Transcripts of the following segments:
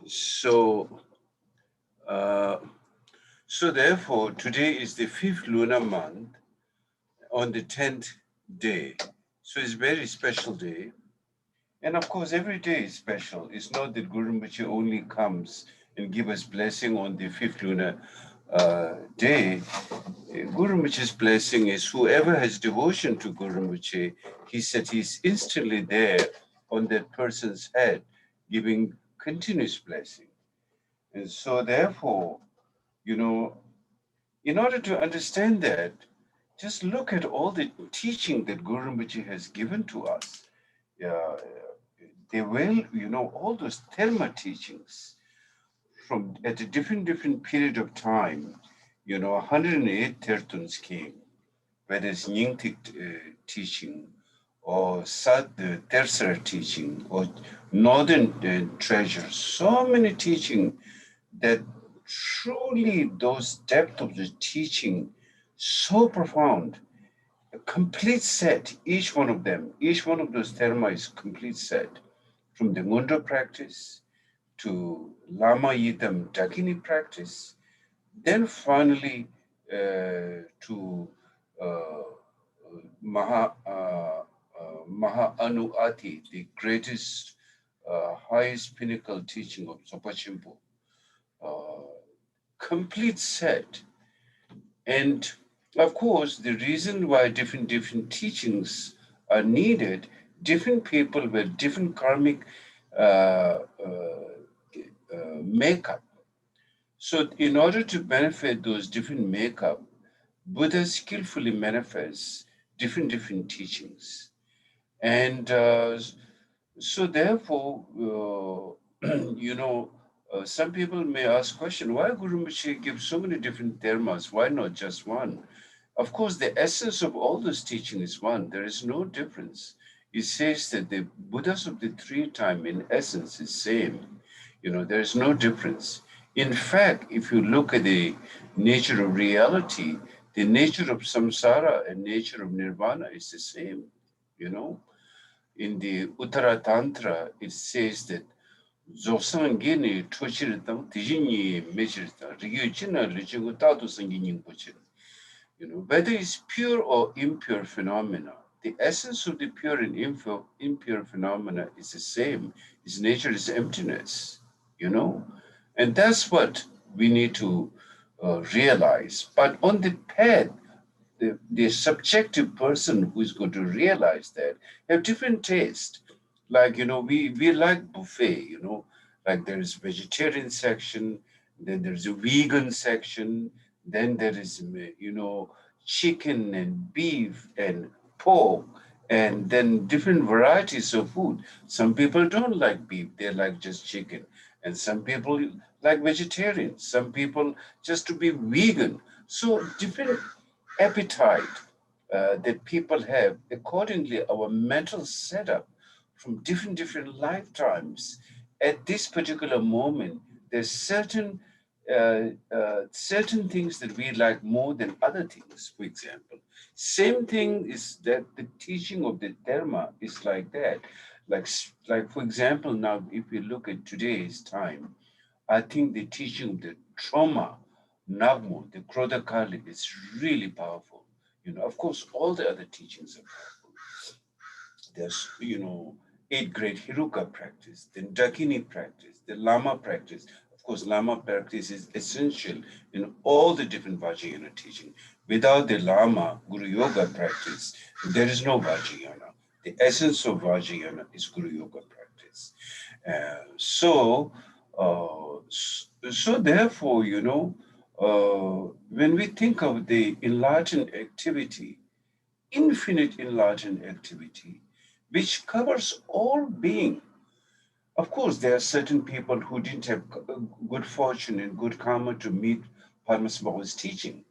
So, uh, so therefore, today is the fifth lunar month on the 10th day. So it's a very special day. And of course, every day is special. It's not that Guru Rinpoche only comes and give us blessing on the fifth lunar day. Guru Rinpoche's blessing is whoever has devotion to Guru Rinpoche, he said he's instantly there on that person's head, giving continuous blessing. And so therefore, you know, in order to understand that, just look at all the teaching that Guru Rinpoche has given to us. Uh, they will, all those Dharma teachings from at a different period of time, 108 Tertuns came, whether it's Nyingtik teaching or Sad Tersara teaching or Northern Treasure, so many teaching that truly those depth of the teaching so profound, a complete set, each one of them, each one of those dharma is complete set, from the Ngondro practice to Lama Yidam Dakini practice, then finally to uh, Maha Anuati, the greatest, highest pinnacle teaching of Sopa Chimpo. Uh, Complete set. And of course, the reason why different teachings are needed, different people with different karmic uh, uh, makeup. So, in order to benefit those different makeup, Buddha skillfully manifests different teachings, and so therefore, some people may ask question: why Guru Rinpoche gives so many different dharmas? Why not just one? Of course, the essence of all this teaching is one. There is no difference. It says that the Buddhas of the three time in essence is same. There is no difference. In fact, if you look at the nature of reality, the nature of samsara and nature of nirvana is the same. You know, in the Uttara Tantra, it says that Zosangini Tochiritang Tijini Mechiritang Ryujina Lichigu Tatu Sangini Pochin. Whether it's pure or impure phenomena, the essence of the pure and impure phenomena is the same. Its nature is emptiness, you know, and that's what we need to realize. But on the path, the subjective person who is going to realize that have different taste. Like, we like buffet, like there is vegetarian section, then there's a vegan section, then there is, chicken and beef and pork, and then different varieties of food. Some people don't like beef, they like just chicken. And some people like vegetarian, some people just to be vegan. So different appetite that people have. Accordingly, our mental setup from different lifetimes at this particular moment, there's certain things that we like more than other things. For example, same thing is that the teaching of the dharma is like that. Like for example, now if we look at today's time, I think the teaching of the trauma, Nagmo, the Krodakali, is really powerful. Of course, all the other teachings are powerful. There's, eight grade Hiruka practice, the Dakini practice, the Lama practice. Of course, Lama practice is essential in all the different Vajrayana teaching. Without the Lama Guru Yoga practice, there is no Vajrayana. The essence of Vajrayana is Guru Yoga practice. So therefore, when we think of the enlightened activity, infinite enlightened activity, which covers all being. Of course, there are certain people who didn't have good fortune and good karma to meet Padmasambhava's teaching.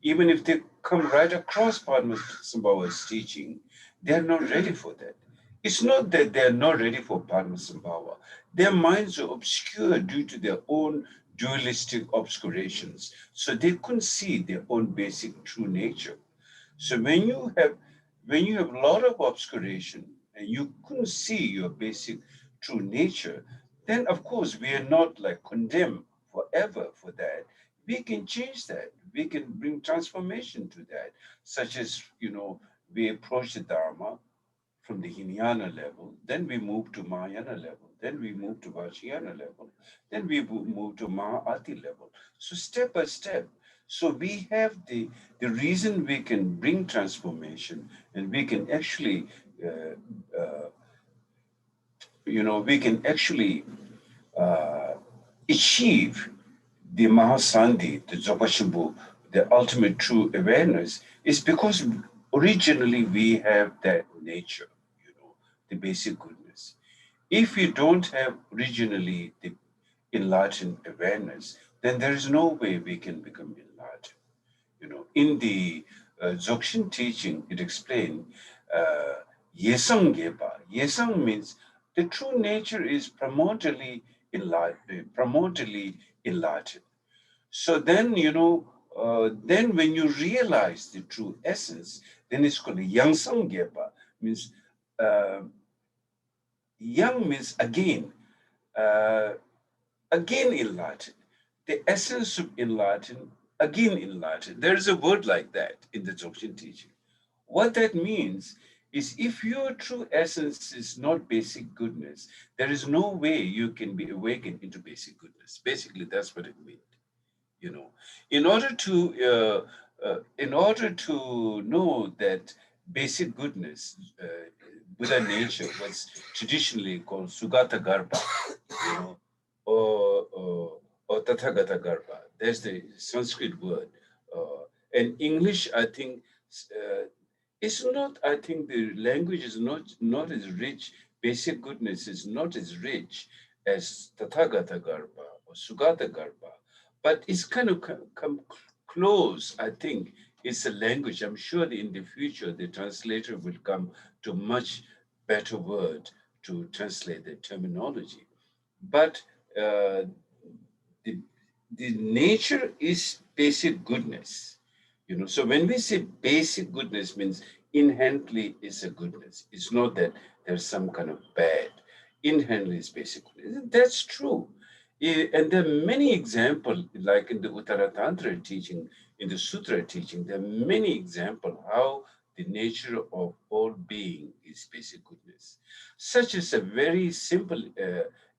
Even if they come right across Padmasambhava's teaching, they are not ready for that. It's not that they are not ready for Padmasambhava. Their minds are obscured due to their own dualistic obscurations. So they couldn't see their own basic true nature. So when you have a lot of obscuration and you couldn't see your basic true nature, then of course we are not like condemned forever for that. We can change that. We can bring transformation to that, such as, we approach the Dharma from the Hinayana level, then we move to Mahayana level, then we move to Vajrayana level, then we move to Mahaati level. So step by step. So we have the reason we can bring transformation, and we can actually, we can actually uh, achieve the Mahasandhi, the Dzogchen, the ultimate true awareness, is because originally we have that nature, the basic goodness. If you don't have originally the enlightened awareness, then there is no way we can become enlightened. In the Dzogchen teaching, it explained Yesang Geba. Yesang means the true nature is primordially enlightened. So then, then when you realize the true essence, then it's called Yangsang Geba, means uh, yang means again, uh, again enlightened. The essence of enlightened, again enlightened. There is a word like that in the Dzogchen teaching. What that means is if your true essence is not basic goodness, there is no way you can be awakened into basic goodness. Basically, that's what it means. you know in order to know that basic goodness, Buddha nature, was traditionally called Sugata Garbha, you know or Tathagata Garbha. There's the Sanskrit word. And English, I think, uh, it's not, I think the language is not as rich. Basic goodness is not as rich as Tathagata Garbha or Sugata Garbha, but it's kind of come close, I think. It's a language. I'm sure that in the future the translator will come to much better word to translate the terminology. But uh, the, the nature is basic goodness. So when we say basic goodness, means inherently is a goodness. It's not that there's some kind of bad. Inherently is basic goodness. That's true. And there are many examples, like in the Uttaratantra teaching, in the Sutra teaching, there are many examples how the nature of all being is basic goodness. Such as a very simple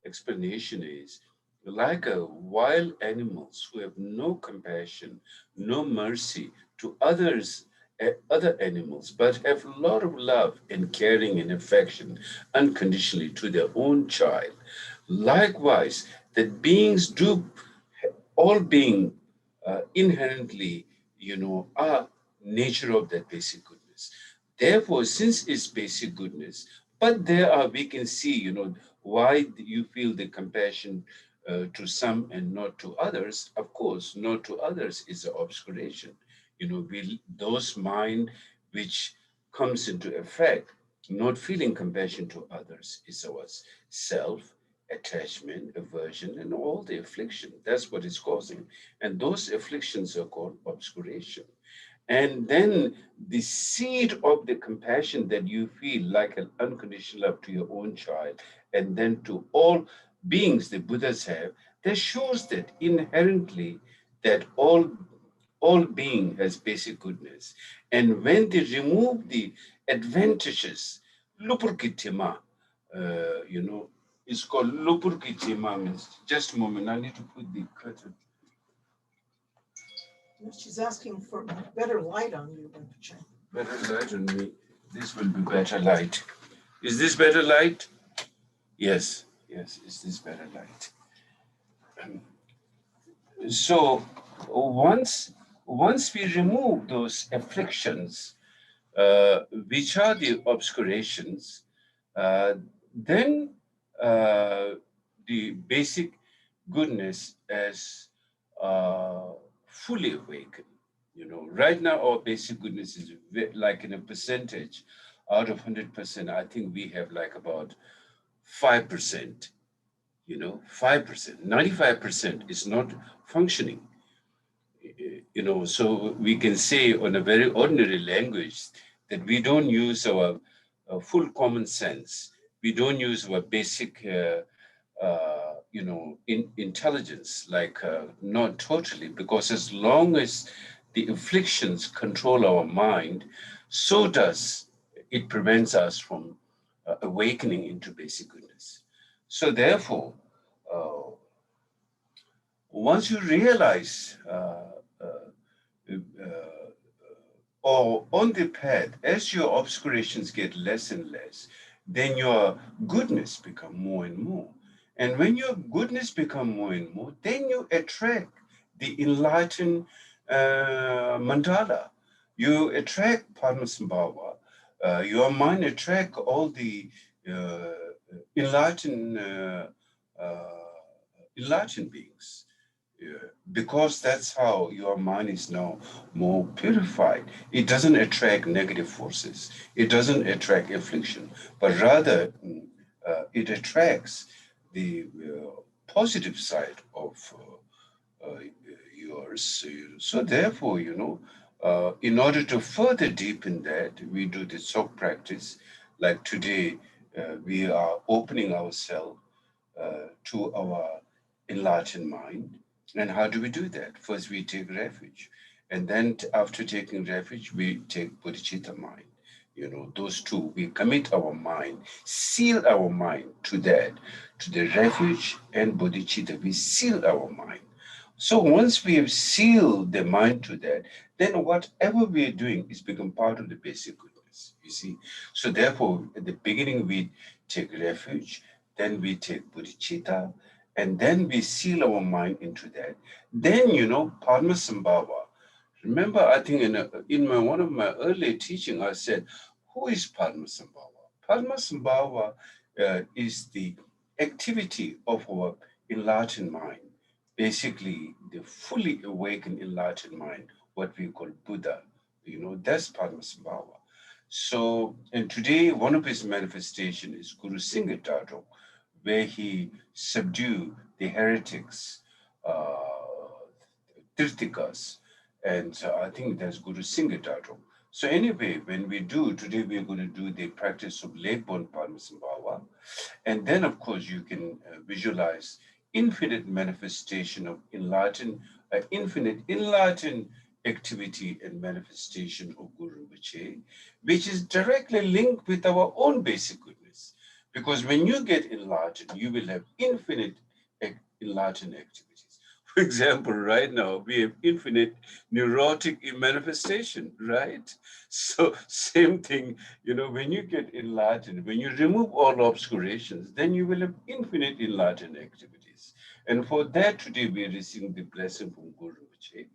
explanation is like wild animals who have no compassion, no mercy to others, other animals, but have a lot of love and caring and affection unconditionally to their own child. Likewise, that beings do, all being inherently, are nature of that basic goodness. Therefore, since it's basic goodness, but there are, we can see, why you feel the compassion to some and not to others. Of course, not to others is an obscuration. Those mind which comes into effect, not feeling compassion to others is our self, attachment, aversion, and all the affliction. That's what it's causing. And those afflictions are called obscuration. And then the seed of the compassion that you feel like an unconditional love to your own child, and then to all beings the Buddhas have, that shows that inherently that all being has basic goodness. And when they remove the advantages, lupurkitima, it's called lupurkitima, means just a moment, I need to put the curtain. She's asking for better light on you, Rinpoche. Better light on me. This will be better light. Is this better light? Yes, yes, is this better light? So once we remove those afflictions, which are the obscurations, then uh, the basic goodness is fully awakened. Right now our basic goodness is like in a percentage out of 100%. I think we have like about 5%. 5%, 95% is not functioning. So we can say on a very ordinary language that we don't use our full common sense. We don't use our basic intelligence, like not totally, because as long as the afflictions control our mind, so does it prevents us from awakening into basic goodness. So therefore, uh, once you realize uh, or on the path, as your obscurations get less and less, then your goodness become more and more. And when your goodness become more and more, then you attract the enlightened mandala. You attract Padmasambhava. Your mind attract all the uh, enlightened uh, enlightened beings, because that's how your mind is now more purified. It doesn't attract negative forces, it doesn't attract affliction, but rather it attracts the positive side of yours. So therefore, in order to further deepen that, we do the Tsok practice. Like today, we are opening ourselves to our enlightened mind. And how do we do that? First, we take refuge. And then, after taking refuge, we take bodhicitta mind. Those two, we commit our mind, seal our mind to that, to the refuge and bodhicitta. We seal our mind. So once we have sealed the mind to that, then whatever we are doing is become part of the basic goodness. You see. So therefore, at the beginning we take refuge, then we take bodhicitta, and then we seal our mind into that. Then Padmasambhava. Remember, I think in one of my earlier teaching, I said, who is Padmasambhava? Padmasambhava is the activity of our enlightened mind, basically the fully awakened enlightened mind, what we call Buddha. That's Padmasambhava. So, and today, one of his manifestation is Guru Singhataro, where he subdued the heretics, Tirthikas, and I think that's Guru Singhataro. So anyway, when we do, today we're going to do the practice of Lekbon Padmasambhava, and then, of course, you can visualize infinite manifestation of infinite enlightened activity and manifestation of Guru Rinpoche, which is directly linked with our own basic goodness. Because when you get enlightened, you will have infinite enlightened activities. For example, right now we have infinite neurotic manifestation, right? So same thing, when you get enlightened, when you remove all obscurations, then you will have infinite enlightened activities. And for that, today we are receiving the blessing from Guru Rinpoche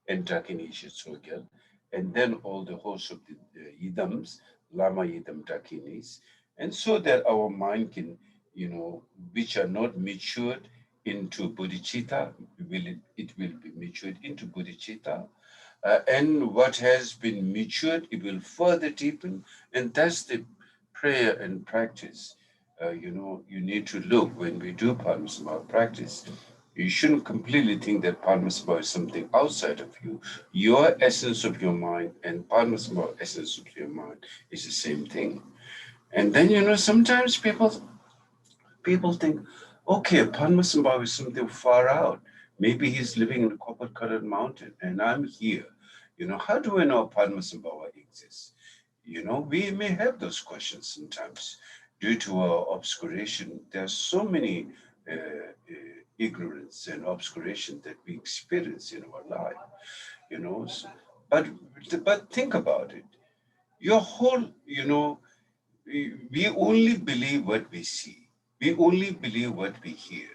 and Dakinisha Tsogyal, and then all the hosts of the Yidams, Lama Yidam Dakinis, and so that our mind can, which are not matured into bodhicitta, it will be matured into bodhicitta, and what has been matured, it will further deepen. And that's the prayer and practice. You need to look when we do Padmasambhava practice. You shouldn't completely think that Padmasambhava is something outside of you. Your essence of your mind and Padmasambhava essence of your mind is the same thing. And then, sometimes people think, okay, Padmasambhava is something far out. Maybe he's living in a copper-colored mountain, and I'm here. How do I know Padmasambhava exists? We may have those questions sometimes due to our obscuration. There are so many ignorance and obscuration that we experience in our life. So, but think about it. Your whole, we only believe what we see. We only believe what we hear.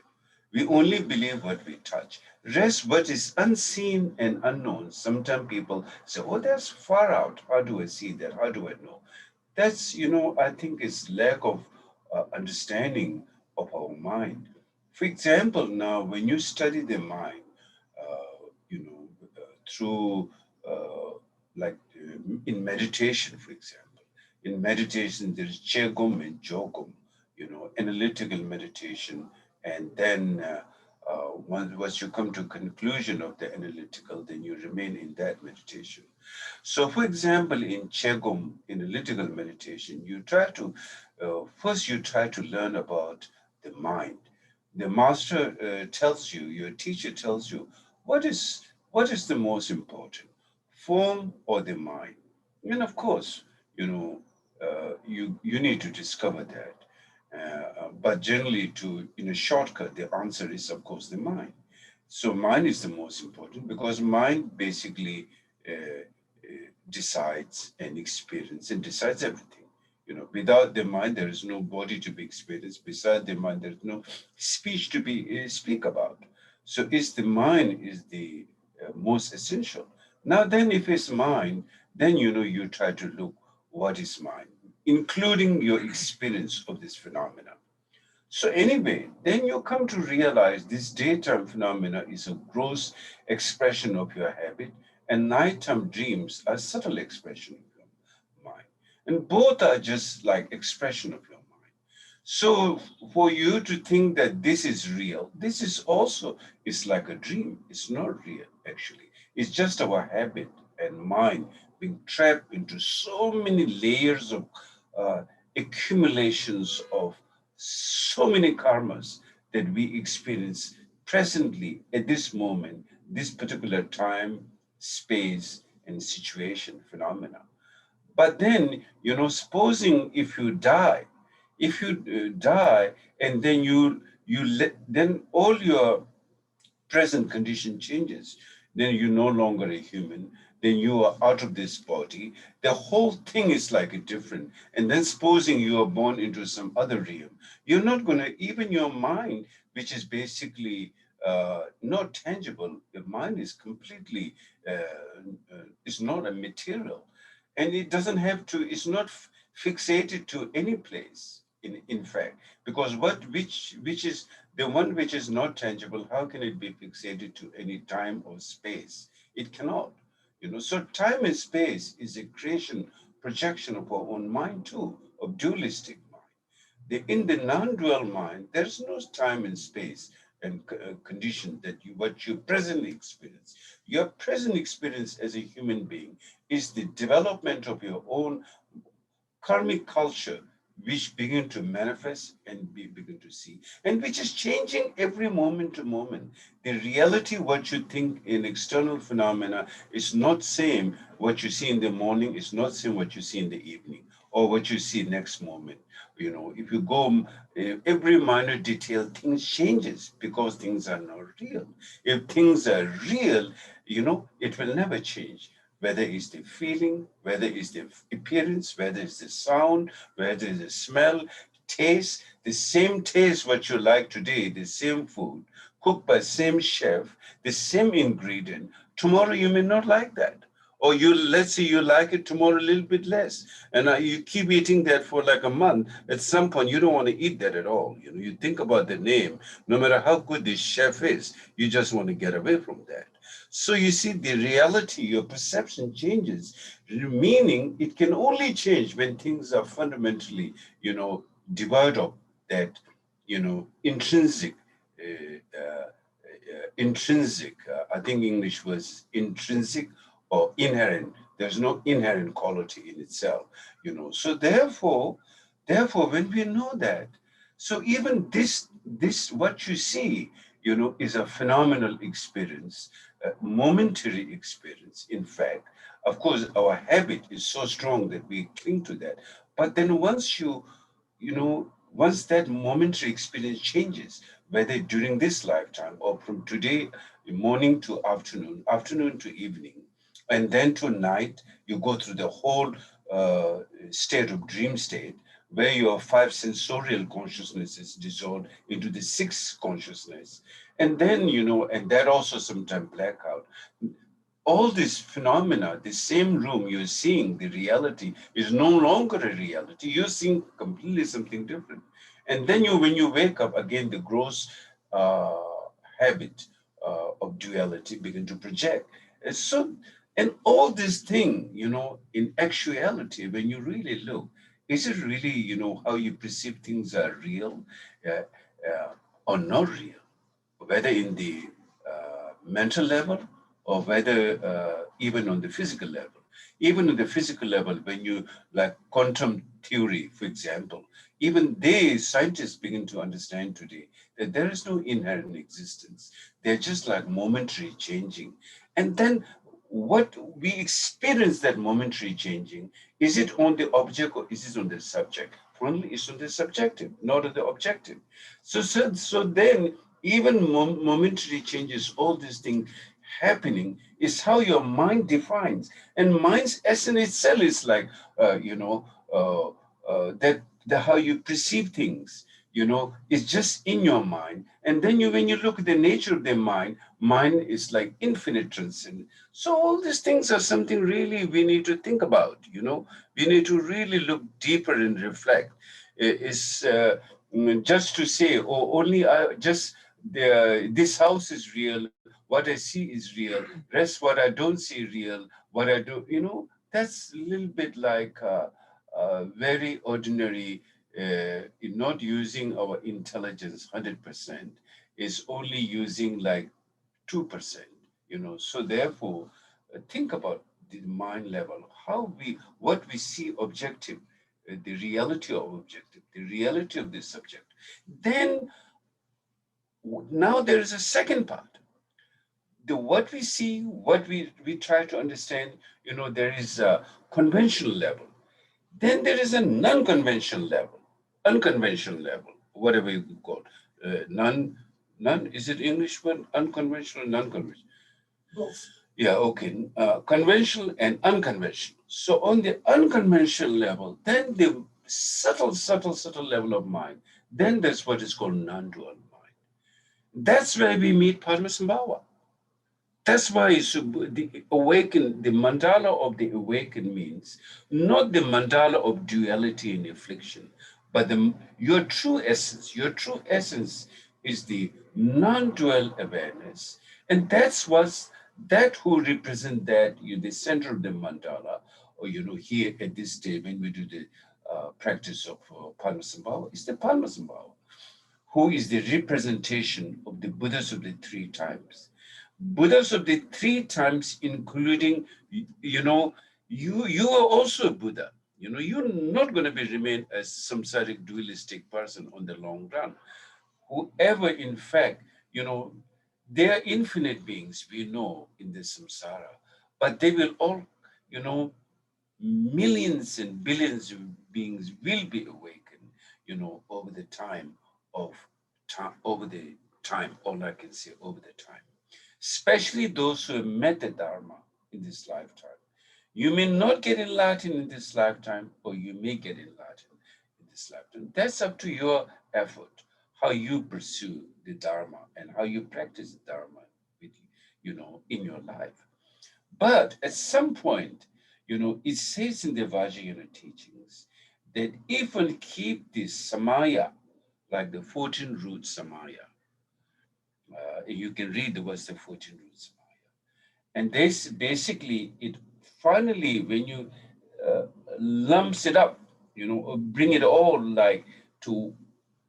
We only believe what we touch. Rest, what is unseen and unknown. Sometimes people say, oh, that's far out. How do I see that? How do I know? That's, I think is lack of understanding of our mind. For example, now when you study the mind, through like in meditation, for example, in meditation there's chegum and jogum, analytical meditation, and then once you come to conclusion of the analytical, then you remain in that meditation. So, for example, in Chegum, in analytical meditation, you try to first you try to learn about the mind. the master tells you, your teacher tells you, what is the most important, form or the mind? And of course, you need to discover that. But generally, to in a shortcut, the answer is of course the mind. So mind is the most important because mind basically decides and experience and decides everything. Without the mind, there is no body to be experienced. Beside the mind, there is no speech to be speak about. So, is the mind is the most essential. Now, then, if it's mind, then you try to look what is mind, including your experience of this phenomena. So anyway, then you come to realize this daytime phenomena is a gross expression of your habit, and nighttime dreams are subtle expression of your mind. And both are just like expression of your mind. So for you to think that this is real, this is also is like a dream. It's not real, actually. It's just our habit and mind being trapped into so many layers of uh, accumulations of so many karmas that we experience presently at this moment, this particular time, space, and situation phenomena. But then, supposing if you die, and then then all your present condition changes, then you're no longer a human, then you are out of this body. The whole thing is like a different. And then supposing you are born into some other realm, you're not going to, even your mind, which is basically not tangible, your mind is completely, it's not a material. And it doesn't have to, it's not fixated to any place, in fact, because which is the one which is not tangible, how can it be fixated to any time or space? It cannot. So time and space is a creation, projection of our own mind too, of dualistic mind. In the non-dual mind, there's no time and space and condition that what you presently experience. Your present experience as a human being is the development of your own karmic culture, which begin to manifest and we begin to see, and which is changing every moment to moment. The reality, what you think in external phenomena, is not same what you see in the morning, is not same what you see in the evening, or what you see next moment. If you go every minor detail, things changes because things are not real. If things are real, it will never change, whether it's the feeling, whether it's the appearance, whether it's the sound, whether it's the smell, taste, the same taste what you like today, the same food, cooked by same chef, the same ingredient. Tomorrow you may not like that. Or let's say you like it tomorrow a little bit less. And you keep eating that for like a month. At some point, you don't want to eat that at all. You think about the name, no matter how good this chef is, you just want to get away from that. So you see, the reality, your perception changes, meaning it can only change when things are fundamentally, devoid of that, intrinsic, I think English was intrinsic or inherent. There's no inherent quality in itself, So therefore, when we know that, so even this what you see, is a phenomenal experience, a momentary experience. In fact, of course, our habit is so strong that we cling to that. But then once that momentary experience changes, whether during this lifetime or from today morning to afternoon, afternoon to evening, and then to night, you go through the whole uh, state of dream state, where your five sensorial consciousnesses dissolve into the sixth consciousness. And then, and that also sometimes blackout. All these phenomena, the same room you're seeing, the reality is no longer a reality. You're seeing completely something different. And then when you wake up again, the gross uh, habit of duality begin to project. And all this thing, in actuality, when you really look, is it really, how you perceive things are real uh, or not real? Whether in the mental level or whether even on the physical level. Even on the physical level, when you like quantum theory, for example, even they scientists begin to understand today that there is no inherent existence. They're just like momentary changing. And then what we experience that momentary changing, is it on the object or is it on the subject? Finally, it's on the subjective, not on the objective. So then even momentary changes, all these things happening is how your mind defines. And mind's essence itself is like, uh, that the how you perceive things, is just in your mind. And then when you look at the nature of the mind is like infinite transcendent. So all these things are something really we need to think about. We need to really look deeper and reflect. Is just to say, oh, only I just this house is real, what I see is real, rest what I don't see real, what I do, that's a little bit like very ordinary, in not using our intelligence 100%, is only using like 2%, so therefore think about the mind level, how what we see objective, the reality of objective, the reality of this subject. Then now there is a second part, the what we see, what we try to understand. There is a conventional level, then there is a non-conventional level, unconventional level, whatever you call none, is it English word, unconventional, non-conventional? Both. Yeah, okay. Conventional and unconventional. So on the unconventional level, then the subtle level of mind, then there's what is called non-dual mind. That's where we meet Padmasambhava. That's why the awaken, the mandala of the awaken means not the mandala of duality and affliction, but your true essence. Your true essence is the non-dual awareness, and that who represent that you the center of the mandala, or here at this day when we do the practice of Padmasambhava, is the Padmasambhava, who is the representation of the Buddhas of the three times. Buddhas of the three times, including, you are also a Buddha. You're not going to be remain a samsaric dualistic person on the long run. Whoever, in fact, they are infinite beings we know in the samsara, but they will all, you know, millions and billions of beings will be awakened, over the time of time, over the time, all I can say, over the time, especially those who have met the Dharma in this lifetime. You may not get enlightened in this lifetime, or you may get enlightened in this lifetime. That's up to your effort, how you pursue the Dharma and how you practice the Dharma with, in your life. But at some point, it says in the Vajrayana teachings that if one keep this samaya, like the 14 root samaya, you can read the verse, the 14 root samaya. And this basically, it finally, when you uh, lumps it up, or bring it all like to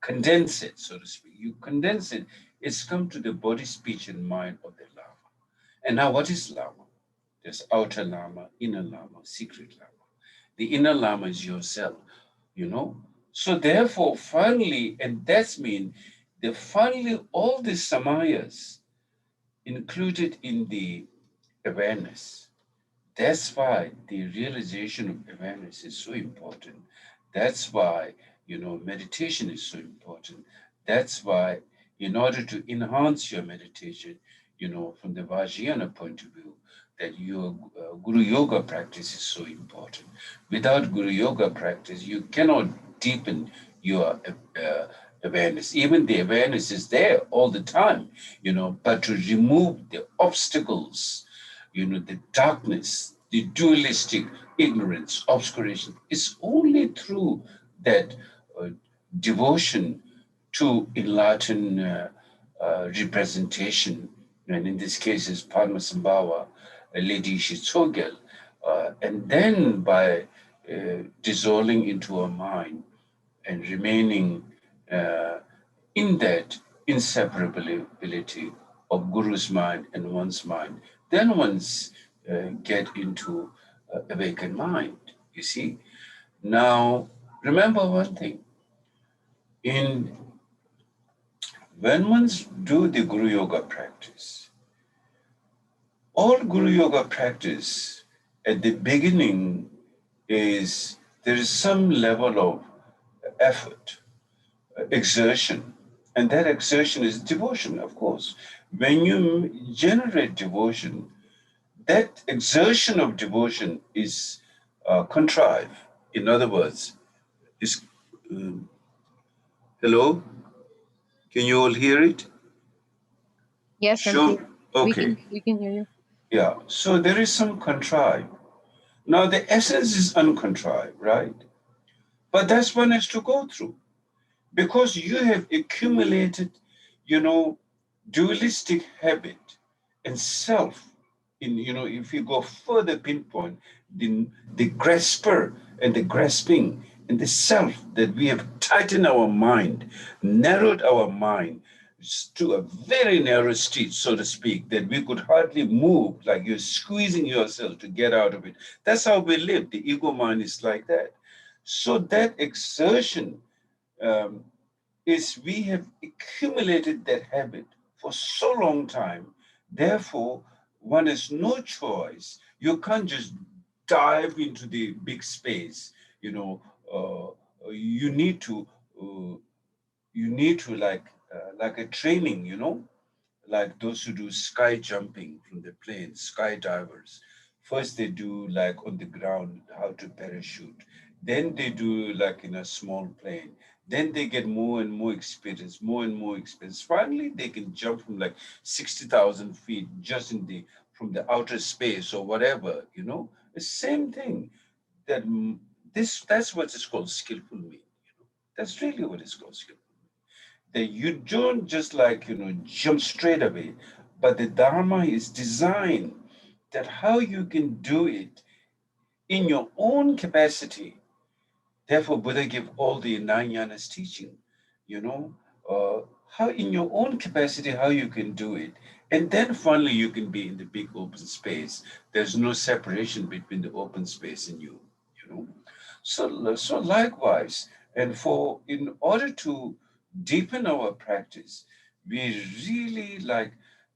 condense it, so to speak, you condense it, it's come to the body, speech, and mind of the Lama. And now, what is Lama? There's outer Lama, inner Lama, secret Lama. The inner Lama is yourself, you know. So therefore, finally, and that's mean that finally all the samayas included in the awareness. That's why the realization of awareness is so important. That's why, meditation is so important. That's why, in order to enhance your meditation, from the Vajrayana point of view, that your Guru Yoga practice is so important. Without Guru Yoga practice, you cannot deepen your awareness. Even the awareness is there all the time, but to remove the obstacles, the darkness, the dualistic ignorance, obscuration, is only through that uh, devotion to enlightened representation, and in this case is Padmasambhava, Lady Shitsogel, and then by dissolving into our mind and remaining uh, in that inseparability of Guru's mind and one's mind, then one's get into awakened mind. You see? Now, remember one thing. In when one do the Guru Yoga practice, all Guru Yoga practice at the beginning is there is some level of effort, exertion, and that exertion is devotion, of course. When you generate devotion, that exertion of devotion is contrived. In other words, is hello, can you all hear it? Yes, Sure. Auntie. Okay. We can hear you. Yeah. So there is some contrived. Now the essence is uncontrived, right? But that's one has to go through because you have accumulated, you know, dualistic habit and self. In if you go further pinpoint, the grasper and the grasping and the self that we have tightened our mind, narrowed our mind to a very narrow street, so to speak, that we could hardly move, like you're squeezing yourself to get out of it. That's how we live. The ego mind is like that. So that exertion um, is we have accumulated that habit for so long time. Therefore, one has no choice. You can't just dive into the big space. You know, you need to uh, like a training. Like those who do sky jumping from the plane, skydivers. First, they do like on the ground how to parachute. Then they do like in a small plane. Then they get more and more experience, more and more experience. Finally, they can jump from like 60,000 feet just in the from the outer space or whatever. The same thing. That that's what is called skillful mean. That's really what is called skillful, that you don't just like jump straight away, but the dharma is designed that how you can do it in your own capacity. Therefore Buddha gave all the nine yanas teaching, you know how in your own capacity how you can do it, and then finally you can be in the big open space. There's no separation between the open space and you. So likewise, and for in order to deepen our practice, we really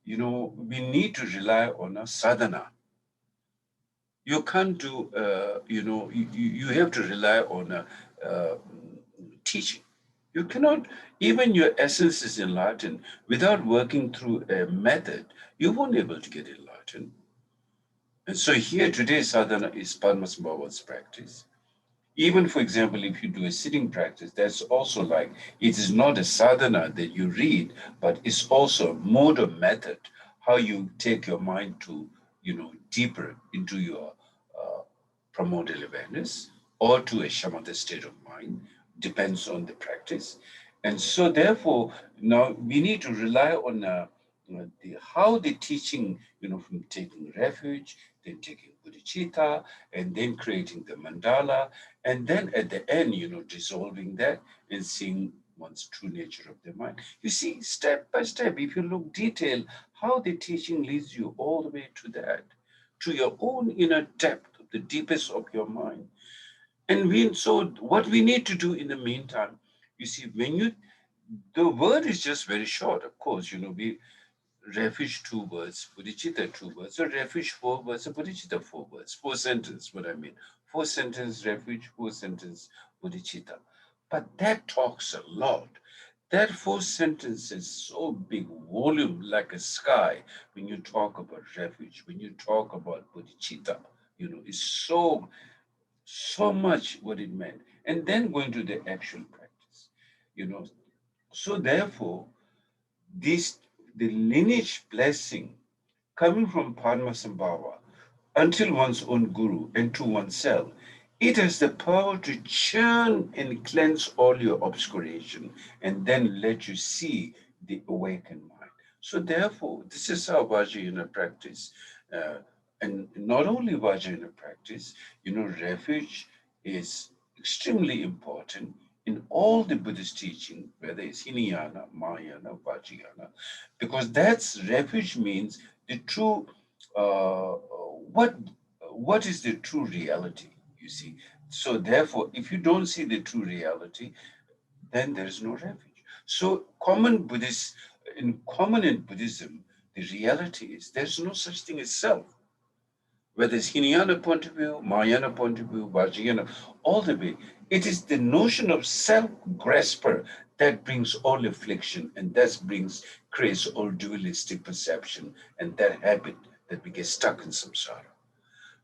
we need to rely on a sadhana. You can't do, you have to rely on a uh, teaching. You cannot, even your essence is enlightened without working through a method, you won't be able to get enlightened. And so here today, sadhana is Padmasambhava's practice. Even, for example, if you do a sitting practice, that's also like it is not a sadhana that you read, but it's also a mode of method, how you take your mind to, deeper into your uh, primordial awareness or to a shamatha state of mind, depends on the practice. And so, therefore, now we need to rely on how the teaching, from taking refuge, then taking bodhicitta, and then creating the mandala, and then at the end, dissolving that and seeing one's true nature of the mind. You see, step by step, if you look detailed, how the teaching leads you all the way to that, to your own inner depth, the deepest of your mind. And so what we need to do in the meantime, you see, the word is just very short, of course, we refuge 2 words, bodhicitta 2 words, so refuge 4 words, so bodhicitta 4 words, 4 sentence, what I mean. 4 sentence refuge, 4 sentence bodhicitta. But that talks a lot. That 4 sentence is so big volume like a sky when you talk about refuge, when you talk about bodhicitta, it's so much what it meant. And then going to the actual practice, you know. So therefore, this the lineage blessing coming from Padmasambhava until one's own guru and to oneself, it has the power to churn and cleanse all your obscuration and then let you see the awakened mind. So therefore, this is how Vajrayana practice. Uh, and not only Vajrayana practice, refuge is extremely important in all the Buddhist teaching, whether it's Hinayana, Mahayana, Vajrayana, because that's refuge means the true what what is the true reality, you see. So therefore, if you don't see the true reality, then there is no refuge. So common in Buddhism, the reality is there's no such thing as self. Whether it's Hinayana point of view, Mahayana point of view, Vajrayana, all the way, it is the notion of self-grasper that brings all affliction, and that creates all dualistic perception and that habit that we get stuck in samsara.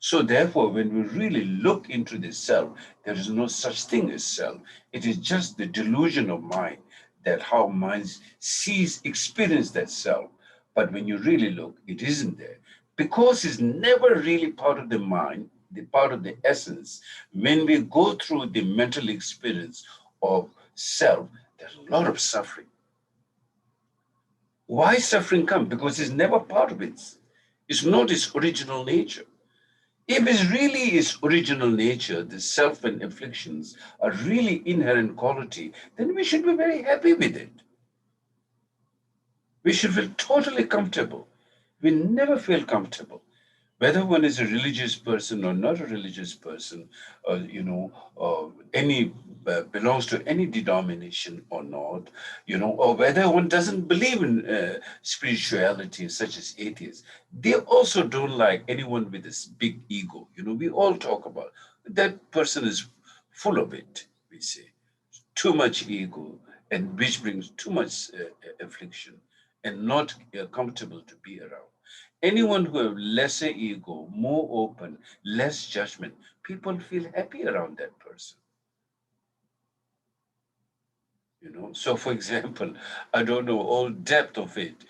So therefore, when we really look into the self, there is no such thing as self. It is just the delusion of mind, that how mind sees, experience that self. But when you really look, it isn't there. Because it's never really part of the mind, the part of the essence. When we go through the mental experience of self, there's a lot of suffering. Why suffering come? Because it's never part of it. It's not its original nature. If it really is original nature, the self and afflictions are really inherent quality, then we should be very happy with it. We should feel totally comfortable. We never feel comfortable. Whether one is a religious person or not a religious person, any belongs to any denomination or not, or whether one doesn't believe in spirituality, such as atheists, they also don't like anyone with this big ego. We all talk about that person is full of it. We say too much ego, and which brings too much affliction and not comfortable to be around. Anyone who have lesser ego, more open, less judgment, people feel happy around that person. So for example, I don't know all depth of it.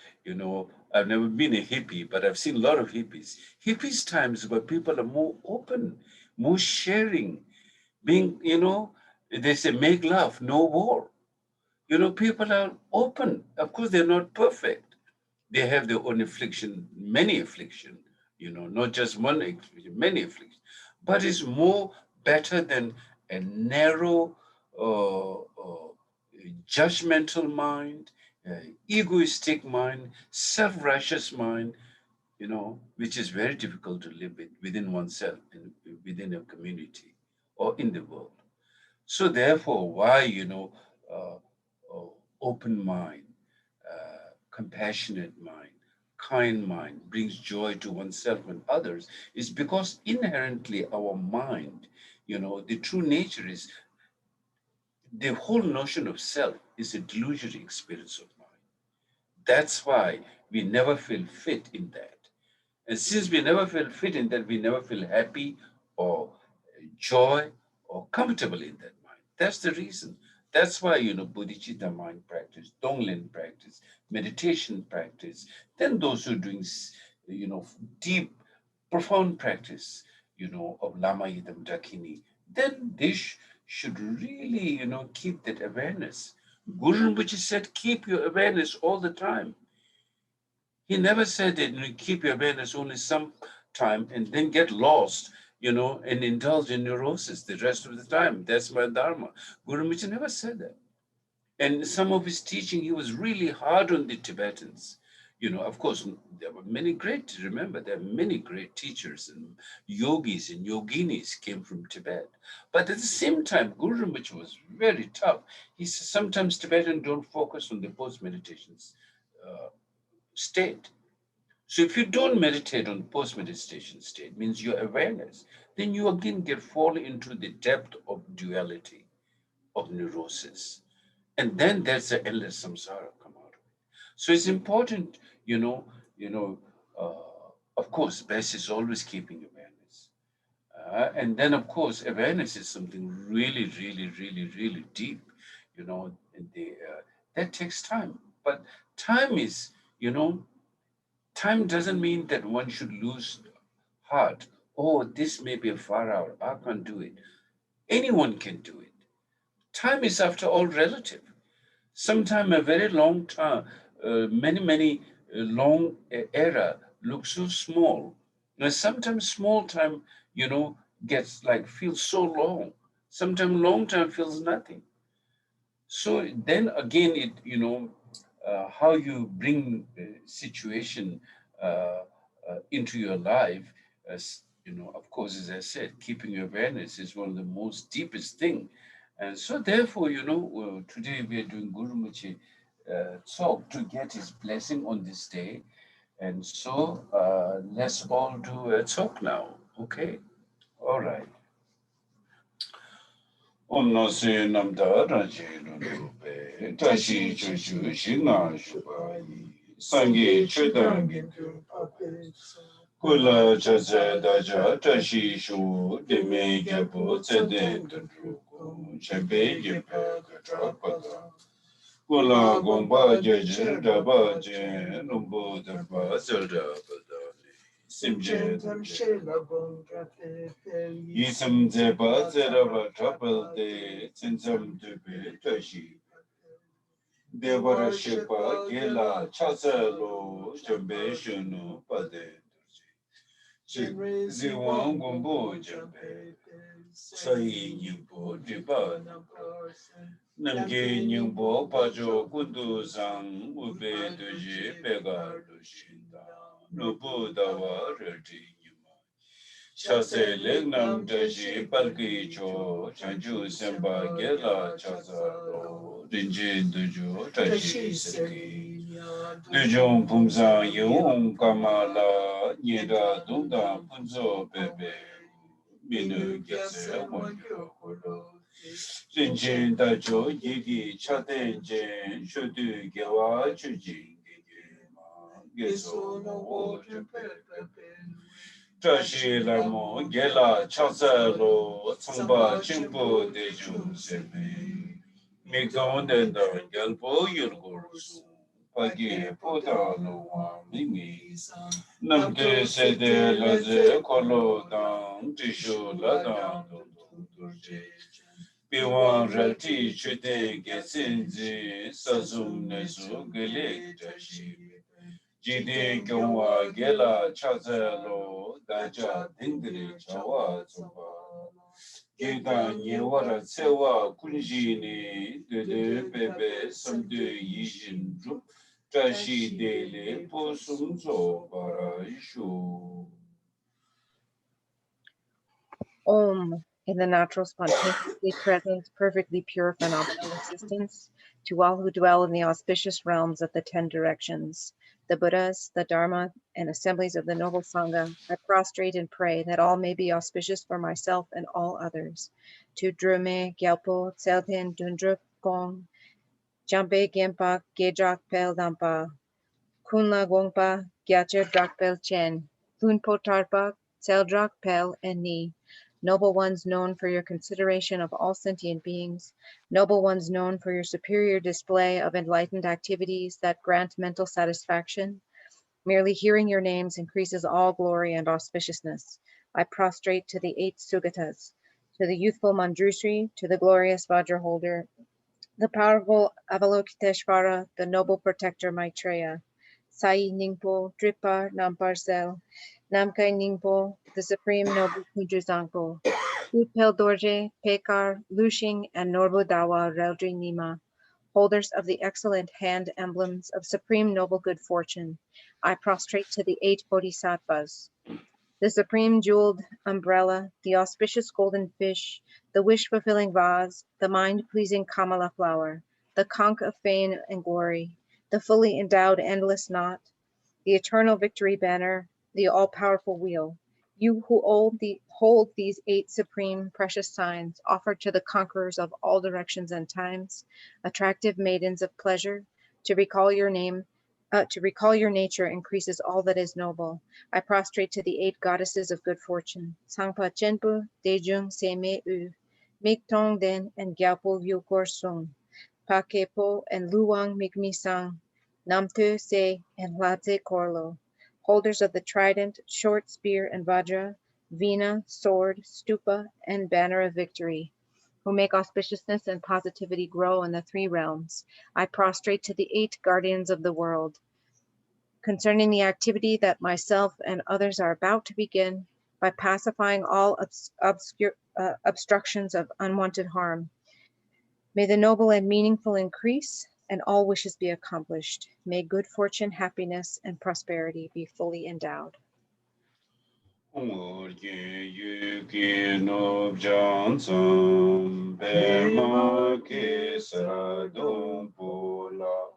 I've never been a hippie, but I've seen a lot of hippies. Hippies times where people are more open, more sharing, being, they say make love, no war. People are open. Of course, they're not perfect. They have their own affliction, many affliction, not just one affliction, many affliction. But it's more better than a narrow, judgmental mind, egoistic mind, self-righteous mind, which is very difficult to live with within oneself and within a community or in the world. So therefore, why, uh, open mind, compassionate mind, kind mind brings joy to oneself and others is because inherently our mind, the true nature is the whole notion of self is a delusional experience of mind. That's why we never feel fit in that. And since we never feel fit in that, we never feel happy or joy or comfortable in that mind. That's the reason. That's why, bodhicitta mind practice, Donglen practice, meditation practice, then those who are doing, deep, profound practice, of Lama Yidam Dakini, then they should really, keep that awareness. Guru Rinpoche said, keep your awareness all the time. He never said that keep your awareness only some time and then get lost, and indulge in neurosis the rest of the time. That's my dharma. Guru Rinpoche never said that. And some of his teaching, he was really hard on the Tibetans. Of course, there were many great, remember, there are many great teachers and yogis and yoginis came from Tibet. But at the same time, Guru Rinpoche was very tough. He said sometimes Tibetans don't focus on the post-meditations state. So if you don't meditate on post-meditation state, means your awareness, then you again fall into the depth of duality, of neurosis. And then there's the endless samsara come out of it. So it's important, you know, of course, best is always keeping awareness. And then of course, awareness is something really, really, really, really deep, and that takes time. But time is, you know, time doesn't mean that one should lose heart. Oh, this may be a far out. I can't do it. Anyone can do it. Time is, after all, relative. Sometimes a very long time, many long era looks so small. Now, sometimes small time, gets like feels so long. Sometimes long time feels nothing. So then again, how you bring situation into your life. Of course, as I said, keeping awareness is one of the most deepest thing. And so therefore, today we are doing Guru Muchi Tsok to get his blessing on this day. And so let's all do a Tsok now. Okay? All right. Om Nasi Namda Raji Lulupe, Tashi Chuchu Shina Shubai, Sangi Chudangi Kula Chacha Daja Tashi Shu, Deme Gyapo Tsede Tundruku, Chambe Gipe Katrapada, Kula Gomba Jaja Daba Jen, Rumbu Daba Zelda Badani, Simje Yisam Zeba Zeraba Trapel De, Tinsam Dube Tashi, Devara Shipa Gila Chasalo, Chambe Shunu Pade. Ziwang Gombo Jampe, Sai Nyingpo Dipa, Namge Nyingpo Pajo Kudu Zang, Ube Doji Pega Lushinda, Nubu Dawa Rati Nyuma, Chase Legnam Daji Palki Cho, Chanju Semba Gela Chazaro, Rinjin Dujo, Tashi Seki. Dujung Pumza Yung Kamala Nida Dunda Punzo Bebe Minu Gyatse Wangyo Rinjin Dajo Yigi Chaten Jen Shudu Gyawa Chujin Geso Mo Trashi Lamo Gela Chasa Lo Tsumba Chimpo Dejun Seme Mikon Denda Gyalpo Yurgursu Pagi Pota Luwa Mimi Namke Sede Laze Kolo Dan Tishu Ladan Durje Piwan Rati Chute Getsinzi Sazum Nesu Gele Tashi Jide Gyongwa Gela Chazelo Daja Dingri Chawa Tsumba Geda Nyewara Tsewa Kunjini Dede Bebe Samde Yijin Rup Tashi Dele Posumzo Bara Ishu. Om, in the natural, spontaneously present, perfectly pure phenomenal existence, to all who dwell in the auspicious realms of the 10 directions, the Buddhas, the Dharma, and assemblies of the noble Sangha, I prostrate and pray that all may be auspicious for myself and all others. To Drume, Gyalpo, Tselten, Dundrup, Gong, Jambe, Gempa, Gedrak, Pel, Dampa, Kunla, Gongpa, Gyatcher, Drakpel, Chen, Thunpo, Tarpa, Tseldrak, Pel, and Ni. Noble ones known for your consideration of all sentient beings, noble ones known for your superior display of enlightened activities that grant mental satisfaction, merely hearing your names increases all glory and auspiciousness. I prostrate to the 8 Sugatas, to the youthful Manjushri, to the glorious Vajra holder, the powerful Avalokiteshvara, the noble protector Maitreya, Sai Ningpo, Dripa Namparcel, Namkai Ningpo, the supreme noble Kujuzangpo, Upel Dorje, Pekar, Lushing, and Norbu Dawa Reldri Nima, holders of the excellent hand emblems of supreme noble good fortune. I prostrate to the 8 Bodhisattvas, the supreme jeweled umbrella, the auspicious golden fish, the wish-fulfilling vase, the mind-pleasing Kamala flower, the conch of fame and glory, the fully endowed endless knot, the eternal victory banner, the all-powerful wheel. You who hold these 8 supreme precious signs offered to the conquerors of all directions and times, attractive maidens of pleasure, to recall your name, to recall your nature increases all that is noble. I prostrate to the 8 goddesses of good fortune, Sangpa Chenpu, Dejung Seme U, Miktong Den, and Gyalpo Yukor Sung, Pakepo and Luwang Mikmisang, Namtu Se and Latse Korlo, holders of the trident, short spear and vajra, vina, sword, stupa, and banner of victory, who make auspiciousness and positivity grow in the 3 realms. I prostrate to the 8 guardians of the world, concerning the activity that myself and others are about to begin by pacifying all obstructions of unwanted harm. May the noble and meaningful increase and all wishes be accomplished. May good fortune, happiness, and prosperity be fully endowed. Orge yuki no jansam perma ke saradon pola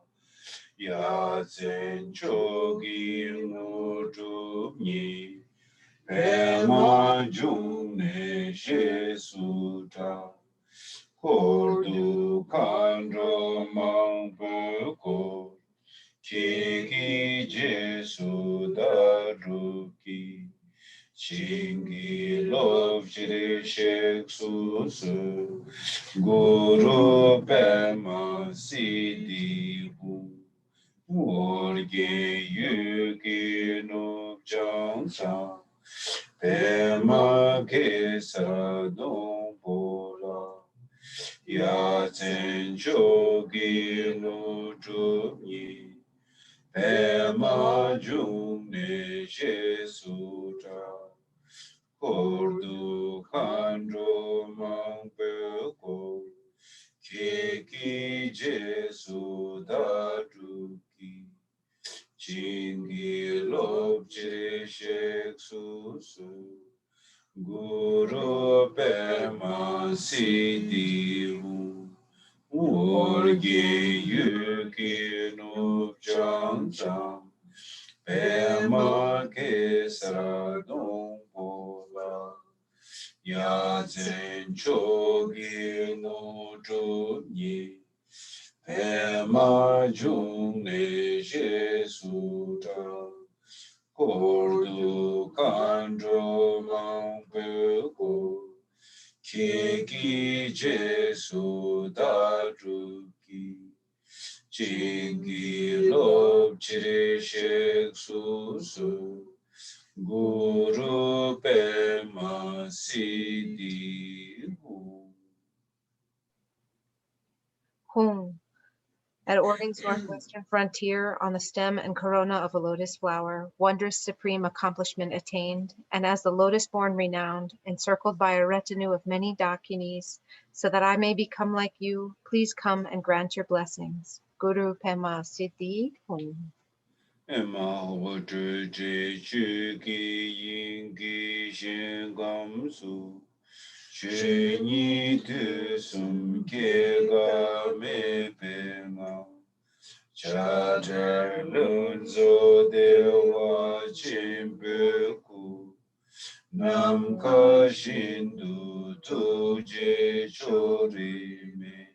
ya zen chogi mudu ni perma june jesuta kordu kandro mangpo Chiki Jesu Daruki Chingi Love Chiri Shek Susu Guru Pema Sidi Hu Urge Yuki Nuk Chang Sa Pema Kesa Dong Pola Ya Zen Chogi Nu Chu Pema June Jesuta Kordu Khandro Mangpeko Keki Jesu Daduki Chingi Lobje Shek Susu Guru Pema Siddhi Orge Yuki no Chang Pema Kesara Dong Pola Ya Zen Chogi no Chunyi Pema Jung Ne Jesu Ta Kordu Kandro Mang Peko Kiki Jesu Daruki Chingi Lob Chiri Shek Susu Guru Pema Siddhi Hu. Hung, at Oregon's northwestern frontier, on the stem and corona of a lotus flower, wondrous supreme accomplishment attained, and as the lotus-born renowned, encircled by a retinue of many dakinis, so that I may become like you, please come and grant your blessings. Guru Pema Siddhi Hung. Emma Watu Chu Ki Yin Ki Shen Gam Su She Ni Tu Sum Ke Ga Me Pe Ma Cha Cha Lun Zo De Wa Chin Pe Ku Nam Ka Shin Du Tu Je Cho Ri Me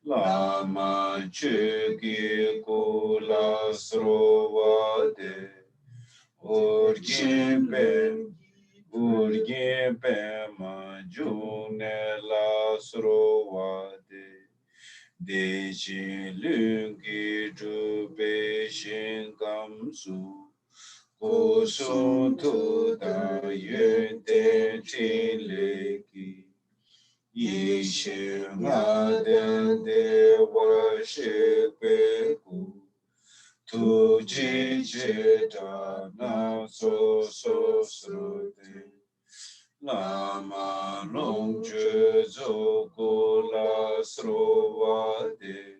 Lama Chu Ki Ku La Sro Wa De Urgin Pema June La Sro Wa De Jin Lung Ki Zhu Bei Shin Gam Su Ku Sun Tu Da Yun Ten Chin Le Ki Yi Shin Nga Den De Wa Shi Pe Ku Tu Ji Je Da Na So So Sro De Lama Long Ju Zo Ku La Sro Wa De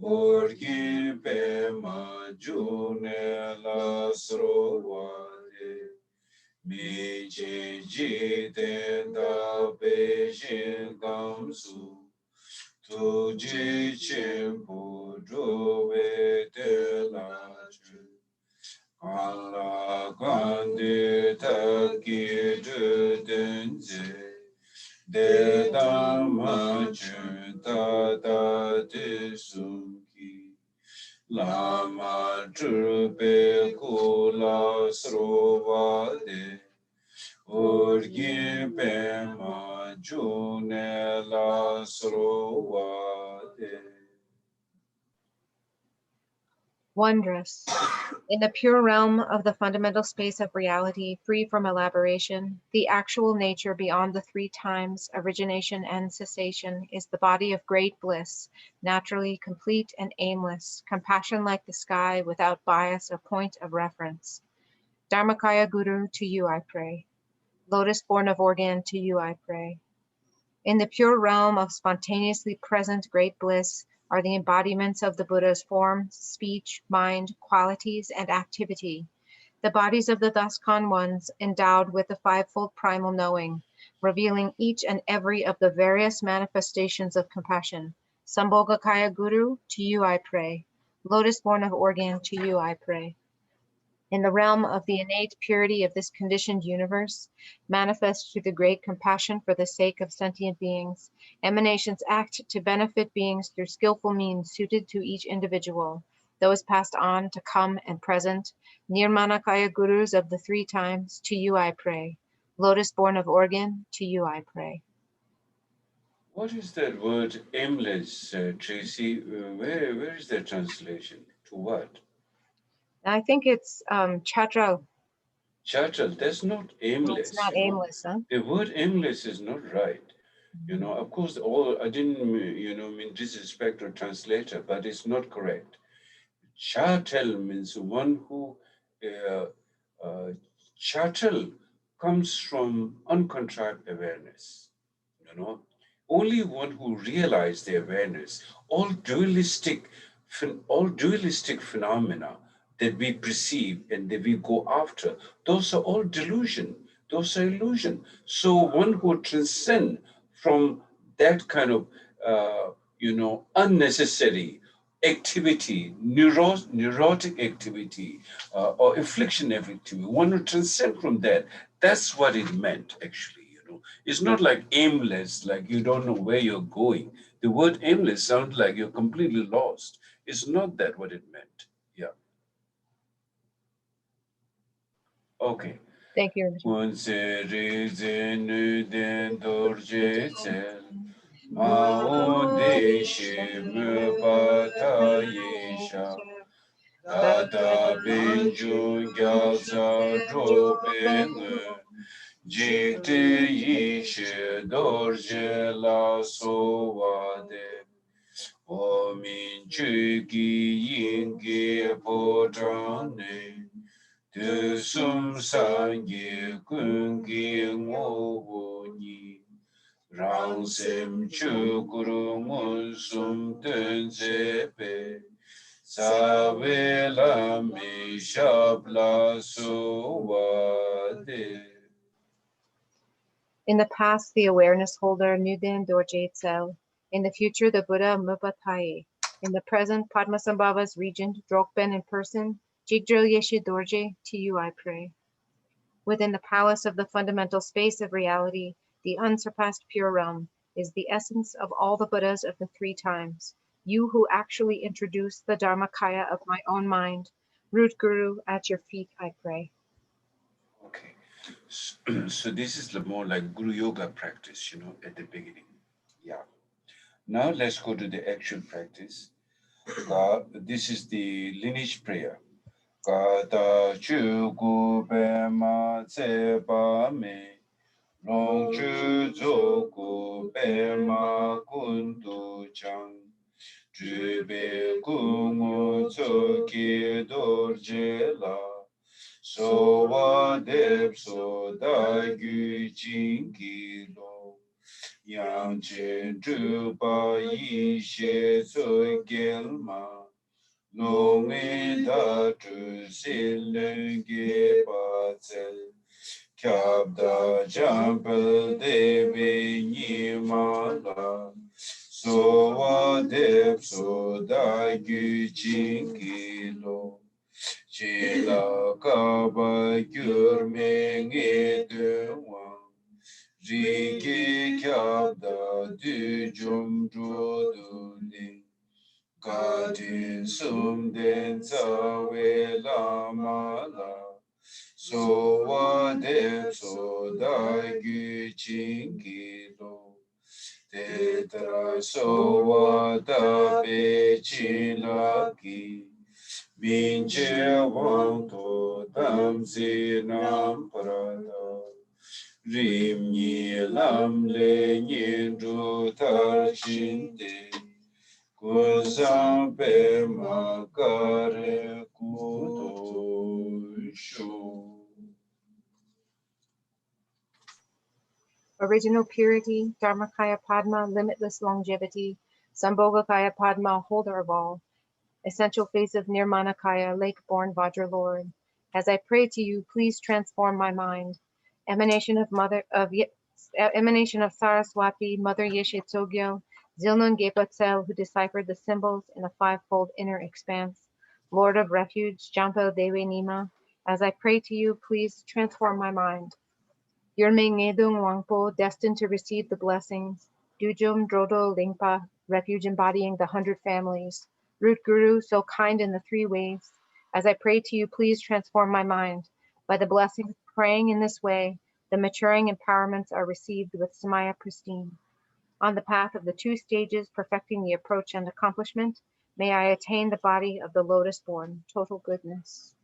Orgin Pema June La Sro Wa De Mi Jin Ji Den Da Bei Shin Gam Su Tu Ji Chen Pu Zhu Wei De La Chu Allah Guan Ta Ki Zhu Den Zi De Da Ma Chun Ta Da Di Sum Ki Lama Zhu Bei Ku La Sro Wa De Urgin Pema June La Sro Wa De. Wondrous. In the pure realm of the fundamental space of reality, free from elaboration, the actual nature beyond the three times, origination and cessation, is the body of great bliss, naturally complete and aimless, compassion like the sky, without bias or point of reference. Dharmakaya Guru, to you I pray. Lotus born of organ, to you I pray. In the pure realm of spontaneously present great bliss are the embodiments of the Buddha's form, speech, mind, qualities, and activity. the bodies of the Daskhan ones endowed with the fivefold primal knowing, revealing each and every of the various manifestations of compassion. Sambhogakaya Guru, to you I pray. Lotus born of organ, to you I pray. In the realm of the innate purity of this conditioned universe, manifest through the great compassion for the sake of sentient beings, emanations act to benefit beings through skillful means suited to each individual, those passed on to come and present, Nirmanakaya Gurus of the three times, to you I pray. Lotus born of organ, to you I pray. What is that word aimless, Tracy? Where is that translation? To what? I think it's Chatra. Chachal, that's not It's aimless, not aimless, huh? The word aimless is not right. Of course, I didn't, mean disrespect or translator, but it's not correct. Chatel means one who, uh, uh, chatel comes from uncontrived awareness, you know. Only one who realized the awareness, all dualistic phenomena that we perceive and that we go after, those are all delusion, those are illusion. So one who transcend from that kind of, unnecessary activity, neurotic activity, or affliction activity. One to transcend from that. That's what it meant, actually. It's not like aimless, like you don't know where you're going. The word aimless sounds like you're completely lost. It's not that what it meant. Yeah. Okay. Thank you. Mao Deshi Mubata Yesha Tata Benjun Gyalza Droben Jikti Yishe Dorje La Sovade Omin Chuki Yingi Potane Tu Sum Sangye Kungi Ngobuni Rang Sem Chu Guru Mun Sum Tun Zepe Sabe La Mi Shabla Suvade. In the past, the awareness holder Nuden Dorje Tsel. In the future, the Buddha Mupataye. In the present, Padmasambhava's regent Drokben in person, Jigdril Yeshe Dorje, to you I pray. Within the palace of the fundamental space of reality, the unsurpassed pure realm, is the essence of all the Buddhas of the three times. You who actually introduce the Dharmakaya of my own mind, root Guru, at your feet I pray. Okay. So this is more like Guru Yoga practice, at the beginning. Yeah. Now let's go to the actual practice. This is the lineage prayer. Kata chu gu pe ma tse pa me, long chu zo gu pe ma kun tu chang, chu be ku ngu tso ki dor je la, so wa dep so da gu jing ki lo, yang chen chu pa yi she tso gel ma, Long da tu silung ge pa tsel, kyab da jampel devi ni ma la, so wa dep so da gu jing ki lo, che la ka ba gyur me nge de wang, ri ge kyab da du jum dro du ne. Gatin sum den tsawe lama la, so wa dep so da gu chingi lo, te tra so wa da pe chi la ki, min che wang to tam si nam prada, rim ni lam le nyen ru tar chin te, Kusam pe makare kuto shu. Original purity, Dharmakaya Padma, limitless longevity, Sambhogakaya Padma, holder of all, essential face of Nirmanakaya, lake-born Vajra Lord, As I pray to you, please transform my mind. Emanation of emanation of Saraswati, Mother Yeshe Tsogyo, Zilnun Gepatzel, who deciphered the symbols in a fivefold inner expanse. Lord of Refuge, Jampo Dewe Nima, as I pray to you, please transform my mind. Yerme Ngedung Wangpo, destined to receive the blessings. Dujum Drodo Lingpa, refuge embodying the 100 families. Root Guru, so kind in the 3 ways. As I pray to you, please transform my mind. By the blessings of praying in this way, the maturing empowerments are received with Samaya pristine. On the path of the 2 stages, perfecting the approach and accomplishment, may I attain the body of the lotus-born, total goodness.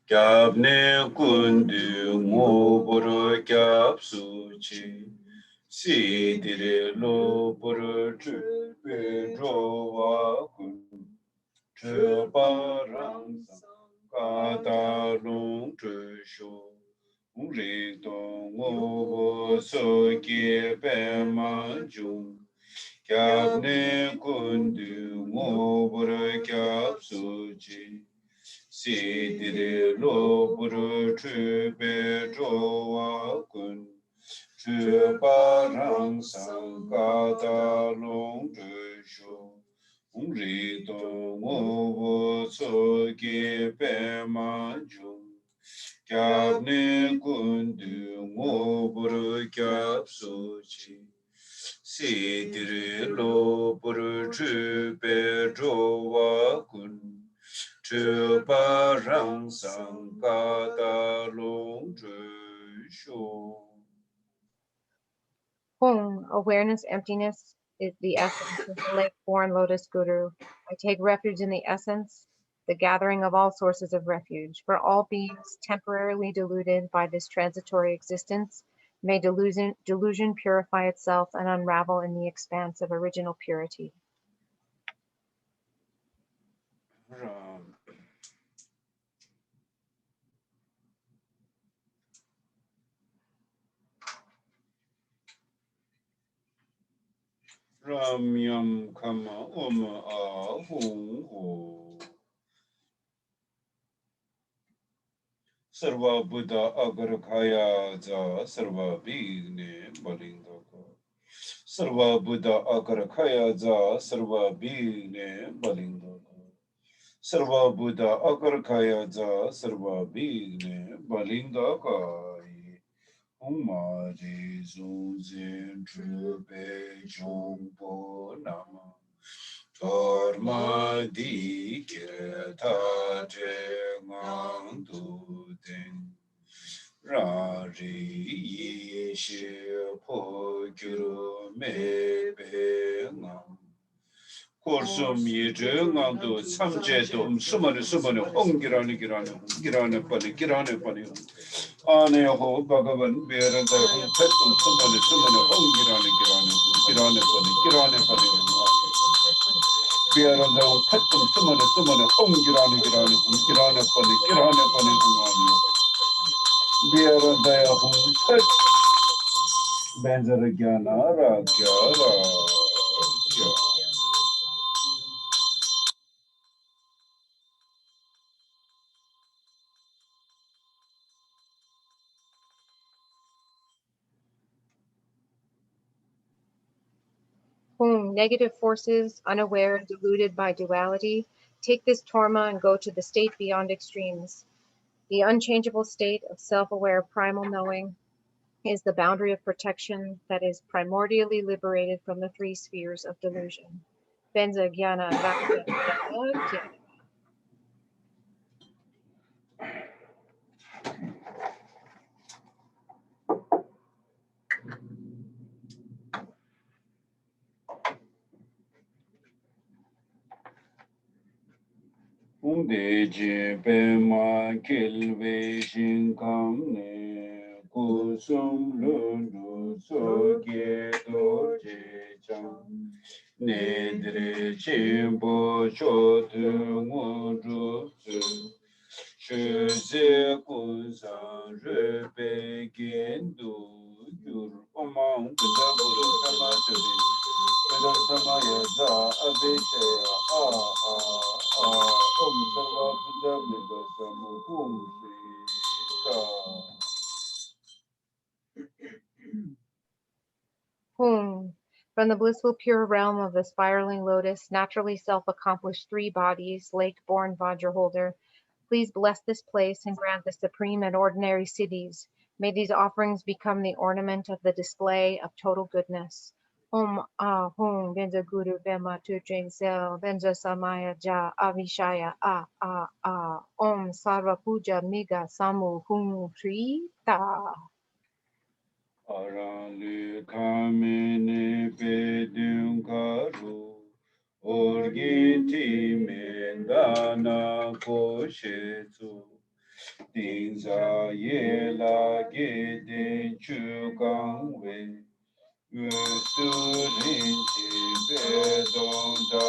Kyabne kundu ngobura kyabsuji Sidire lobura chupe jowa kun Chupa rang sankata long jushu Rito ngobo soke pema jung Kyabne kundu ngobura kyabsuji Sidire lo puru chupe jowa kun chupa rang sang kata long shu. Hum, awareness, emptiness is the essence of the lake-born lotus guru. I take refuge in the essence, the gathering of all sources of refuge. For all beings temporarily deluded by this transitory existence, may delusion purify itself and unravel in the expanse of original purity. Ram yam kama a hung ho. Sarva Buddha agar khaya ja sarva bigne balinda ko. Sarva Buddha agar khaya ja sarva bigne balinda ko. Sarva Buddha agar khaya ja sarva bigne balinda kai. Umari zunzin trupe jompo nama. Torma di kireta je ngang tu ten. Rari yi shi po gyuru me pe ngang. Korsum yi zhe ngang tu sam je tu sumane hongirane girane pani. Ane ho bhagavan beranta hong petum sumane hongirane girane pani. Beranta hong petum sumane hongirane girane pani hongani. Beranta hong pet benjara gyana ra gyara. Whom negative forces, unaware, deluded by duality, take this torma and go to the state beyond extremes. The unchangeable state of self-aware primal knowing is the boundary of protection that is primordially liberated from the 3 spheres of delusion. Benza Gyana Vakya Gyana. De je pe ma kilve shin kam ne kusum lu so ge do je chang ne dre chen bo cho tu ngo ru su shu ze kun san re pe gen du Hum. From the blissful pure realm of the spiraling lotus, naturally self-accomplished three bodies, lake-born Vajra holder, please bless this place and grant the supreme and ordinary siddhis. May these offerings become the ornament of the display of total goodness. Om ah hum benza guru bema tu jing sel benza samaya ja avishaya om sarva puja miga samu hum tri ta. Arali kamene pedun karu, orgiti mendana koshetsu, dinza yela gede chukangwe, yusu rinchi pedon da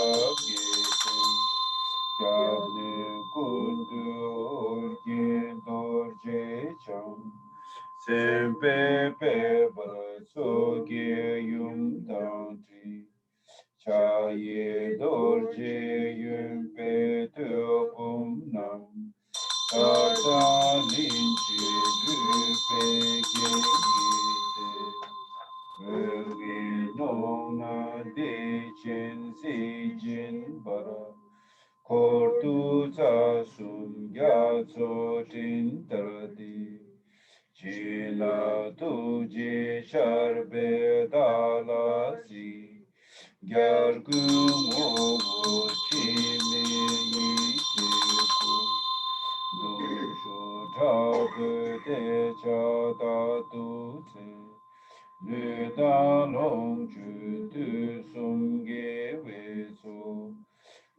Kyabne kundu orgin dorje cham. Sempe pe soge yum dantri. Chaye dorje yum pe tupum nam. Tata linchi rupe gengite. Vergi nona de chen si jin bara. Kortu ca sun gya tso tin taradi. Chila tu je sharbe dala si. Gyar gu mo go chi me yi che ku. Du shu ta gu te cha ta tu tse. Nu da long chu tu sum ge we so.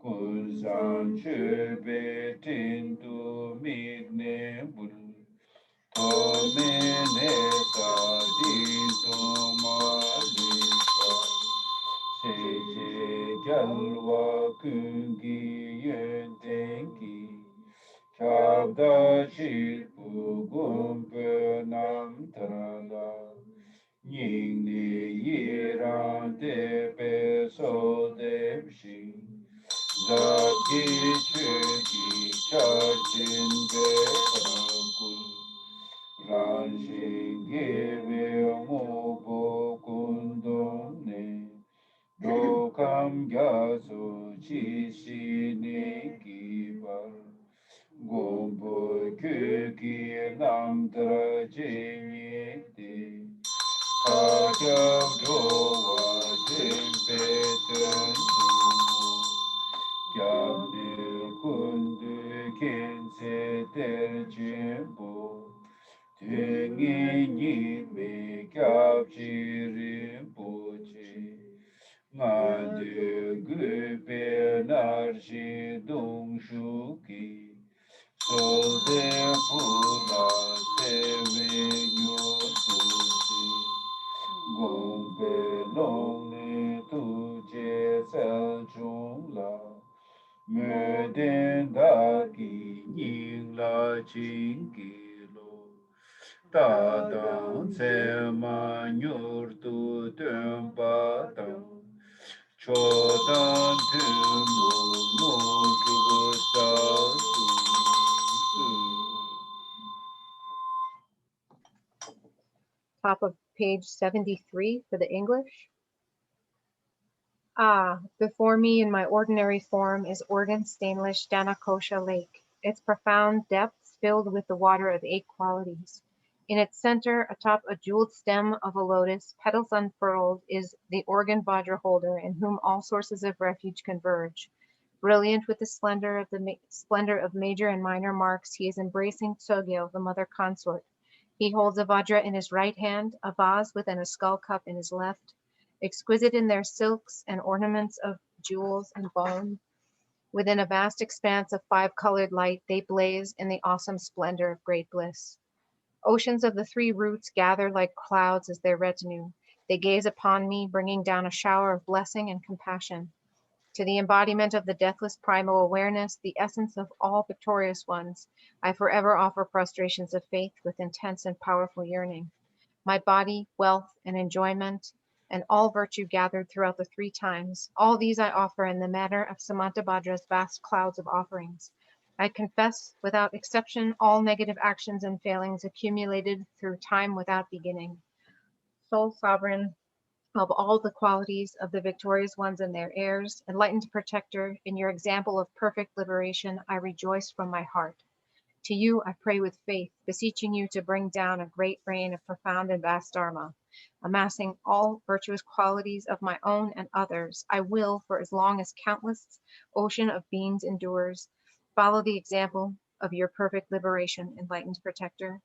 Kun san chu be tin tu mi ne bul. To me ne sa di tu ma li sa. Se che gyal wa kun gi yen ten ki. Chab da shi pu gum pe nam tra la. Ning ni yi ran te pe so de shi. Zaki chuki chachin be kul. Ran shingi be mu bo kundong ne. Dokam gyaso chi shi ni ki bar. Gombo kuki nam tra jini te. Kajav dowa jimpe ten tumu. Gyabdi kundu kinse ter jimbo. Tengi nyingme gyabji rinpoche. Ngadu gupe narshi dongshuki. Sode pula teve nyotusi. Gombe longne tuje sel la. Me den da ki yin la jing ki lo. Ta dang se ma nyur tu dun pa dang. Cho dan tu mu tu bu sa tu. Top of page 73 for the English. Ah, before me in my ordinary form is Organ Stainless Danakosha Lake, its profound depths filled with the water of 8 qualities. In its center, atop a jeweled stem of a lotus, petals unfurled, is the organ Vajra holder in whom all sources of refuge converge. Brilliant with the splendor of major and minor marks, he is embracing Tsogyo, the mother consort. He holds a Vajra in his right hand, a vase within a skull cup in his left. Exquisite in their silks and ornaments of jewels and bone, within a vast expanse of 5-colored light, they blaze in the awesome splendor of great bliss. Oceans of the 3 roots gather like clouds as their retinue. They gaze upon me, bringing down a shower of blessing and compassion. To the embodiment of the deathless primal awareness, the essence of all victorious ones, I forever offer prostrations of faith with intense and powerful yearning. my body, wealth, and enjoyment, and all virtue gathered throughout the 3 times. All these I offer in the manner of Samantabhadra's vast clouds of offerings. I confess without exception all negative actions and failings accumulated through time without beginning. Sole sovereign of all the qualities of the victorious ones and their heirs, enlightened protector, in your example of perfect liberation, I rejoice from my heart. To you I pray with faith, beseeching you to bring down a great rain of profound and vast Dharma. Amassing all virtuous qualities of my own and others, I will, for as long as countless ocean of beings endures, follow the example of your perfect liberation, enlightened protector.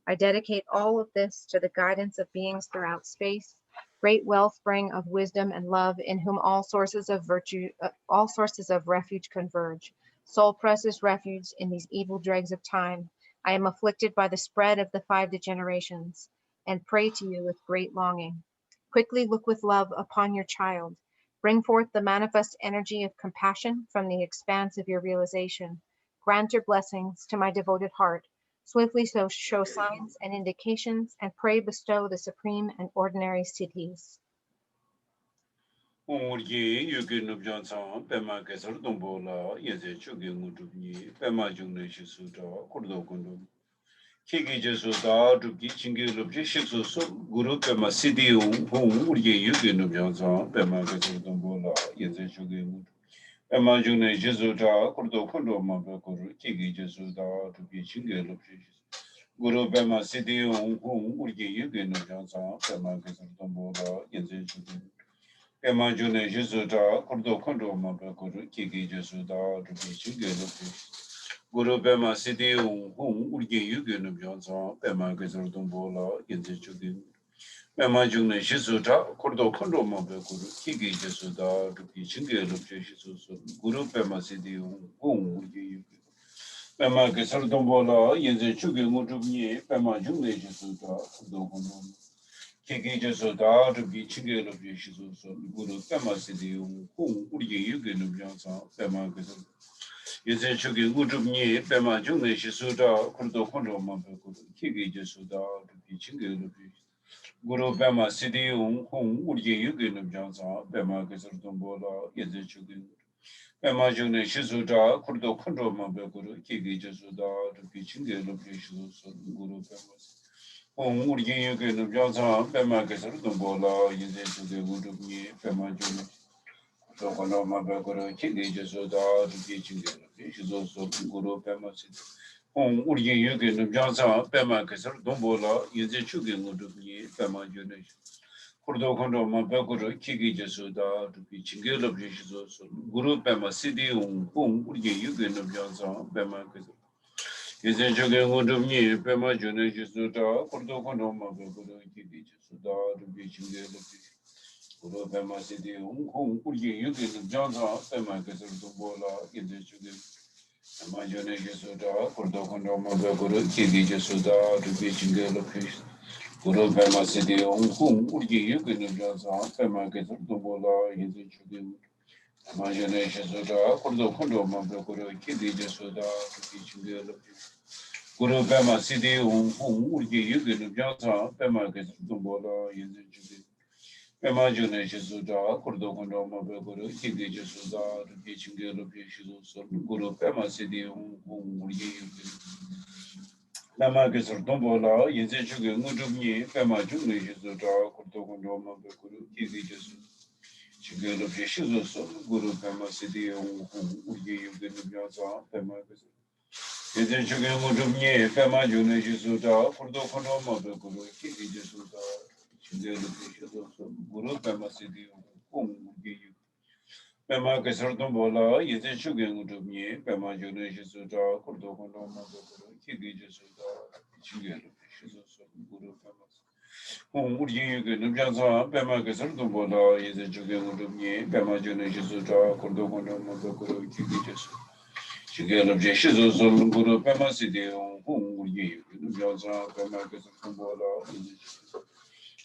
I dedicate all of this to the guidance of beings throughout space, great wellspring of wisdom and love, in whom all sources of virtue, all sources of refuge converge. Sole precious refuge in these evil dregs of time. I am afflicted by the spread of the 5 degenerations, and pray to you with great longing. Quickly look with love upon your child. Bring forth the manifest energy of compassion from the expanse of your realization. Grant your blessings to my devoted heart. Swiftly so show signs and indications, and pray bestow the supreme and ordinary siddhis. Imagine Jesuda, Kurdo Kondo Mabakuru, Kiki Jesuda to be Chingal of Jesus. Guru Bema City, Urgi Yugan of Johnson, Bema Gazatombola, Yenzen. Imagine Jesuda, Kurdo Kondo Mabakuru, Kiki Jesuda to be Chingal of Jesus. Guru Bema City, Urgi Yugan of Johnson, Bema Gazatombola, Yenzen. Imagine Jesuda, Kurdo Kondo Mabakuru, Kiki Jesuda to be Chingal of Jesus. Guru Bema City, Urgi. Pema ke sardombola yenze chuge ngudubni pema jungle jesuda kudogono keke jesuda to be chige lo jeshiso so guru pema sidi hung uri yuge no byansa pema ke yenze chuge ngudubni pema jungle jesuda kudogono mambe guru keke jesuda to be chige lo guru pema sidi hung uri yuge no byansa pema ke sardombola yenze chuge Imagine Shizuda, Kurdo Kondo Mabekuru, Kiki Jesuda, to Pitching the location Guru Pemas. Uri Yukin of Johnson, Pemakasar, Dombola, Yizet to the Guru, Pemajun, Tokono Mabekuru, Kiki Jesuda, to Pitching the location also Guru Pemas. Uri Yukin of Johnson, Pemakasar, Dombola, Yizet to the Guru, Pemajun. Kurdo Kondo Mabekuru, Kiki Jesuda, to Pitching the location Guru Pema City, Uri Yukin of Johnson, Pemakasar. Is a jogging wood of me, Pema Junasis Suda, Kurdo Kondo Mabekuru, Kiki Jesuda, to Pitching the location. Guru Pema City, Uri Yukin of Johnson, Pemakasar, Dombola, in the Sugar. Imagine Suda, Kurdo Kondo Mabekuru, Kiki Jesuda, to Pitching the location. Guru Pema City, Uri Yukin of Johnson, Pemakasar, Dombola, in the Sugar. Imagine Suda, Kurdo Kondo Mabekuru, Kiki Jesuda, to Pitching the location. Guru Pema City, Uri Yukin of Johnson, Pemakasar, Dombola, in the Sugar. Imagine Suda, Kurdo Kondo Mabekuru, Kiki Jesuda, to Pitching the location. Guru Pema City, Uri Yukin. Lama Kesar Dombola, Yense Chuge Mudubni, Pema Jungle Jesuda, Kurdo Kondo Mabekuru, Kiki Jesu. Chigel of Yeshizo, Guru Pema City, Uri Yukin of Johnson, Pema Kesar. Yense Chuge Mudubni, Pema Jungle Jesuda, Kurdo Kondo Mabekuru, Kiki Jesuda, Chigel of Yeshizo, Guru Pema City, Uri Yukin. Pema Kesar Dombola, Yense Chuge Mudubni, Pema Jungle Jesuda, Kurdo Kondo Mabekuru, Kiki Jesuda, Chigel of Yeshizo, Guru Pema. Uri Yukin of Johnson, Pema Kesar Dombola, Yense Chuge Mudubni, Pema Jungle Jesuda, Kurdo Kondo Mabekuru, Kiki Jesu. Chigel of Yeshizo, Guru Pema City, Uri Yukin of Johnson, Pema Kesar Dombola,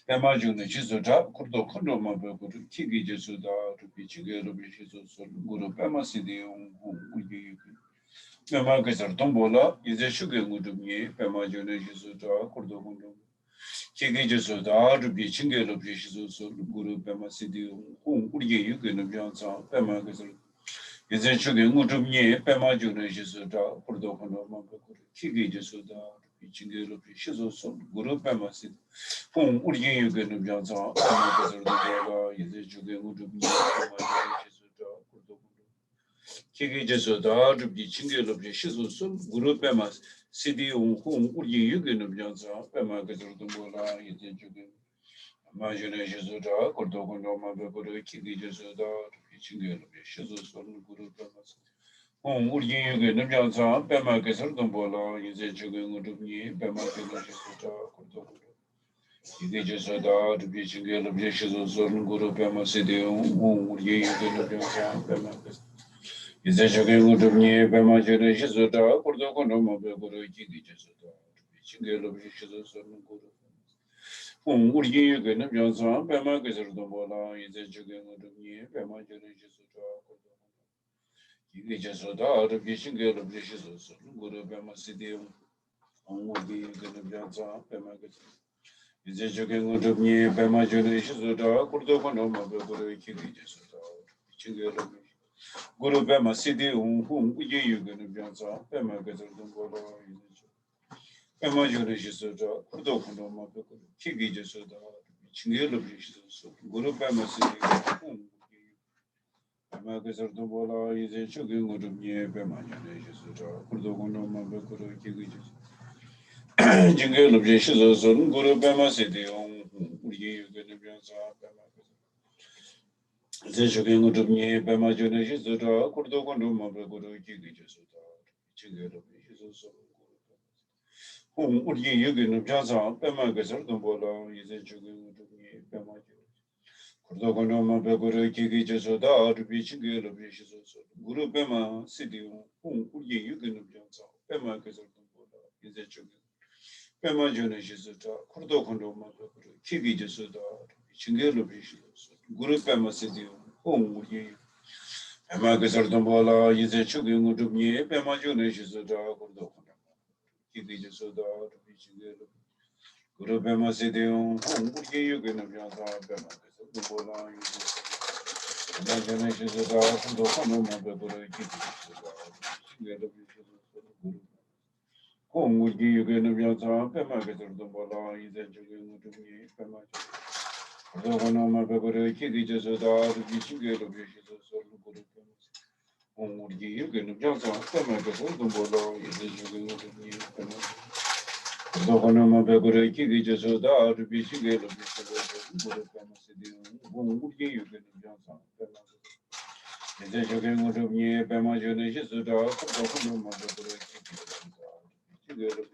Pema Jungle Jesuda, Kurdo Kondo Mabekuru, Kiki Jesuda, to be Chigel of Yeshizo, Guru Pema City, Uri Yukin. Pema Kesar Dombola, Yense Chuge Mudubni, Pema Jungle Jesuda, Kurdo Kondo. Kigejesu da rubi chingelo bishizo so guru pema sidi urye yuge no byanza pema gezer yezen chuge ngudumye pema june jesu da kurdo kono ma guru kigejesu da rubi chingelo bishizo so guru pema sidi urye yuge no byanza pema gezer da yezen chuge ngudumye pema june jesu da kurdo kono kigejesu da rubi chingelo bishizo so guru pema Sidi urye yuge no byanza pema gezer da bola yezen chuge Majune Jesuda, Cordogono Mabaguru, Kigi Jesuda, Pichingal, Shizu, Guru Pemas. Urging Nubjanza, Pema Kesardombola, Yezugan Udubni, Pema Jesuda, Cordogono. Kigi Jesuda, the Pichingal of Yeshizu, Guru Pema City, Urging Nubjanza, Pema Yezugan Udubni, Pema Jesuda, Cordogono Mabaguru, Kigi Jesuda, Pichingal of Yeshizu, Guru. 우리 교육은 명상 배마 그저도 몰라 이제 주경을 좀 배마 저는 지수다 이게 지수다 어렵게 신경을 비시서 그거 배마 시대 우리 교육은 명상 배마 그저 이제 주경을 좀 배마 저는 지수다 그것도 너무 그거 이게 지수다 신경을 그거 배마 시대 우리 교육은 명상 배마 그저도 몰라 Pema June Jesuda, Kurdo Kondoma, Kigi Jesuda, Chingal of Jesus, Guru Pema City, Pema Gazardobola is a chugging of Nye Pema June Jesuda, Kurdo Kondoma, Kuru Kigi Jesus. Jingle of Jesus, Guru Pema City, Uri Ganabianza, Pema Gazar. The chugging of Nye Pema June Jesuda, Kurdo Kondoma, Kuru Kigi Jesuda, Chingal of Jesus. 우리 여기는 자자 빼마 그서 돈보라 이제 죽은 우리 빼마 그러다 보면 배고를 기기 줘서다 어디 친구를 비시서 그룹 빼마 시디오 우리 여기는 자자 빼마 그서 돈보라 이제 죽은 빼마 주는 시서다 그러다 보면 배고를 기기 줘서다 친구를 비시서 그룹 빼마 시디오 우리 빼마 그서 돈보라 이제 죽은 우리 빼마 주는 시서다 그러다 Kigi Jesuda, Guru Pema Sidium, Urge Yugin of Yasa Pema, the Bola, Imagination of the Honoma, the Guru Kigi Guru. Home would give you going of Yasa Pema, the Bola, is a juggling to me, Pema. The Honoma, the Guru Kigi Jesuda, the Vichigate of Yeshua, Guru Pema. Would give you going of Yasa Pema, the Bola, is a juggling to me, Pema. The Honoma Begore Kigi Jesuda, the Vichigate of Yeshua, Guru Pema City, would give you going of Yasa Pema. Is a juggling to me, Pema Jesuda, the Honoma Begore Kigi Jesuda,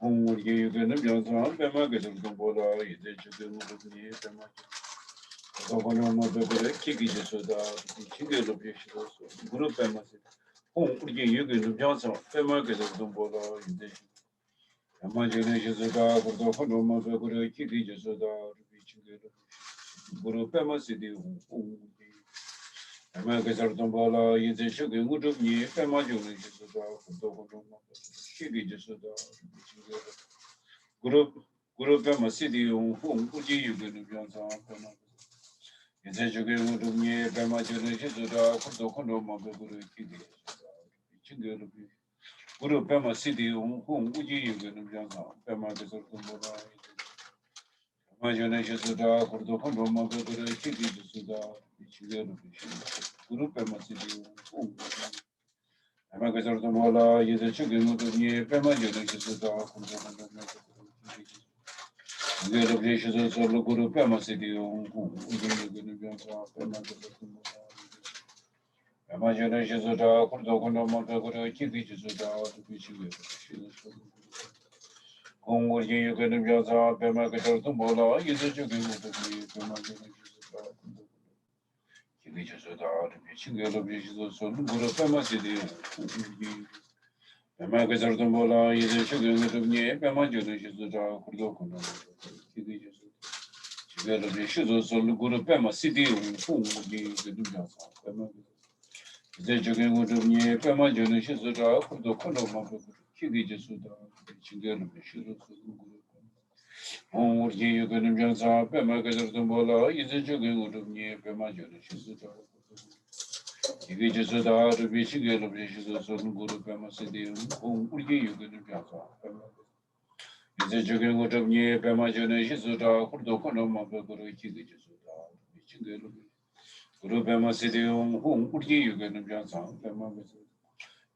would give you going of Yasa Pema, the Bola, is a juggling to me, Pema. The Honoma Begore Kigi Jesuda, the Vichigate of Yeshua, Guru Pema City. Would give you going of Yasa Pema, the Bola, is the Imagination of the Honoma Begore Kigi Jesuda, the Vichigate Guru Pema City. Amagazardombola is a sugar wood of me, Pema June Jesuda, the Honoma Kigi Jesuda, Guru Pema City, whom would you going to be on Pema? Is a sugar wood of me, Pema June Jesuda, the Honoma Begore Kigi. Guru Pema City, whom would you going to be on Pema Gazardombola? Imagination of the Honoma Begore Kigi Jesuda, Guru Pema City, Amagazardomola is a chicken of near Pema Jesuda, the locations of Guru Pema City, Imagination of the Honoma Begore Kigi Jesuda, the Pichi. Congo, you can be a Pema Gazardomola is a chicken of the Pema Jesuda. Kigi Jesuda, the Piching of Jesus, Guru Pema City. Pema Gazardomola is a sugar of near Pema Jesuda, Kurdokono. Kigi Jesuda. The Shizu, Guru Pema City, whom would be the Dubasa. The Jugan of near Pema Jesuda, Kurdokono, Kiki Jesuda, Chingel, Shiru, Guru. On would you can imagine Pema Gazartumbola, is a jogging out of near Pemajan, Shisuda. Kiki Jesuda, to be Chingel of Jesus, Guru Pema City, whom would you can imagine? Is a jogging out of near Pemajan, Shisuda, Kurdokono, Guru Kiki Jesuda, Chingel. Guru Pema City, whom would you can imagine? Pema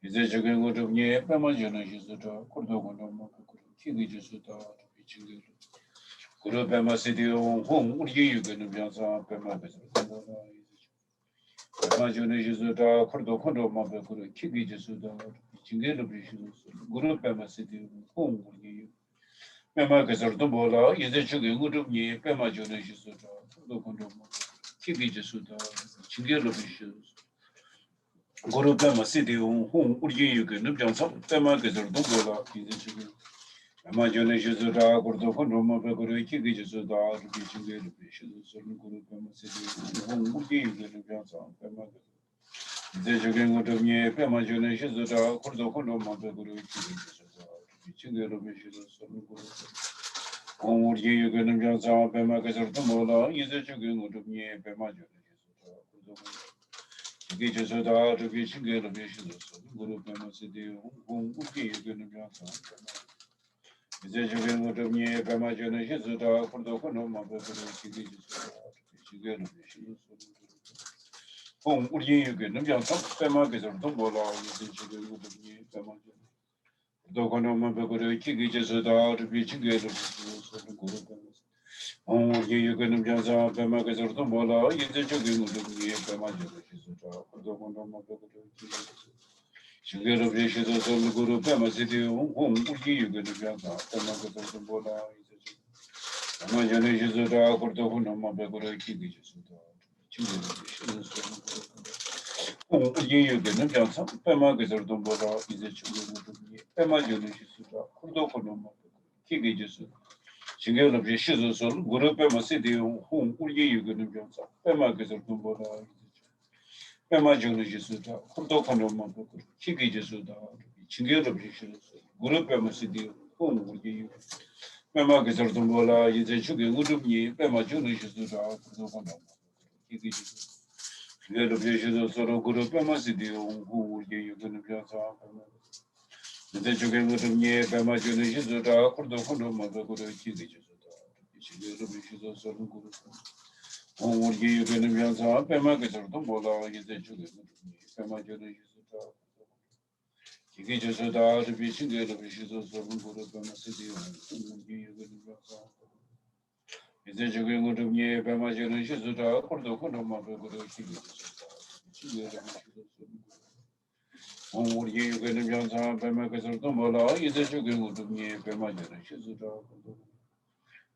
is a jogging out of near Pemajan, Shisuda, Kurdokono, Kiki Jesuda, Chingel. Guru Pema City, whom would you can imagine? Pema Pema Jesuda, Kurdokono, Guru Kiki Jesuda, Chingel, Guru Pema City, whom would you? Pema Gazartumbola, is a jogging out of near Pemajan, Jesuda, Kurdokono, Kiki Jesuda, Chingel, Guru Pema City, whom would you can imagine? Pema Gazartumbola, is a jogging. Imagine Jesuda, Kurdokono, Guru Kiki Jesuda, Chingel, Guru Pema City, whom would you can imagine? Pema the jogging out of near Pemajun Jesuda, Kurdokono, Guru Kiki Jesuda, Chingel, Guru. On would you can imagine? Pema Gazartumbola, is a jogging out of near Pemajun Jesuda, Kiki Jesuda, to be Chingel, Guru Pema City, whom would you can imagine? Is a jogging out of near Pemajun Jesuda, Kurdokono, Guru Kiki Jesuda, Chingel, Home would you get them young Pema Gazartumbola, is a jogging out of near Pemajun. Dokono, Guru Kiki Jesuda, to be Chingel, Guru. On you can imagine Pema Gazartumbola, is a jogging out of near Pemajun Jesuda, Dokono, Chingel of Jesus, Guru Pema City, whom would you get them young Pema Gazartumbola, is a Imagine Jesuda, Kurdokono, Guru Kiki Jesuda, Chingel. You get them young Pema Gazartumbola, is a jogging out of near Pemajun Jesuda, Kurdokono, Kiki Jesuda. Chingel of Jesus, Guru Pema City, whom would you get them young Pema Gazartumbola, Pema Jesuda, Kurdokono, Kiki Jesuda, Chingel of Jesus, Guru Pema City, whom would you? Pema Gazartumbola, is a jogging out of near Pema Jesuda, Kurdokono, Kiki Jesuda. Chingel of Jesus, Guru Pema City, whom would you get them young the jogging out of near Pema Jesuda, Kurdokono, Guru Kiki Jesuda. On would you can advance up and market or Tombola is the sugar. Pema Jesuda. Kiki Jesuda, the vision of issues of Guru Pema City. Is the jogging out of near Pema Jesuda, Kurdokono, Guru Kiki Jesuda. On would you can advance up and market or Tombola is the jogging out of near Pema Jesuda.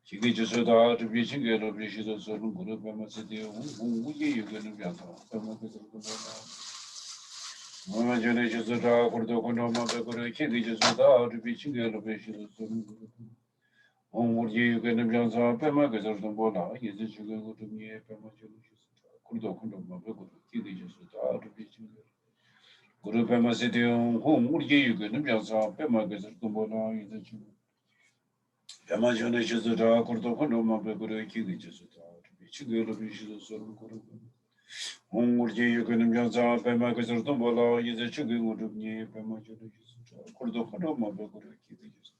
Kiki Jesuda, to be single of issues of Guru Pema City, whom would you can advance up and market or Tombola. Mama Jana Jesuda, Kurdokono, Guru Kiki Jesuda, to be single of issues of Guru. On would you can advance up and market or Tombola is the sugar to me, Pema Jesuda, Kurdokono, Guru Kiki Jesuda, to be single. Guru Pema City, whom would you can advance up and market or Tombola is the sugar. Pema Jana Jesuda, Kurdokono, Guru Kiki Jesuda, to be single of issues of Guru. On would you can advance up and market or Tombola is the sugar to me, Pema Jana Jesuda, Kurdokono, Guru Kiki Jesuda.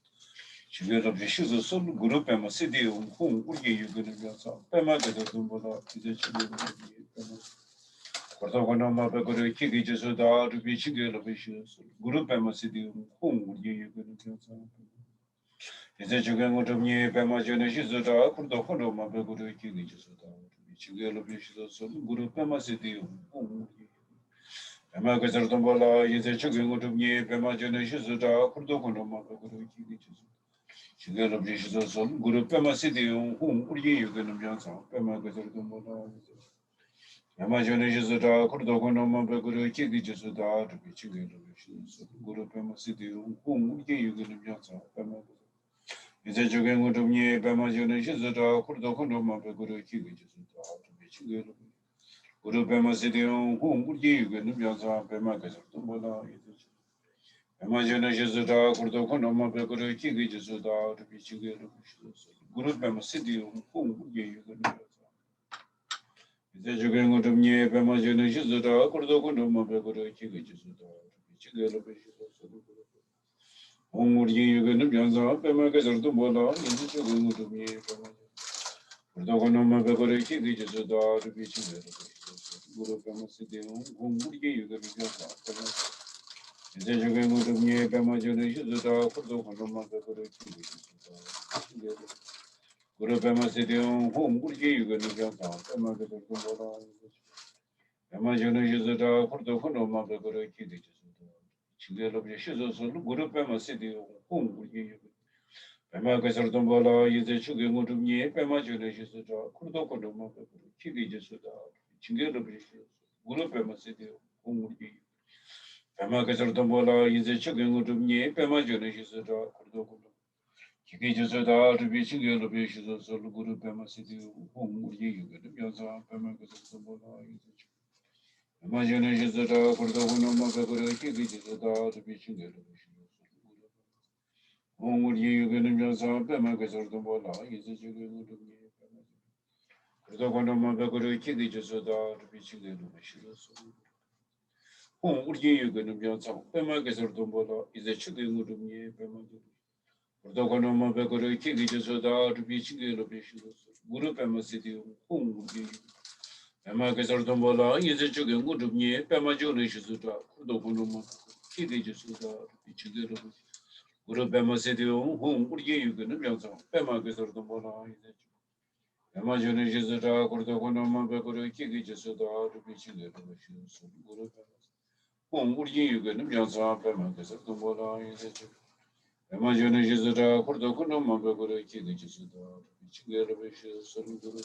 Sugar of issues of some Guru Pema City, whom would you can advance up and market or Tombola is the sugar to me, Kurdokono, Guru Kiki Jesuda, to be single of issues. Guru Pema City, whom would you can advance up? Is a jogging out of me, Pema Jana Jesuda, Kurdokono, Guru Kiki Jesuda, to be single of issues of Guru Pema City, whom Pema Gazartumbola is a jogging out of me, Pema Jana Jesuda, Kurdokono, Guru Kiki Jesuda. Single of Jesus, Guru Pema City, whom would you can advance up? Pema Gazartumbola. Pema Jana Jesuda, Kurdokono, Guru Kiki Jesuda, to be single of issues of Guru Pema City, whom would you can advance up? Is a jogging out of me, Pema Jana Jesuda, Kurdokono, Guru Kiki Jesuda, to be single of Guru Pema City, whom would you can advance up? Pema Gazartumbola. Imagine Jesuda, Kurdokonoma, Begore, Kigi Jesuda, to be Chigil, Guru Bema City, whom you can. The Jugan of Nye, Imagine Jesuda, Kurdokonoma, Begore, Kigi Jesuda, Chigil, whom would you going to be on the Pemakas to Bola, in the Jugan of Nye, Kurdokonoma, Begore, Kigi Jesuda, to be Chigil, Guru Bema City, whom would you going to be on the 이제 저게 무슨 예 배마저는 시도다 그도 건너만 그거를 키우고 그래 배마세대용 홍구리 이거는 병다 배마도 좀 뭐라 배마저는 시도다 그도 건너만 그거를 키우고 지게로 비해 시도서 그룹 배마세대용 홍구리 배마가서 좀 뭐라 이제 저게 무슨 예 배마저는 시도다 그도 건너만 그거를 키우고 지게로 비해 그룹 배마세대용 홍구리 Pema Bola is a chicken to me, Pema Jones, Kurdo. Kiki Josoda to be single of issues of Guru Pema City, whom would you get the Piazza, Pema Bola is a chicken. Imagine is that Kurdo no Maka, Kiki Josoda to be single of issues. Whom would you get the Piazza, Pema Bola is a chicken to me, Kurdo no Maka, Kiki Josoda to be single of issues. 우리 얘기는 변상 빼마게서 돈 벌어 이제 최근 우름이 빼마게 그러다가는 배거를 기기져서다 비치게로 비시고 무릎 빼마시디 홍우기 빼마게서 돈 벌어 이제 최근 우름이 빼마줘는 시도다 그러다가는 기기져서다 비치게로 무릎 빼마시디 홍 우리 얘기는 변상 빼마게서 돈 벌어 이제 빼마줘는 시도다 그러다가는 배거를 기기져서다 비치게로 비시고 무릎 우리 얘기는 명상 빼면서 또 뭐라 이제 에마저는 지도다 코르도코노 마베고를 기기지다 친구를 베셔서 그룹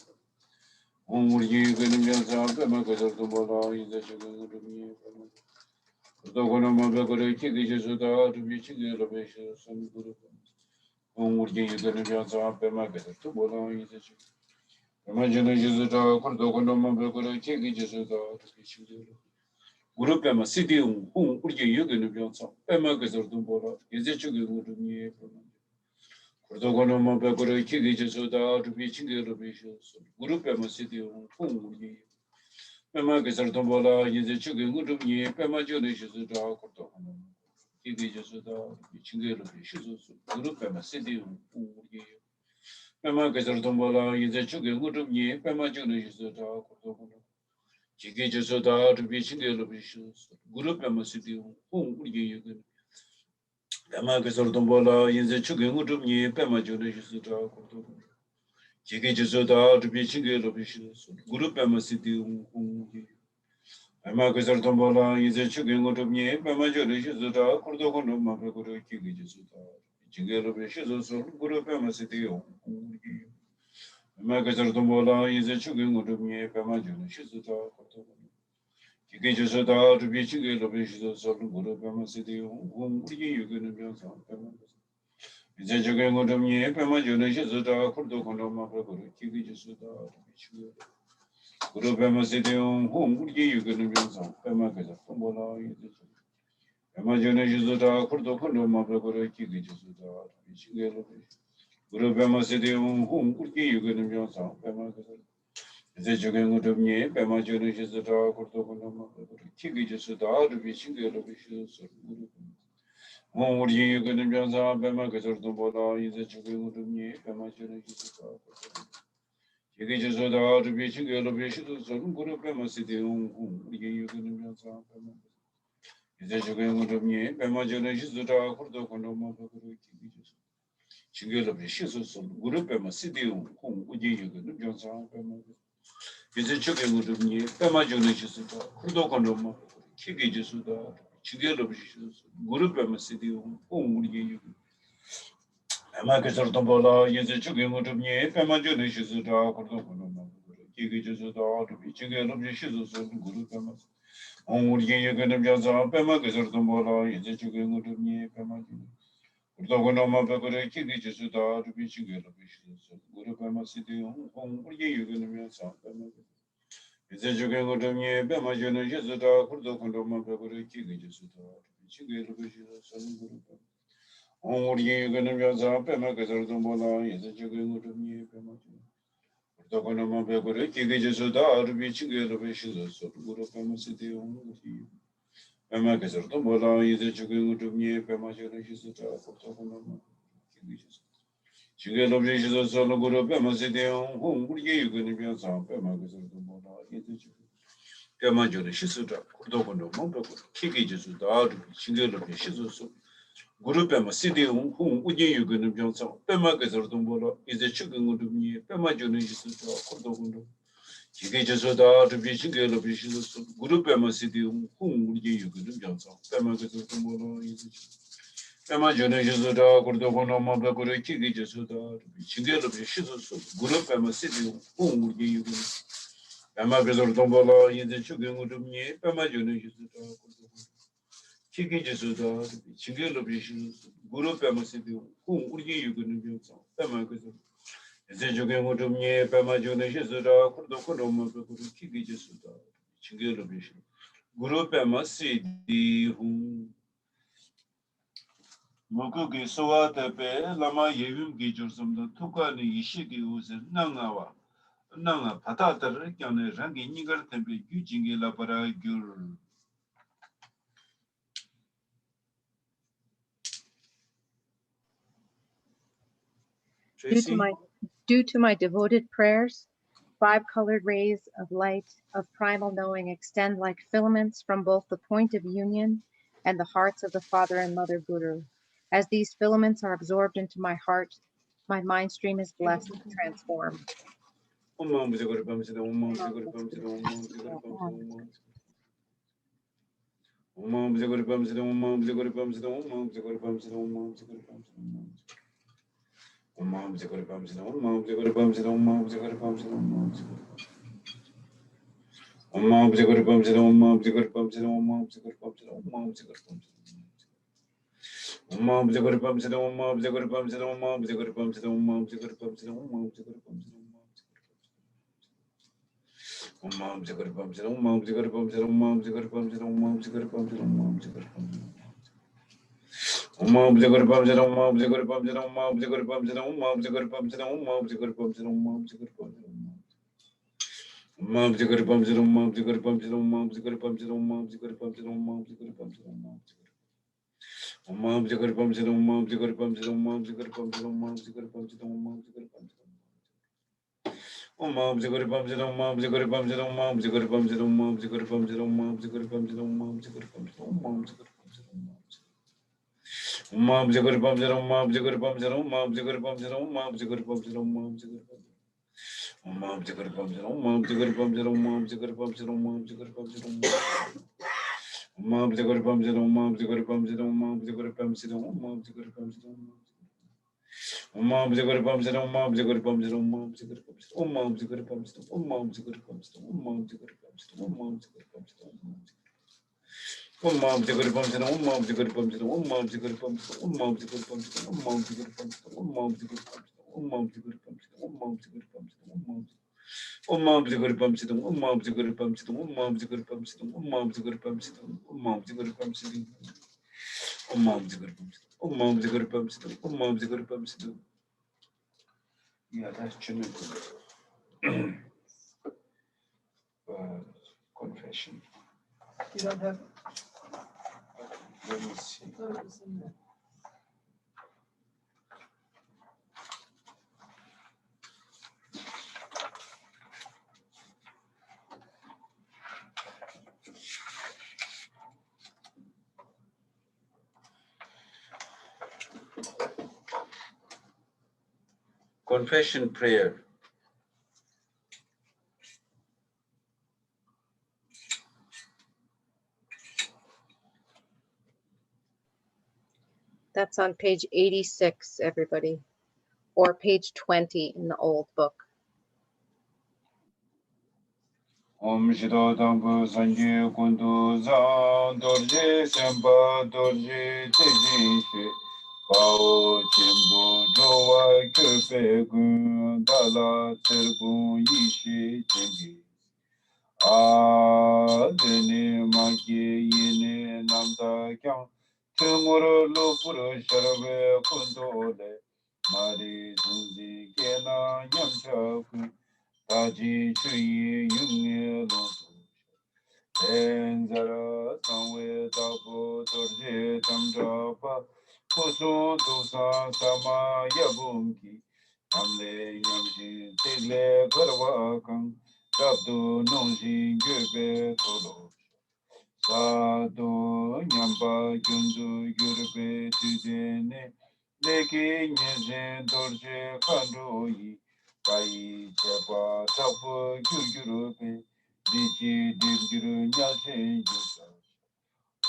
우리 얘기는 명상 빼면서 또 뭐라 이제 지금 우리 코르도코노 마베고를 기기지다 우리 친구를 베셔서 그룹 우리 얘기는 명상 빼면서 또 뭐라 이제 에마저는 지도다 코르도코노 마베고를 기기지다 우리 친구를 그룹에만 시디움 홍 우리 여기는 병상 빼먹어서 돈 벌어 이제 저기 우리니 그러다가는 배고를 기기져서다 우리 친구를 비셔서 그룹에만 시디움 홍 우리 빼먹어서 돈 벌어 이제 저기 우리니 빼먹어서 있어서다 그러다가는 기기져서다 우리 친구를 비셔서 그룹에만 시디움 홍 우리 빼먹어서 돈 벌어 이제 저기 우리니 빼먹어서 있어서다 그러다가는 기계조서다 비친게로 비시스 그룹에 마시디 홍 우리 얘기 아마게서 돈 벌어 인제 추경을 좀니 빼마줘는 시스다 고도 기계조서다 비친게로 비시스 그룹에 마시디 홍 우리 아마게서 돈 벌어 인제 추경을 좀니 빼마줘는 시스다 고도 고노 마베고로 기계조서다 비친게로 비시스 그룹에 마시디 홍 우리 아마게서 돈 벌어 인제 추경을 좀니 빼마줘는 시스다 고도 기계조서다 비치게로 비시서 그룹 배마시디 우리 얘기는 변상 이제 저게 뭐좀니 배마주는 시서다 콜도 콜도마 그룹 기계조서다 비치게 그룹 배마시디 우리 얘기는 변상 배마게서 또 뭐라 이제 배마주는 시서다 콜도 콜도마 그룹 기계조서다 비치게로 그룹 배마시디 우리 얘기는 변상 배마게서 이제 저게 뭐좀니 배마주는 시서다 콜도 콜도마 기기지수다 비친게로 비시서 우리 얘기는 변사 배마게서도 보다 이제 저게 우리니 배마주는 시서다 기기지수다 비친게로 비시서 그룹 배마시디 우리 얘기는 변사 배마 이제 저게 우리니 배마주는 시서다 그룹도 건너마 그룹 기기지수 친게로 비시서 그룹 배마시디 우리 얘기는 변사 배마 이제 저게 우리니 배마주는 시서다 그룹도 건너마 기계지수다 지게로 비시서 그룹에만 쓰디오 우리 얘기 아마게서 돈 벌어 이제 저게 뭐좀니 배만주는 시서다 그러도 보는 기계지수다 지게로 비시서 그룹에만 우리 얘기는 변사 배만게서 돈 벌어 이제 저게 뭐좀니 배만주 그러도 그놈만 배그래 기계지수다 비시게로 비시서 그룹에만 쓰디오 우리 얘기는 변사 이제 저게 뭐좀니 배만주는 시서다 그러도 그놈만 배그래 기계지수다 Group city hung uje yugun byongso pema gezor dombolo ize chugun dumi pema joni jisu to kodo jige jeso da to bi chinge lo bi shiso group city hung uje yugun byongso pema gezor dombolo ize pema joni jisu da kodo kono ma ba kodo jige jeso da chinge lo bi shiso group city hung uje yugun pema gezor dombolo ize chugun dumi pema joni jisu da kodo Chigi Jesuda, Chingelo Bishu, Guru Pamasidu, whom would you going to do so? Pamagus. Is it joking to me, Pamajuna Jesuda, Kudokodoma, Chigi Jesuda, Chingelo Bishu. Guru Pamasidi, whom Mokugi Soa Tepe, Lama Yevim Gijosum, the Tukani Ishiki was a Nangawa. Nanga Patata, Rikan, Rangi Nigar Tempe, Yujingela Para Guru. Due to my devoted prayers, 5 colored rays of light of primal knowing extend like filaments from both the point of union and the hearts of the Father and Mother Guru. As these filaments are absorbed into my heart, my mind stream is blessed and transformed. Yeah, that's true. Confession. You don't have, Let me see. I thought it was in there. Confession prayer. That's on page 86, everybody, or page 20 in the old book. Om Shido Dambu Sanji Kundu Zang Dorje Sempa Dorje Tejin Shi Pao Chimbu Jowa Kyope Gun Dala Tergun Yishi Jengi A Dene Maki Yene Namda Kyang Tumuru Lupuru Sharabe Kundole, Mari Zuzi Kena Yamchaku, Taji Chui Yungi Lutu, Enzara Sanwe Tapu Torje Tamdrapa, Kusu Tusa Sama Yabunki, Amle Yamshi Tile Garwakang, Rabdu Nonji Gube Tolo. Sado Nyamba Jundu Yurbe Tudene Leki Nyezen Dorje Kandoyi Kai Chepa Tapu Yurube Diji Dirgiru Nyashe Yusa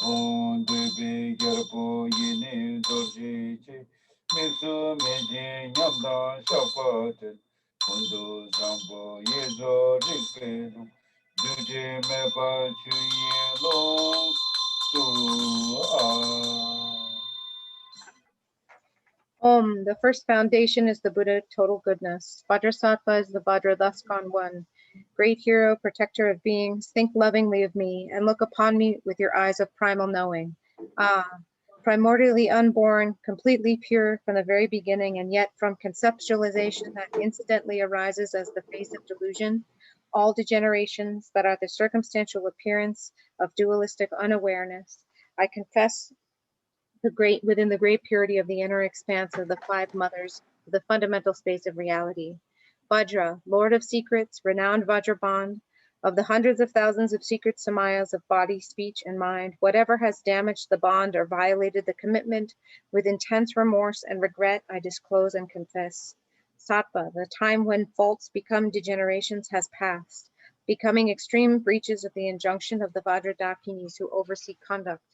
Ondebe Yarpo Yene Dorje Che Misu Meje Nyamda Shapatel Kondo Zambo Yezo Rikpeno Juje Mepa Chuye Long Om, the first foundation is the Buddha, total goodness. Vajrasattva is the Vajra, thus gone one. Great hero, protector of beings, think lovingly of me and look upon me with your eyes of primal knowing. Ah, primordially unborn, completely pure from the very beginning, and yet from conceptualization that incidentally arises as the face of delusion, all degenerations that are the circumstantial appearance of dualistic unawareness. I confess within the great purity of the inner expanse of the five mothers of the fundamental space of reality. Vajra, Lord of secrets, renowned Vajraband, of the hundreds of thousands of secret samayas of body, speech, and mind, whatever has damaged the bond or violated the commitment, with intense remorse and regret, I disclose and confess. Sattva, the time when faults become degenerations has passed, becoming extreme breaches of the injunction of the Vajradakinis who oversee conduct,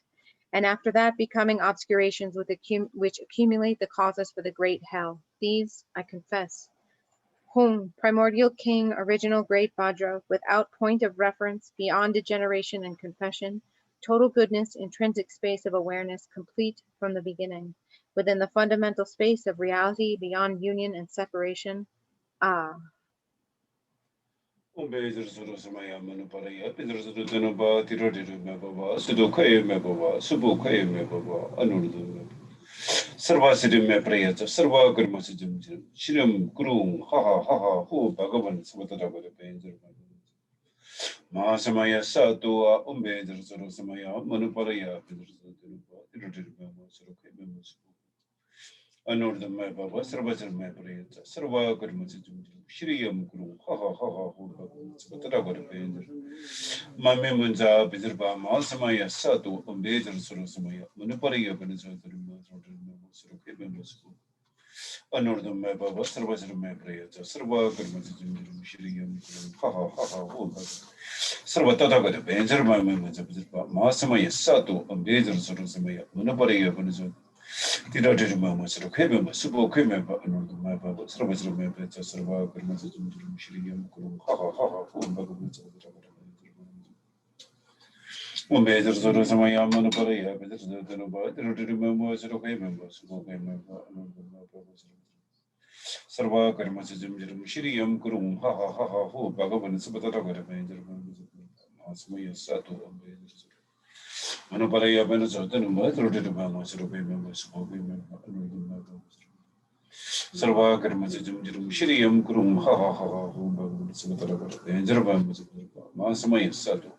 and after that becoming obscurations which accumulate the causes for the great hell. These I confess. Hum, primordial king, original great Vajra, without point of reference, beyond degeneration and confession, total goodness, intrinsic space of awareness, complete from the beginning, within the fundamental space of reality, beyond union and separation. Ah. Sarvasirim me prayata, Sarva Karmasijim, Shirim Kurum, Haha, Haha, Hu, Bhagavan, Samataraga, Painter, Mahasamaya Satua, Umbedir, Sorosamaya, Manuparaya, Anur the Mapa, Sarvasir me prayata, Sarva Karmasijim, Shiriam Kurum, Haha, Haha, Hu, Bhagavan, Samataraga, Painter, Mame Munza, Bidirba, Mahasamaya Satu, Umbedir, Sorosamaya, Manuparaya, Anordum me baba, Sarvasir me prayata, Sarva Karmazim, Shiriam, Haha, Haha, Hoga, Sarvatata, Benzer, my members of the Masamaya Sato, and Bezer Sorosamaya, Munaparia, Venezuela. Did moments of Kevin, Subo Kevin, Anordum me baba, Sarvasir me prayata, Sarva Karmazim, Shiriam, Haha, Haha, Hoga, One Bezer Sorosamaya, Munaparia, Bezer, the Nova, the members of members, Subo Kevin, Sarva Karmasijim Shiriam Kurum, Haha, Haha, Ho, Bhagavan, Sabataka, Asmaya Sato, Manaparaya Benazotan, Mother to Bamas, members, Sarva Karmasijim Shiriam Kurum, Haha, Haha, Ho, Bhagavan, Sabataka, and Jervan, Masamaya Sato,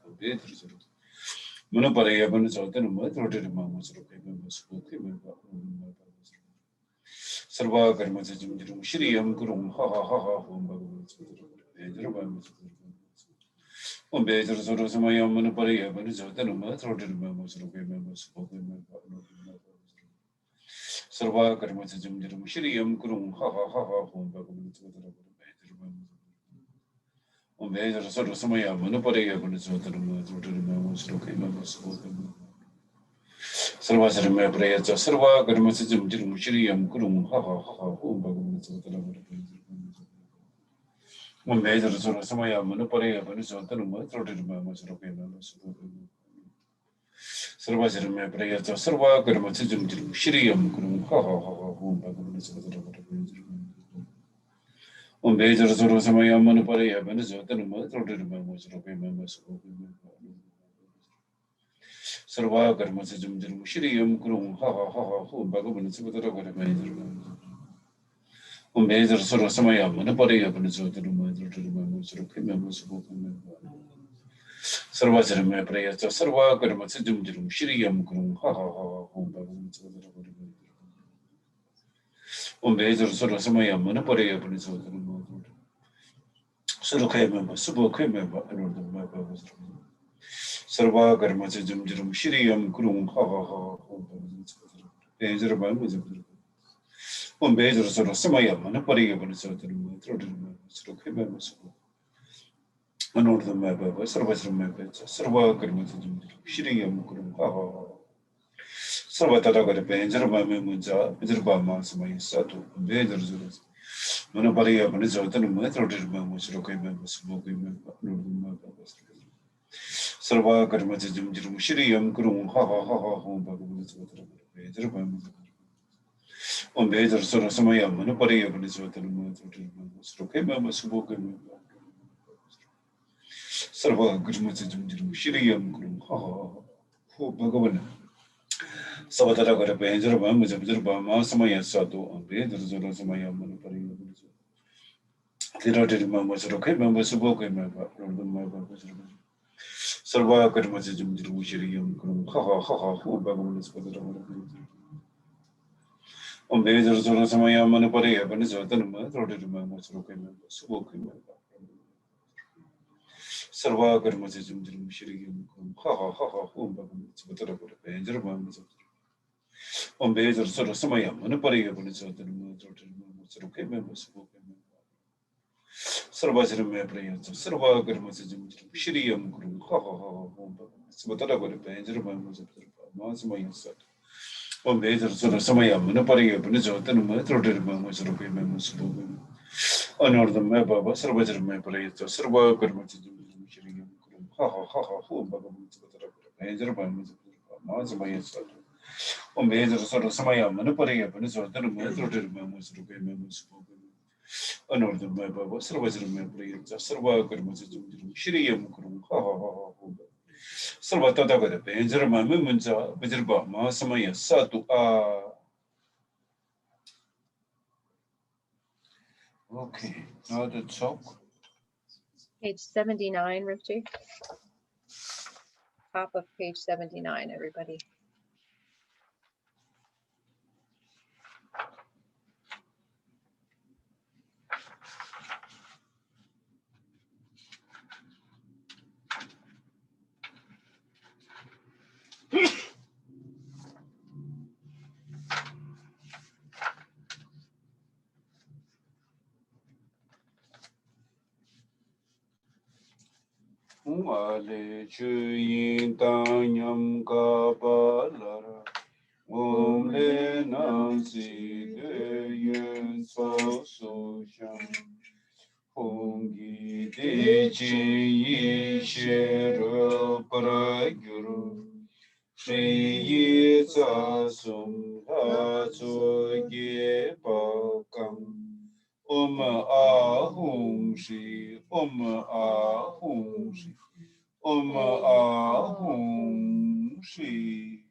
Manaparaya Benazotan, Mother to Bamas, members, Sarva Karmasijim Shiriam Kurum, Haha, Haha, Ho, Bhagavan, On Bezer Sorosamaya Manaparia, Venezuela, throated members of members of Sarva Karmasijim Shiriam Kurum, Haha, Haha, Home Bhagavan, on Bezer Sorosamaya Manaparia, Venezuela, throated members of members of Sarvasarama Prayata, Sarva Karmasijim Shiriam Kurum, Haha, Haha, Home Bhagavan, One Bezer Sorosamaya Manaparia, Venezuela, throated members of members of Sarvasarama Prayata, Sarva Karmasijim Shiriam Kurum, Haha, Haha, Home Bhagavan, On Bezer Sorosamaya Manaparia, Venezuela, throated members of members of Sarva karma se jum jum shri yam kurum ha ha ha ha hu bhagavan subhadra kare mehir mehir sura samaya mana pare yapne sotaru mehir mehir sura khime musubu sarva sarma praya sarva karma se jum jum shri yam kurum ha ha ha hu bhagavan subhadra kare mehir sura samaya mana pare yapne sotaru mehir sura khime musubu khime sarva karma se jum jum shri yam kurum ha ha ha hu bhagavan subhadra mehir mehir Beijing sort of Samayam, and a party of a certain throat an order map of a service map, Sarva Kermatin, Shiriam Kurum, Sarvataka, Benzer Mamunza, Bizarbama, Samay Satu, Beijers, Manapari of an certain method, was Rokim, smoking Sarva Kermatin, Shiriam Kurum, home by Beijing. Beijing sort of Samayam, and a party of an certain Rokim, smoking. Sarva Gurmati Shiriam Guru, who Bhagavan. Savatara got a Benzer Bamus of Zerba, Samaya Sato, and Benzer Samaya Manapari. Literally members of okay members of Boka member from the member. Sarva Gurmati Shiriam Guru, who Bhagavan is for the on Benzer Samaya Manapari, and is other members of okay members, Boka member. Sarva Gurmati Shiriam Guru, who Bhagavan is for the Benzer on Bezer sort of Samayam, and a party of an certain okay members of Sarvazim Maprians, Sarva Gurmasajim, Shiriam Guru, Sabatara got a panger members of Masamayan sat. On Bezer sort of Samayam, and a party of an certain members of okay members of honor the Mababa, Sarvazim Maprians, Sarva Gurmasajim, Shiriam Guru, who Baba Panger members of Masamayan sat. On Bezer sort of Samayam, and a party of an certain members of okay members of honor the Mababa, Sarvazim Maprians, Sarva Gurmasajim, Shiriam Guru, Sarvatata got a panger, my Mimunza, Bizarba, Masamaya Satu. Okay, now the Tsok. Page 79, Rinpoche. Top of page 79, everybody. Ale Chuyin Tanyam Kapalara, Le Nancy De Yun So So Sham, Hongi De Chi Yi Shiro Paraguru, Shri Yi Sa Sum La Tso Ge Pa Kam. Ahum Shri, Ahum Shri, Ahum Shri.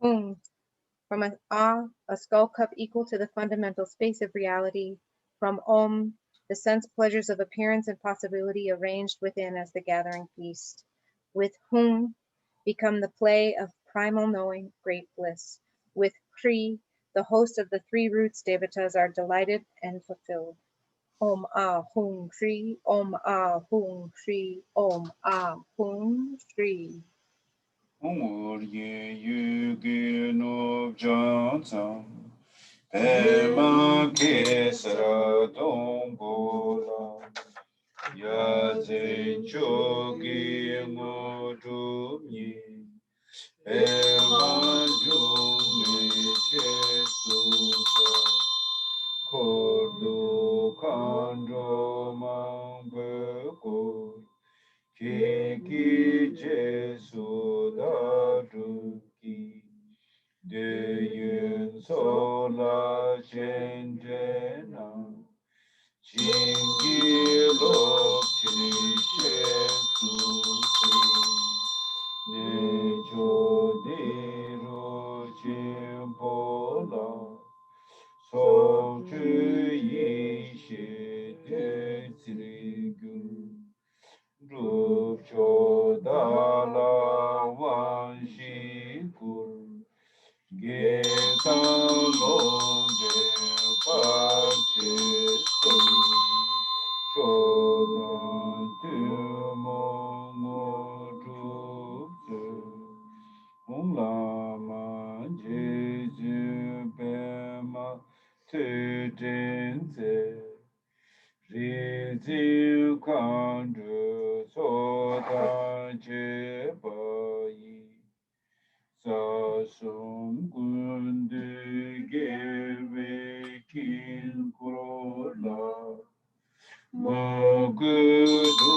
From an a skull cup equal to the fundamental space of reality. From Om, the sense pleasures of appearance and possibility arranged within as the gathering feast. With Hum, become the play of primal knowing, great bliss. With Kri, the host of the three roots devatas are delighted and fulfilled. Om Hum Shri, Om Hum Shri, Om Hum Shri. Ye Yugi no Jansan, Pema Kesara Dombola, Yazen Chogi Modumi, Pema Jumi Chesuka, Kodu Kandro Mambeko, Kiki Jesu Daruki, Deyun Sola Chenjena, Chingi Lok Chini Shesu Rupcho dala wanshi kur Geta longe parche sol Chodan tumo ngotupse Om lama jeju pema tujense Rizil kandu sotan chepayi Sasum kundu geve kin kurola Mogudu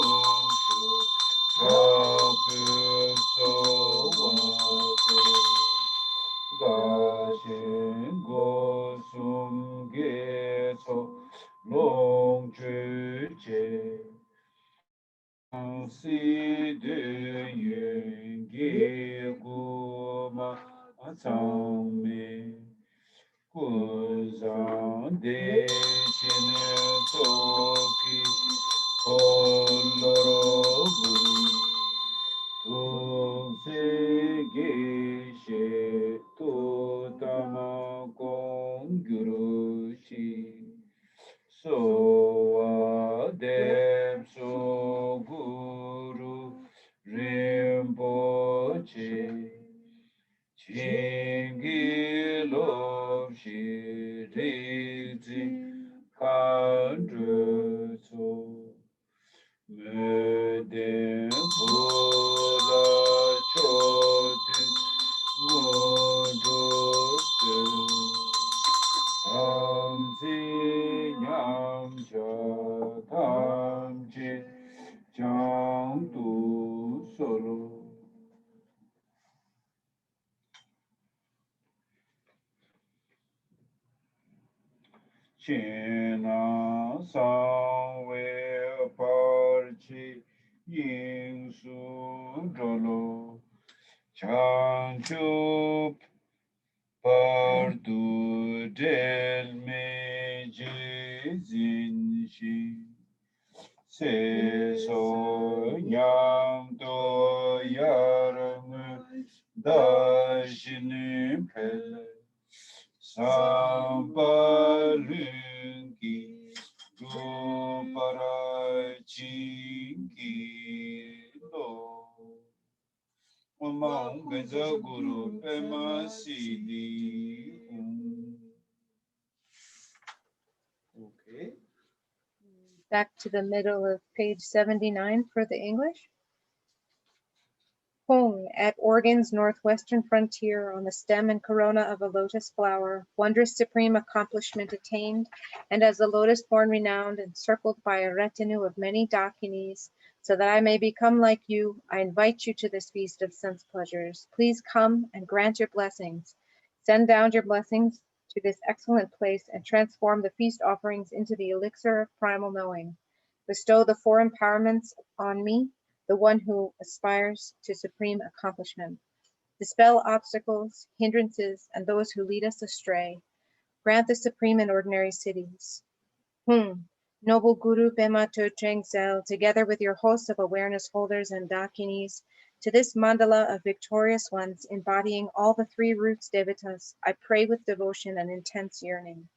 rapu sowate Dashin gosum geso long che Si de yun ge gu ma chang me gu zhang de shin so ki ko lo ro gu tu se ge she tu tama kong gyuru shi so dem so guru rinpoche chingi lo shi ri kan so me dem buddha chotin mo Tam si nyam cha tam chi chang tu solo. Chena sang we par chi yin su jolo. Chang chu par du del me ji zin shi. Se so nyam do yarang da shin pel samba lungi do para chingi lo Mamang benza guru pema sidi Okay. Back to the middle of page 79 for the English. Hung, at Oregon's northwestern frontier, on the stem and corona of a lotus flower, wondrous supreme accomplishment attained, and as the lotus born renowned, encircled by a retinue of many dakinis, so that I may become like you, I invite you to this feast of sense pleasures. Please come and grant your blessings. Send down your blessings to this excellent place and transform the feast offerings into the elixir of primal knowing. Bestow the four empowerments on me, the one who aspires to supreme accomplishment. Dispel obstacles, hindrances, and those who lead us astray. Grant the supreme and ordinary cities. Noble Guru Pema Tocheng Sel, together with your hosts of awareness holders and dakinis, to this mandala of victorious ones embodying all the three roots devatas, I pray with devotion and intense yearning.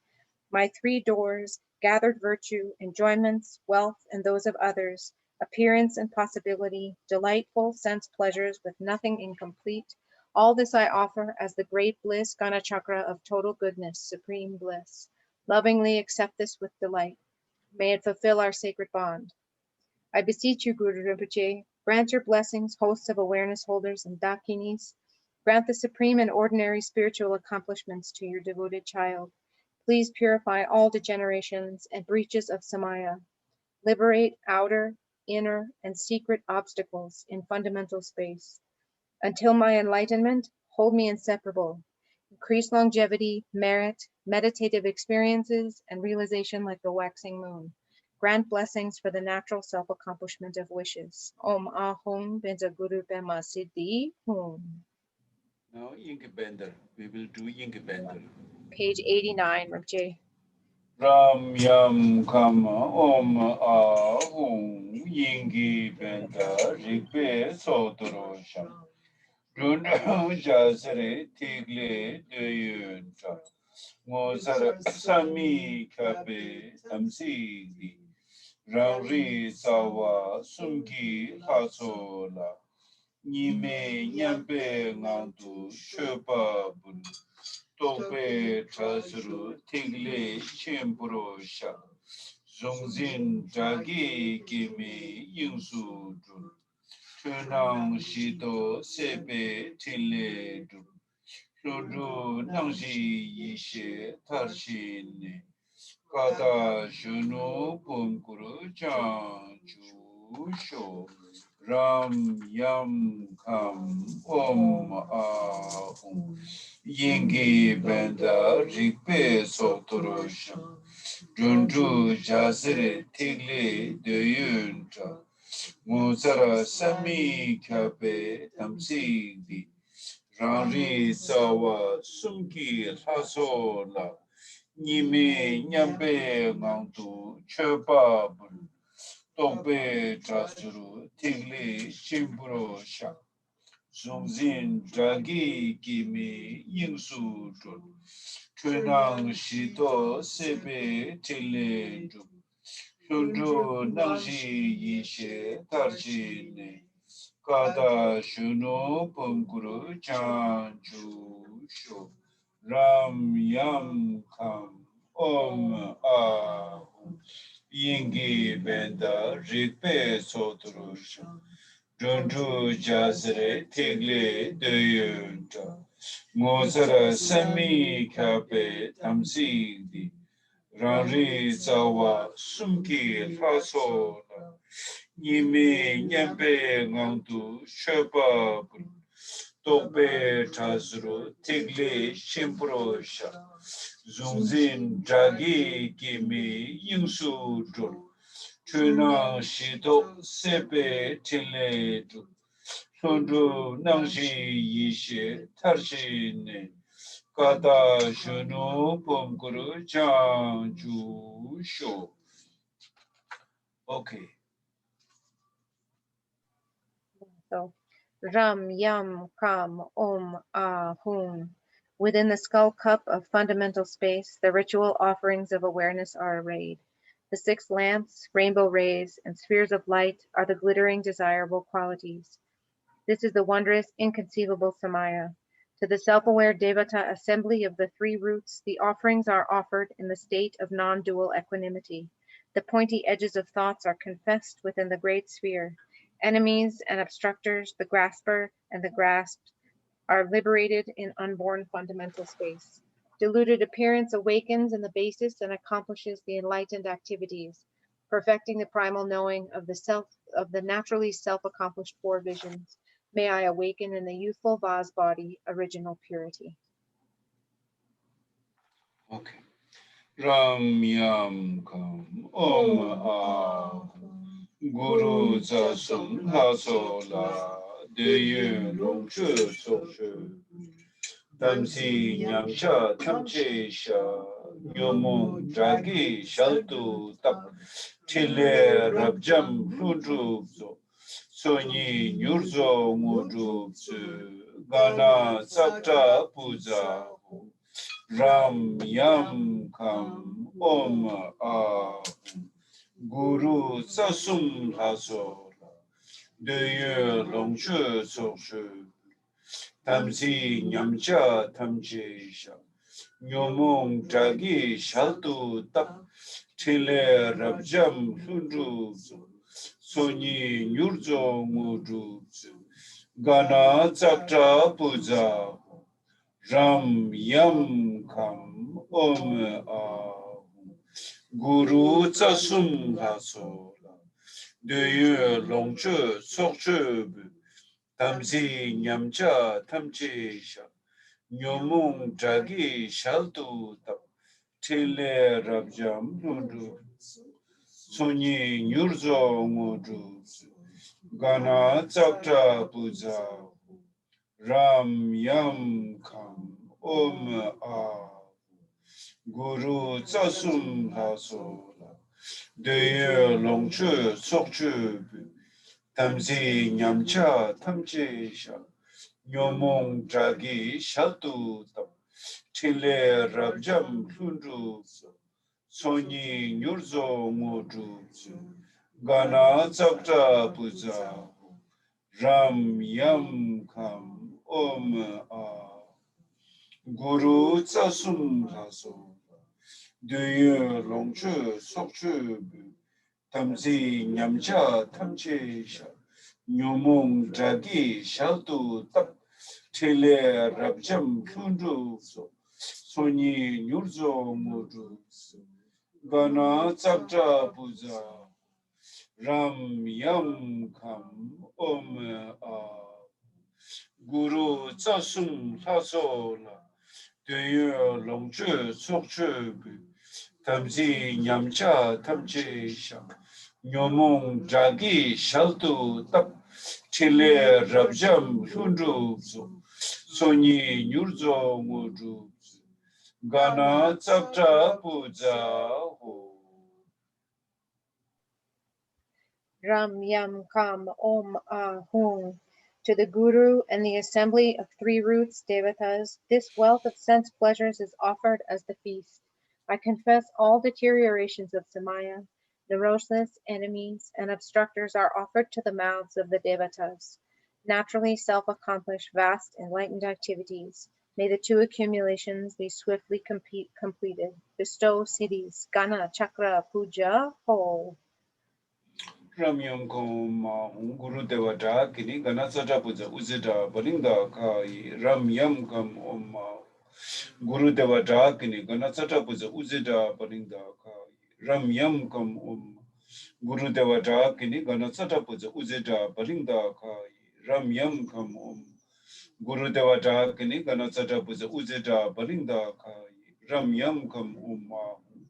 My three doors, gathered virtue, enjoyments, wealth, and those of others, appearance and possibility, delightful sense pleasures with nothing incomplete, all this I offer as the great bliss, Gana Chakra of total goodness, supreme bliss. Lovingly accept this with delight. May it fulfill our sacred bond. I beseech you, Guru Rinpoche, grant your blessings, hosts of awareness holders and dakinis. Grant the supreme and ordinary spiritual accomplishments to your devoted child. Please purify all degenerations and breaches of Samaya. Liberate outer, inner, and secret obstacles in fundamental space. Until my enlightenment, hold me inseparable. Increase longevity, merit, meditative experiences, and realization like the waxing moon. Grant blessings for the natural self-accomplishment of wishes. Om Ahum Benza Guru Pema Siddhi Hum. Now, Yinki Bender. We will do Yinki Bender. Page 89, Rinpoche. Ram Yam Kama Om A Hum Yingi Benda Rikpe Sotoro Sham Run Jasare Tigle Deyun Cha Mozar Sami Kabe Tamsi Di Rangri Sawa Sumgi Hasola Nime Nyambe Ngantu Shopa Bun Tobe Trasru Tigle Chempuro Sha Zongzin Dragi Kimi Yingsu Dun Tunang Shido Sebe Tile Dun Shudru Nangshi Yishe Tarshin Kata Shunu Pumkuru Chan Chu Sho Ram Yam Kam Om Ahum Yingi Benda Rikpe Sotorosha Junju Jasire Tigle Deyunta Musara Sami Kape Tamsidi Ranri Sawa Sumki Hasola Nime Nyambe Ngantu Chepa Bun Tope Trasuru Tigle Chimburo Sha Zongzin Dragi Kimi Yingsu Jun Chunang Shito Sebe Tile Jun Shunju Nangshi Yishe Tarjine Kata Shunu Pumkuru Chanchu Sho Ram Yam Kam Om Ahum Yingi Benda Rikpe Sotrusha Junju Jasre Tigle Deyunta Mozara Sami Kape Tamsidi Rari Zawa Sumki Faso Nimi Nyambe Ngandu Sheba Tope Tazru Tigle Shimpro Sha Zungzin Dragi Kimi Yingsu Dun Chuna Shido Sebe Tile Dun Sundu Nangshi Yishe Tarshine Kata Shunu Pumkuru Chanju Sho. Okay. So, Ram, Yam, Kam, Om, Ah, Hum. Within the skull cup of fundamental space, the ritual offerings of awareness are arrayed. The six lamps, rainbow rays, and spheres of light are the glittering desirable qualities. This is the wondrous, inconceivable Samaya. To the self-aware Devata assembly of the three roots, the offerings are offered in the state of non-dual equanimity. The pointy edges of thoughts are confessed within the great sphere. Enemies and obstructors, the grasper and the grasped, are liberated in unborn fundamental space. Diluted appearance awakens in the basis and accomplishes the enlightened activities, perfecting the primal knowing of the self of the naturally self-accomplished four visions. May I awaken in the youthful vase body, original purity. Okay. Ram Yam Kam Om Ah Guru Zasum Haso La Deyu Long Chu So Shu Tamsi Nyamsha Tamche Sha Nyomung Dragi Shaltu Tap Chile Rabjam Ludru Zo Sonyi Nyurzo Mudru Gana Sakta Puja Ram Yam Kam Om Ah Guru Sasum Haso Deyu Longshu Sokshu Tamsi Nyamcha Tamche Sha Nyomong Dragi Shaltu Tap Chile Rabjam Hundru Sonyi Nyurzo Mudru Gana Tsakta Puja Ram Yam Kam Om Ah Guru Tsasum Haso Deyu Longshu Sokshu Tamsi Nyamcha Tamche Sha Nyomung Dragi Shaltu Tap Tile Rabjam Lundu Sunyi Nyurzo Mudu Gana Tsakta Puja Ram Yam Kam Om Ah Guru Tsasum Laso La Deye Longchu Tsokchu Tamzi Nyamcha Tamche Sha Nyomong Dragi Shaltu Tam Chile Rabjam Lundu Soni Nyurzo Modu Gana Tsakta Puza Ram Yam Kam Om A Guru Tsasum Laso Deye Longchu Sokchu Tamzi Nyamcha Tamche Sha Nyomong Dragi Shaltu Tap Tele Rabjam Kundu Soni Nyurzo Modu Gana Tsakta Puza Ram Yam Kam Om A Guru Tsasum Laso La Deye Longchu Sokchu Tamzi Nyamcha Tamche Sha Nyomong Dragi Shaltu Tap Chile Rabjam Hundu Soni Nyurzo Modu Gana Tsapta Puja Ho Ram Yam Kam Om Hung. To the Guru and the assembly of three roots, Devatas, this wealth of sense pleasures is offered as the feast. I confess all deteriorations of Samaya, neurosis, enemies, and obstructors are offered to the mouths of the Devatas. Naturally self-accomplished, vast, enlightened activities. May the two accumulations be swiftly completed. Bestow cities, Gana, Chakra, Puja, Ho. Ramyam Koma Guru Devata Kini Gana Sata Puja Uzita Balinda Kai Ramyam Kam Om Guru Devata Kini Gana Sata Puja Uzita Balinda Kai Ramyam Kam Om Guru Devata Kini Gana Sata Puja Uzita Balinda Kai Ramyam Kam Om Guru Devata Kini Gana Sata Puja Uzita Balinda Kai Ramyam Kam Om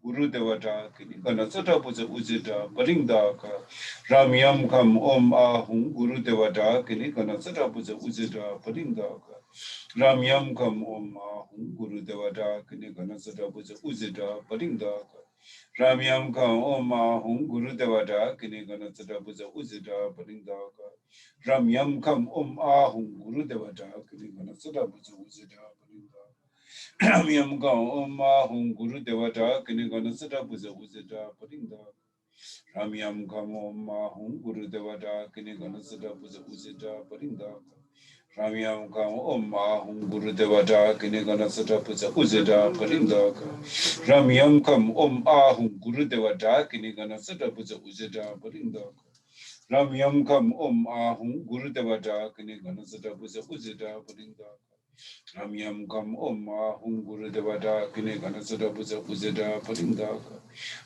Guru Devata Kini Gana Sata Puja Uzita Balinda Kai Ramyam Kam Om Ahum Guru Devata Kini Gana Sata Puja Uzita Balinda Kai Ramyam Kam Om Ahum Guru Devata Kini Gana Sata Puja Uzita Balinda Kai Ramyam Kam Om Ahum Guru Devata Kini Gana Sata Puja Uzita Balinda Kai Ramyam Kam Om Ahum Guru Devata Kini Gana Sata Puja Uzita Balinda Ramyam Kam Om Ahum Guru Devata Kini Gana Sata Puja Uzita Balinda Ramyam Kam Om Ahum Guru Devata Kini Gana Sata Puja Uzita Balinda Ramyam Kam Om Ahum Guru Devata Kini Gana Sata Puja Uzita Balinda Ramyam Kam Om Ahum Guru Devata Kini Gana Sata Puja Uzita Balinda Ramyam Kam Om Ahum Guru Devata Kini Gana Sata Puja Uzita Balinda Ramyam Kam Om Ahum Guru Devata Kini Gana Sata Puja Uzita Balinda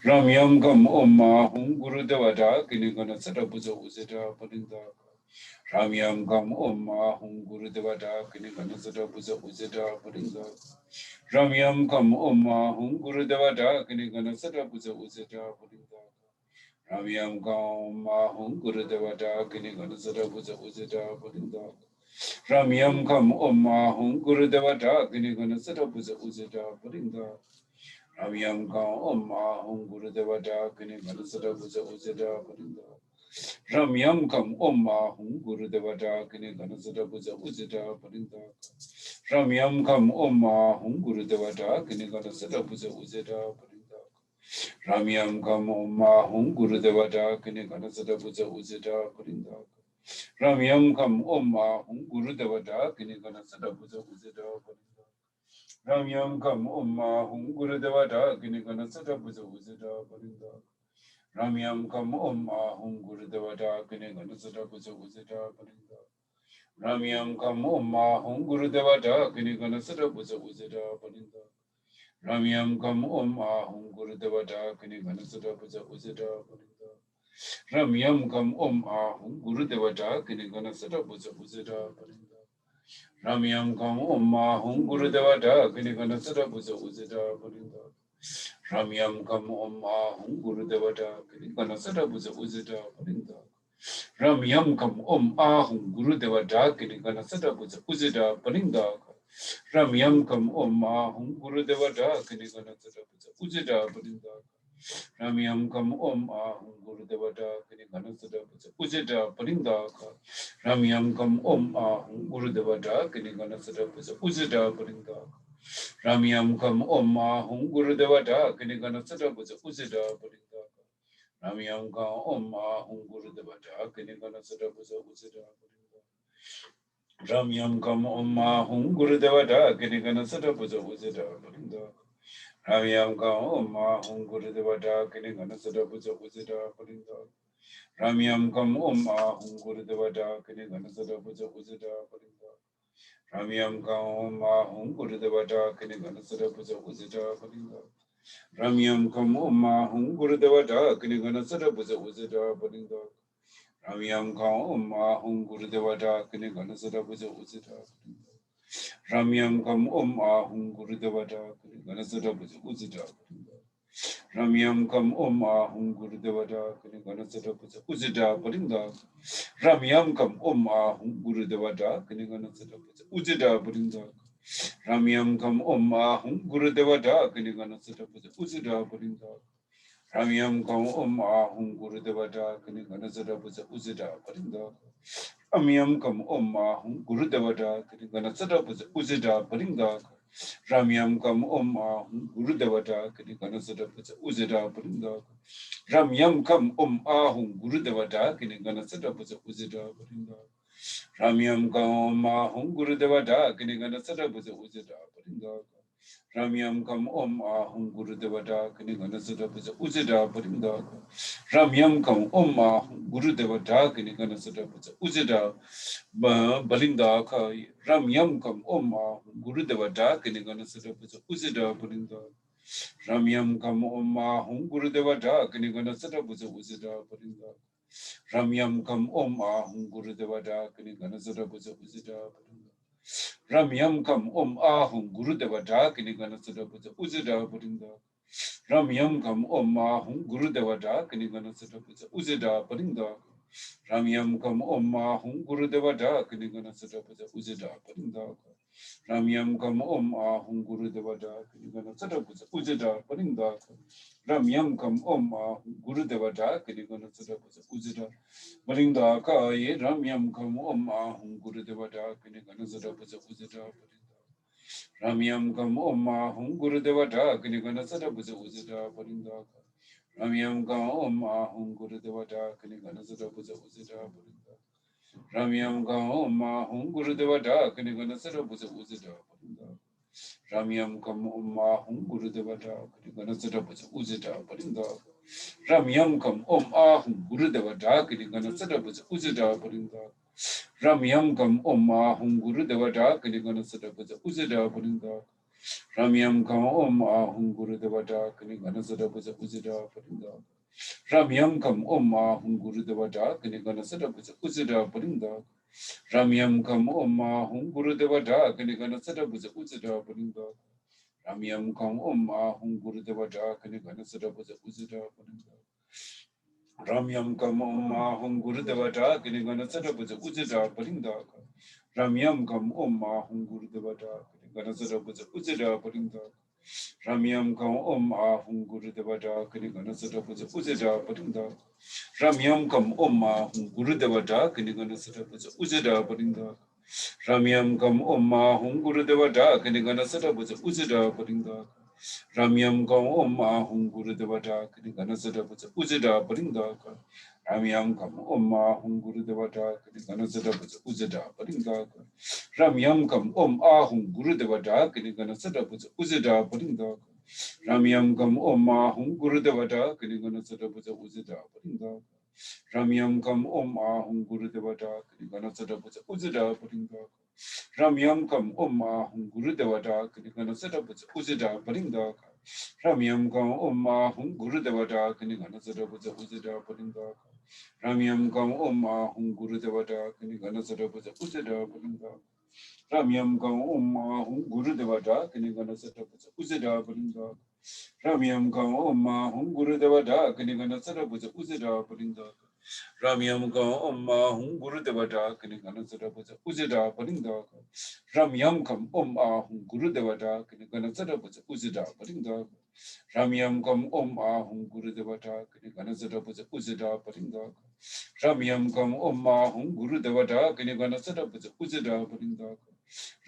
Ramyam Kam Om Ahum Guru Devata Kini Gana Sata Puja Uzita Balinda Ramyam Kam Om Ahum Guru Devata Kini Gana Sata Puja Uzita Balinda Ramyam Kam Om Ahum Guru Devata Kini Gana Sata Puja Uzita Balinda Ramyam Kam Ahum Guru Devata Kini Gana Sata Puja Uzita Balinda Ramyam Kam Om Ahum Guru Devata Kini Gana Sata Puja Uzita Balinda Ramyam Kam Om Ahum Guru Devata Kini Gana Sata Puja Uzita Balinda Ramyam Kam Om Ahum Guru Devata Kini Gana Sata Puja Uzita Balinda Ramyam Kam Om Ahum Guru Devata Kini Gana Sata Puja Uzita Balinda Ramyam Kam Om Ahum Guru Devata Kini Gana Sata Puja Uzita Balinda Ramyam Kam Om Ahum Guru Devata Kini Gana Sata Puja Uzita Balinda Ramyam Kam Om Ahum Guru Devata Kini Gana Sata Puja Uzita Balinda Ramyam Kam Om Ahum Guru Devata Kini Gana Sata Puja Uzita Balinda Ramyam Kam Om Ahum Guru Devata Kini Gana Sata Puja Uzita Balinda Ramyam Kam Om Ahum Guru Devata Kini Gana Sata Puja Uzita Balinda Ramyam Kam Om Ahum Guru Devata Kini Gana Sata Puja Uzita Balinda Ramyam Kam Om Ahum Guru Devata Kini Gana Sata Puja Uzita Balinda Ramyam Kam Om Ahum Guru Devata Kini Gana Sata Puja Uzita Balinda Ramyam Kam Om Ahum Guru Devata Kini Gana Sata Puja Uzita Balinda Ramyam kam om ahum Gurudeva Dakini Ganasadapuja Ujita Parinda. Ramyam kam om ahum Gurudeva Dakini Ganasadapuja Ujita Parinda. Ramyam kam om ahum Gurudeva Dakini Ganasadapuja Ujita Parinda. Ramyam kam om ahum Gurudeva Dakini Ganasadapuja Ujita Parinda. Ramyam kam om ahum Gurudeva Dakini Ganasadapuja Ujita Parinda. Ramyam kam om ahum Gurudeva Dakini Ganasadapuja Ujita Parinda. Ramyam kam om ahum Gurudeva Dakini Ganasadapuja Ujita Parinda. Ramyam kam om ahum Gurudeva Dakini Ganasadapuja Ujita Parinda. Ramyam kam om ahum Gurudeva Dakini Ganasadapuja Ujita Parinda. Ramyam kam om ahum Gurudeva Dakini Ganasadapuja Ujita Parinda. Ramyam kam om ahum Gurudeva Dakini Ganasadapuja Ujita Parinda. Ramyam kam om ahum Gurudeva Dakini Ganasadapuja Ujita Parinda. Ramyam kam om ahum Gurudeva Dakini Ganasadapuja Ujita Parinda. Ramyam kam om ahum Gurudeva Dakini Ganasadapuja Ujita Parinda. Ramyam kam om ahum Gurudeva Dakini Ganasadapuja Ujita Parinda. Ramyam kam om ahum Gurudeva Dakini Ganasadapuja Ujita Parinda. Ramyam kam om ahum Gurudeva Dakini Ganasadapuja Ujita Parinda. Ramyam kam om ahum Gurudeva Dakini Ganasadapuja Ujita Parinda. Ramyam kam om ahum Gurudeva Dakini Ganasadapuja Ujita Parinda. Ramyam kam om ahum Gurudeva Dakini Ganasadapuja Ujita Parinda. Ramyam kam om ahum Gurudeva Dakini Ganasadapuja Ujita Parinda. Ramyam kam om ahum Gurudeva Dakini Ganasadapuja Ujita Balinda Kai. Ramyam kam om ahum Gurudeva Dakini Ganasadapuja Ujita Parinda. Ramyam kam om ahum Gurudeva Dakini Ganasadapuja Ujita Parinda. Ramyam kam om ahum Gurudeva Dakini Ganasadapuja Ujita Parinda. Ramyam kam om ahum Gurudeva Dakini Ganasadapuja Ujita Parinda. Ramyam kam om ahum Gurudeva Dakini Ganasadapuja Ujita Parinda. Ramyam kam om ahum Gurudeva Dakini Ganasadapuja Ujita Parinda. Ramyam kam om ahum Gurudeva Dakini Ganasadapuja Ujita Parinda. Ramyam kam om ahum Gurudeva Dakini Ganasadapuja Ujita Parinda Kai. Ramyam kam om ahum Gurudeva Dakini Ganasadapuja Ujita Parinda. Ramyam kam om ahum Gurudeva Dakini Ganasadapuja Ujita Parinda. Ramyam kam om ahum Gurudeva Dakini Ganasadapuja Ujita Parinda. Ramyam kam om ahum Gurudeva Dakini Ganasadapuja Ujita Parinda. Ramyam kam om ahum Gurudeva Dakini Ganasadapuja Ujita Parinda. Ramyam kam om ahum Gurudeva Dakini Ganasadapuja Ujita Parinda. Ramyam kam om ahum Gurudeva Dakini Ganasadapuja Ujita Parinda. Ramyam kam om ahum Gurudeva Dakini Ganasadapuja Ujita Parinda. Ramyam kam om ahum Gurudeva Dakini Ganasadapuja Ujita Parinda. Ramyam kam om ahum Gurudeva Dakini Ganasadapuja Ujita Parinda. Ramyam kam om ahum Gurudeva Dakini Ganasadapuja Ujita Parinda. Ramyam kam om ahum Gurudeva Dakini Ganasadapuja Ujita Parinda. Ramyam kam om ahum Gurudeva Dakini Ganasadapuja Ujita Parinda. Ramyam kam om ahum Gurudeva Dakini Ganasadapuja Ujita Parinda. Ramyam kam om ahum Gurudeva Dakini Ganasadapuja Ujita Parinda. Ramyam kam om ahum Gurudeva Dakini Ganasadapuja Ujita Parinda. Ramyam kam om ahum Gurudeva Dakini Ganasadapuja Ujita Parinda. Ramyam kam om ahum Gurudeva Dakini Ganasadapuja Ujita Parinda. Ramyam kam om ahum Gurudeva Dakini Ganasadapuja Ujita Parinda. Ramyam kam om ahum Gurudeva Dakini Ganasadapuja Ujita Parinda. Ramyam kam om ahum Gurudeva Dakini Ganasadapuja Ujita Parinda. Ramyam kam om ahum Gurudeva Dakini Ganasadapuja Ujita Parinda. Ramyam kam om ahum Gurudeva Dakini Ganasadapuja Ujita Parinda. Ramyam kam om ahum Gurudeva Dakini Ganasadapuja Ujita Parinda. Ramyam kam om ahum Gurudeva Dakini Ganasadapuja Ujita Parinda. Ramyam kam om ahum Gurudeva Dakini Ganasadapuja Ujita Parinda. Ramyam kam ahum Gurudevata kini ganasara puja ujida parinda. Ramyam kam ahum Gurudevata kini ganasara puja ujida parinda. Ramyam kam ahum Gurudevata kini ganasara puja ujida parinda. Ramyam kam ahum Gurudevata kini ganasara puja ujida parinda.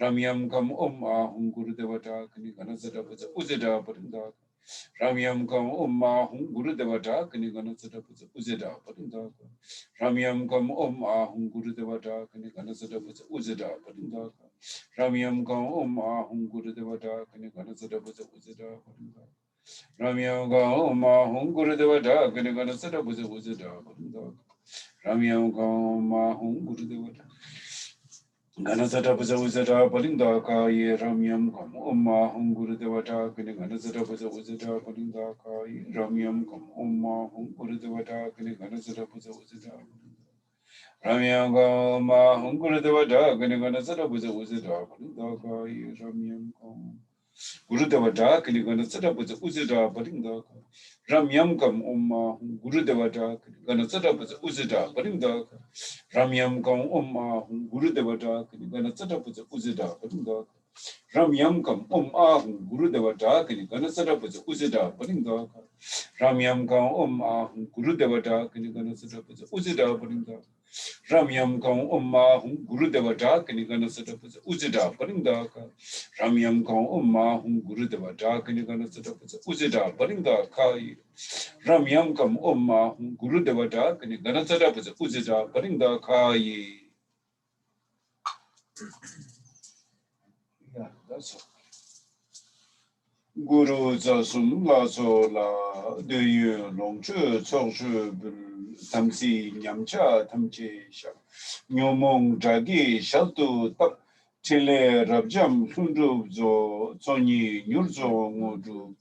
Ramyam kam ahum Gurudevata kini ganasara puja ujida parinda. Ramyam kam ahum Gurudevata kini ganasara puja ujida parinda. Ramyam kam ahum Gurudevata kini ganasara puja ujida parinda. Ramyam kam ahum Gurudevata kini ganasara puja ujida parinda. Ramyam kam ahum Gurudevata kini ganasara puja ujida parinda. Ramyam kam ahum Gurudevata Ganasara puja ujida parinda ka ye Ramyam kam ahum Gurudevata kini ganasara puja ujida parinda ka ye Ramyam kam ahum Gurudevata kini ganasara puja ujida parinda. Ramyam kam ahum Gurudevata kini ganasara puja ujida parinda ka ye Ramyam kam Gurudevata kini ganasara puja ujida parinda ka Ramyam kam ahum Gurudevata kini ganasara puja ujida parinda ka Ramyam kam ahum Gurudevata kini ganasara puja ujida parinda ka Ramyam kam ahum Gurudevata kini ganasara puja ujida parinda ka Ramyam kam ahum Gurudevata kini ganasara puja ujida parinda ka Ramyam kam ahum Gurudevata kini ganasara puja ujida parinda ka Ramyam kam ahum Gurudevata kini ganasara puja ujida parinda ka Ramyam kam ahum Gurudevata kini ganasara puja ujida parinda ka. Yeah, that's all. Guru zasum la so la de yu long chu Tsok tamsi nyamcha tamche sha nyomong jagi shaltu tap chele rabjam sundu zo zoni nyurzo ngodu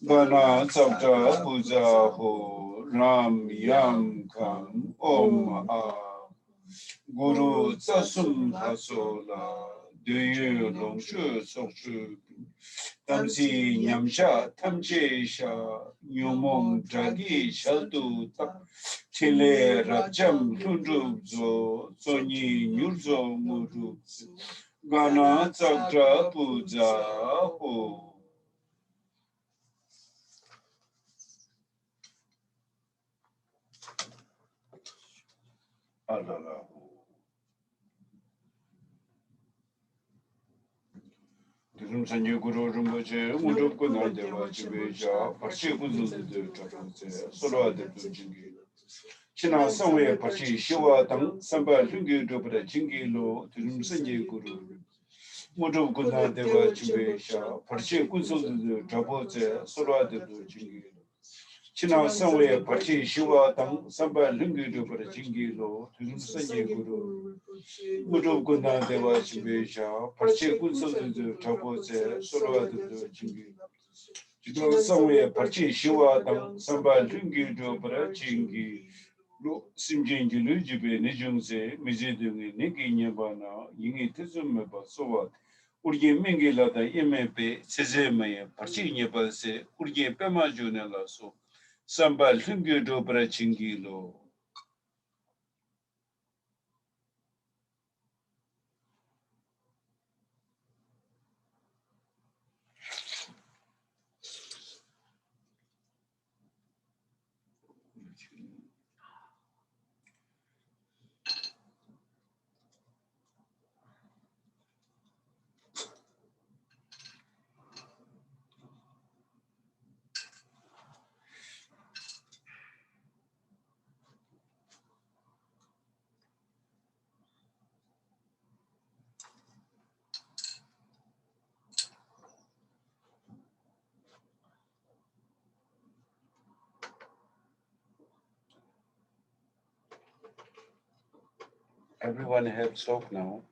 gana tsabta puja ho ram yam kam om a Guru zasum la so la de yu long chu tamsi nyamsha tamche sha nyomong jagi shaltu tap chile rabjam lundru zo zonyi nyurzo muru gana tsakta puja ho alala ho. Dirum sanje guru Rinpoche mudrup kuna dewa chibe sha parche kunzun de chakante solwa de tu jingi China Sangwe Pachi Shiwa Tang Samba Lungi Dobra Jingi Lo Turum Sanye Guru Modu Guna Deva Chimbe Sha Pachi Kunsul Drabo Ze Solwa de Jingi China Sangwe Pachi Shiwa Tang Samba Lungi Dobra Jingi Lo Turum Sanye Guru Modu Guna Deva Chimbe Sha Pachi Kunsul Drabo Ze Solwa de Jingi China Sangwe Pachi Shiwa Tang Samba Lungi Dobra Jingi 로 심진기 루지베 내중세 미제등의 내기냐바나 잉이 뜻음메바 소와 우리의 맹게라다 예메베 세제메에 파치냐바세 우리의 빼마주네라소 삼발 흥교도 브라칭기로 Everyone have Tsok now.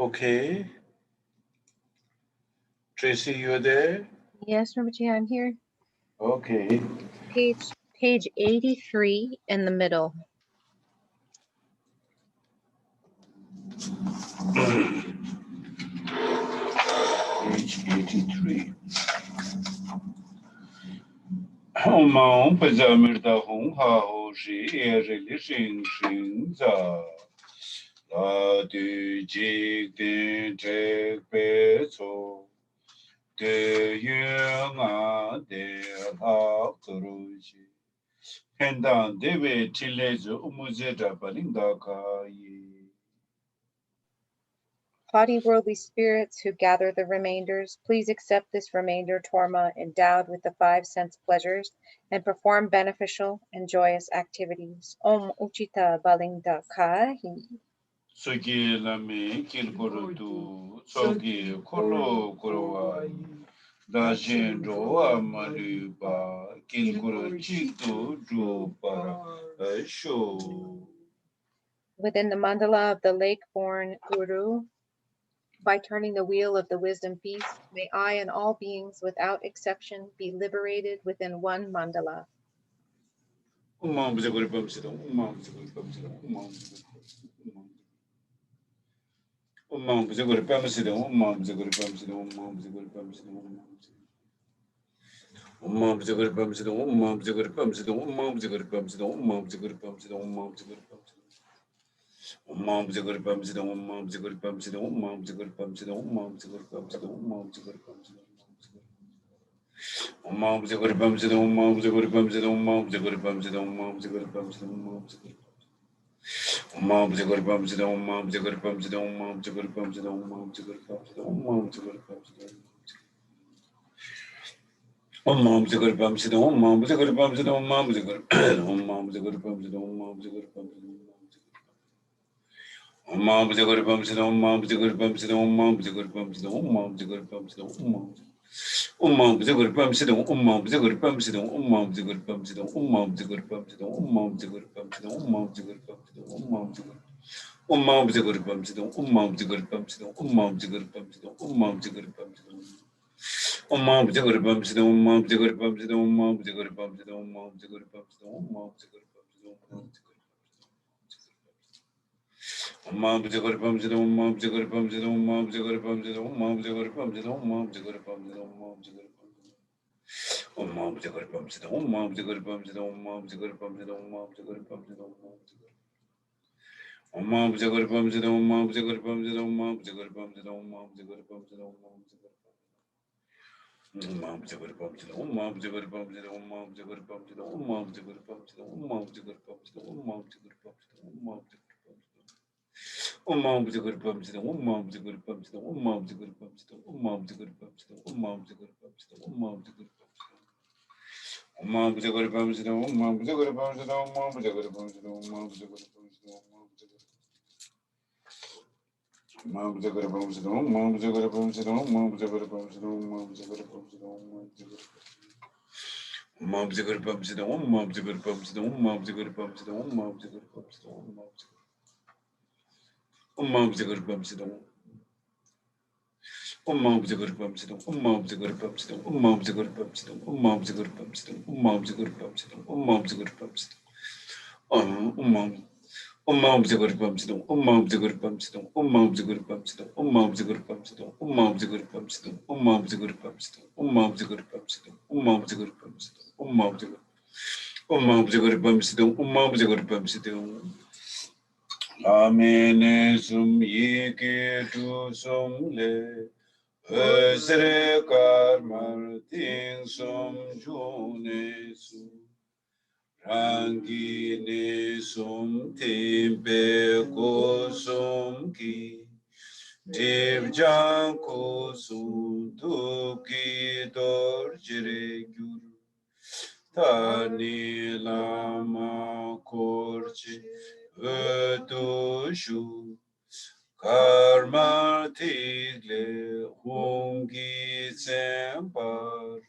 Okay. Tracy, you're there? Yes, Rinpoche, I'm here. Okay. Page 83 in the middle. Page 83. Om Pajamirda Hong Ha Ho Shi Really Shing Shing Za La Du Jig Din Trek Pe So De Yung A De La Turu Shi Pendan Deve Tilezo Umuzeta Balinda Ka Yi. Haughty worldly spirits who gather the remainders, please accept this remainder torma endowed with the 5 sense pleasures and perform beneficial and joyous activities. Om Uchita Balingda Kahi. Soki Lame Kilguru Tu Soki Kolo Korowai Dashin Roa Maluba Kilguru Chitu Drupara Show. Within the mandala of the lake-born Uru, by turning the wheel of the wisdom feast, may I and all beings without exception be liberated within one mandala. Umam Zaguri Bumsidum, Umam Zaguri Bumsidum, Umam Zaguri Bumsidum, Umam Zaguri Bumsidum, Umam Zaguri Bumsidum, Umam Zaguri Bumsidum, Umam Zaguri Bumsidum, Umam Zaguri Bumsidum, Umam Zaguri Bumsidum, Umam Zaguri Bumsidum. Mom Zigger Bumsy, Mom Zigger Bumsy, Mom Zigger Bumsy, Mom Zigger Bumsy, Mom Zigger Bumsy, Mom Zigger Bumsy, Mom Zigger Bumsy, Mom Zigger Bumsy, Mom Zigger Bumsy, Mom Zigger Bumsy, Mom Zigger Bumsy, Mom Zigger Bumsy, Mom Zigger Bumsy, Mom Zigger Bumsy. Mom Zigger Bumsy, Mom Zigger Bumsy, Mom Zigger Mom Zigger Bumsy, Mom Zigger Bumsy. Mom was a good bumps, mom was a good bumps, mom was a good bumps, mom was a good bumps, mom was a good bumps, mom was a good bumps, mom was a good bumps, mom was a good bumps, mom was a good bumps, mom was a good bumps, mom was a good bumps, mom was a good bumps, mom was a good bumps, mom was a good bumps, mom was a good bumps, mom was a good bumps, mom was a good bumps, mom was a good bumps, mom was a good bumps, Mom was a good bumps, mom was a good bumps, mom was a good bumps, mom was a good bumps, mom was a good bumps, mom was a good bumps, mom was a good bumps, mom was a good bumps, mom was a good bumps, mom was a good bumps, mom was a good bumps, mom was a good bumps, mom was a good bumps, mom was a good bumps, mom was a good bumps, mom was a good bumps, mom was a good bumps, mom was a good bumps, mom was a good bumps, mom was a good bumps. Mom was a good bumps, mom was a good bumps, mom was a good bumps, mom was a good bumps, mom was a good bumps, mom was a good bumps. Mom was a good bumps, mom was a good bumps, mom was a good bumps, mom was a good bumps, mom was a good bumps, mom was a good bumps, mom was a good bumps, mom was a good bumps, mom was a good bumps, mom was a good bumps, mom was a good bumps, mom was a good bumps, mom was a good bumps, mom was a good bumps, mom was a good bumps, mom was a good bumps, mom was a good bumps, mom was a good bumps, mom was a good bumps, mom. Mom was a good bumps, mom was a good bumps, mom was a good bumps, mom was a good bumps, mom was a good bumps, mom was a good bumps, mom was a good bumps, mom was a good bumps, mom was a good mom was a good bumps, mom was a good bumps, Amen sum yeke tu sum le Özre karmar ting sum june su Rangi ne sum tempe ko sum ki Dev jan ko sum tu ki dor jire gyur Tani lama korche ötu shu Karma tigle hungi tsemparu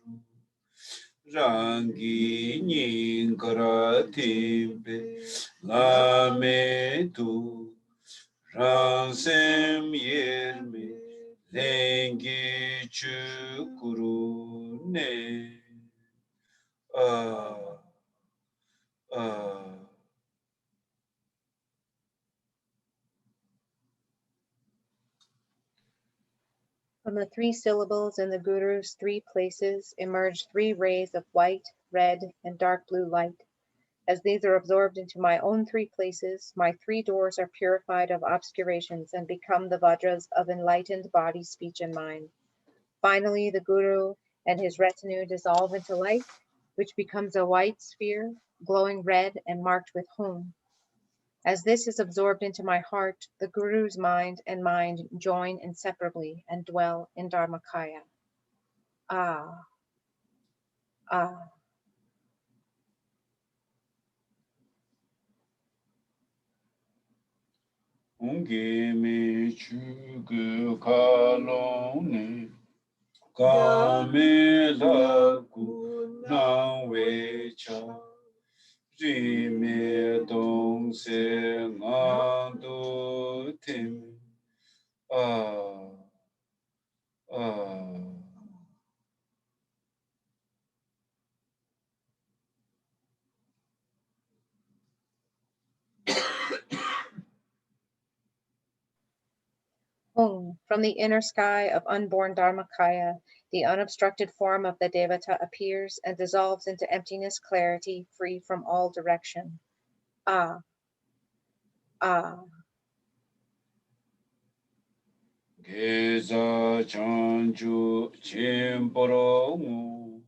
rangi ninkara timpe lame tu Ransem yerme lengi chukuru ne. From the three syllables in the Guru's three places emerge three rays of white, red, and dark blue light. As these are absorbed into my own three places, my three doors are purified of obscurations and become the vajras of enlightened body, speech, and mind. Finally, the Guru and his retinue dissolve into light, which becomes a white sphere, glowing red and marked with Hum. As this is absorbed into my heart, the Guru's mind and mind join inseparably and dwell in Dharmakaya. Ah, ah. Unge me chugu kalone. Kame laku na wecha. Rime dong se ngando tim. Hum, from the inner sky of unborn Dharmakaya, the unobstructed form of the Devata appears and dissolves into emptiness, clarity, free from all direction. Ah, ah. Geza chanchu chimporo mu.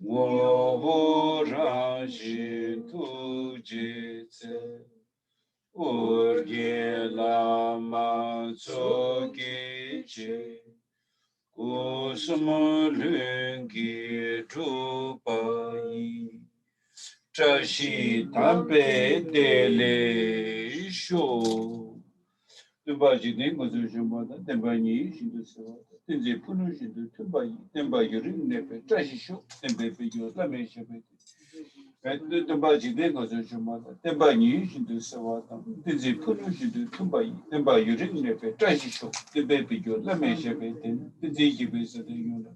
Wobo ranshin tu jitse. Urge lama tsoki che. Kusumulungi trupayi. Trashi tampe dele sho. Tubaji ne gozu shumata, tembayi shindu sewa. Tenze punu shindu tubayi, tembayi rin nepe. Trashi sho, tembe pe yo lame shepete. Tembaji ne gozu shumata, tembayi shindu sewa tam. Tenze punu shindu tubayi, tembayi rin nepe. Trashi sho, tembe pe yo lame shepete. Tenze jibe sa de yuna.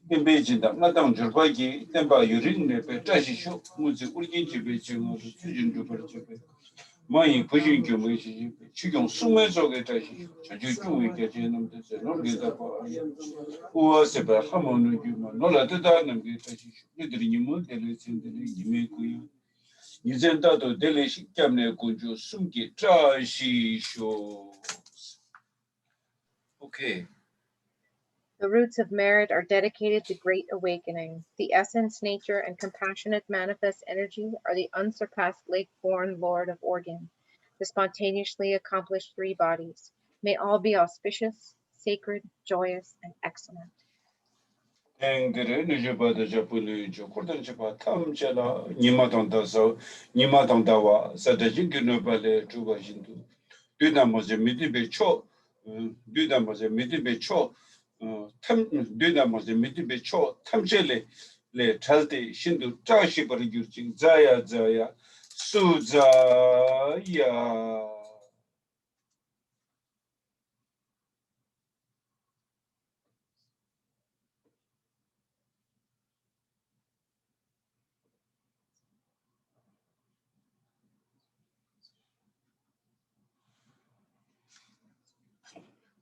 Tembe jinda, ngatang jurbaji, tembayi rin nepe. Trashi sho, muzi urgin jibe chenga, sujin jubar jibe. 마이 부신 경우에 지금 숨에 속에 다시 저기 중에 계시는 데서 놀게다 봐. 우와세 봐 하면은 주면 놀아도다는 게 다시 니들이 님은 될텐데 님이고요. 이젠다도 될 식감내 군주 숨기 자시쇼. Okay. The roots of merit are dedicated to great awakening. The essence, nature, and compassionate manifest energy are the unsurpassed lake-born Lord of Organ, the spontaneously accomplished three bodies. May all be auspicious, sacred, joyous, and excellent. 땡들의 늦어봐도 저분이 저 콜던치바 탐제라 니마동다서 니마동다와 사대진 근어발에 주바신도 뒤나머지 미디베 초 뒤나머지 미디베 초탐 뒤나머지 미디베 초 탐제레 레 탈때 신도 짜시 버리규진 자야 수자야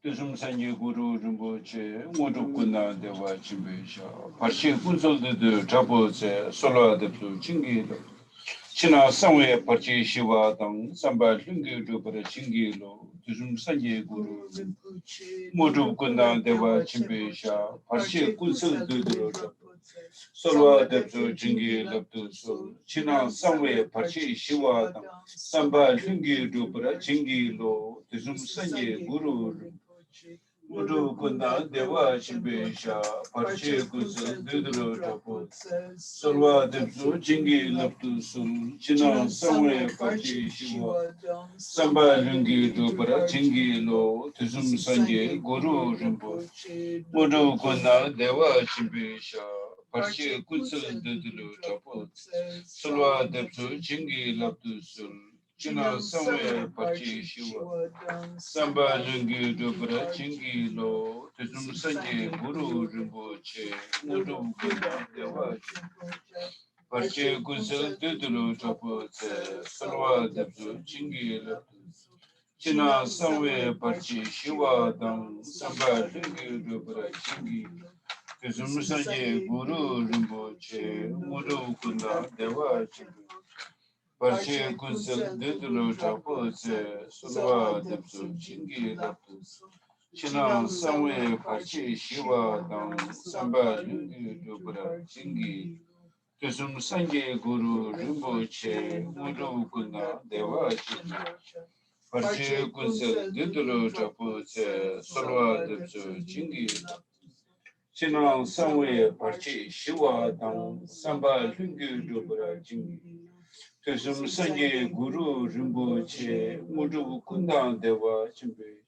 Tusumsanye Guru Rinpoche, Modu Kuna Dewa Chimbesha, Parshi Kunsolde Trapoze, Solo Adeptu Chingilo, China Samwe Parchi Shiva Dang, Samba Lungi Rupara Chingilo, Tusumsanye Guru, Modu Kuna Dewa Chimbesha, Parshi Kunsolde Trapoze, Solo Adeptu Chingilo, China Samwe Parchi Shiva Dang, Samba Lungi Rupara Chingilo, Tusumsanye Guru. Mudu Kunda Deva Shimbesha, Parche Kusa, Dudro Tapo, Salva Depsu, Chingi Laptu Sul, China Samwe Parche Shiva, Samba Lungi Dupara, Chingi Lo, Tisum Sanje, Guru Rimpo, Mudu Kunda Deva Shimbesha, Parche Kusa, Dudro Tapo, Salva Depsu, Chingi Laptu Sul, China somewhere Pachi Shiva, Samba Lungi Dubra Chingi Lo, Tusum Sanje Guru Rinpoche, Mudu Guna Deva, Pachi Kusel Titulu Tapo, Salwa Debsu Chingi Lo, China somewhere Pachi Shiva, Samba Lungi Dubra Chingi, Tusum Sanje Guru Rinpoche, Mudu Guna Deva, Parche Kunsel Dudulu Tapo, Sulwa Debsu Chingi Laptu, China Samwe Parche Shiva Dang Samba Lungi Dubra Chingi, Tusum Sanje Guru Rinpoche, Mudu Kuna Deva Chingi, Parche Kunsel Dudulu Tapo, Sulwa Debsu Chingi, China Samwe Parche Shiva Dang Samba Lungi Dubra Chingi, Tusum Sanje Guru Rinpoche, Mudu Kundang Deva Chimbe,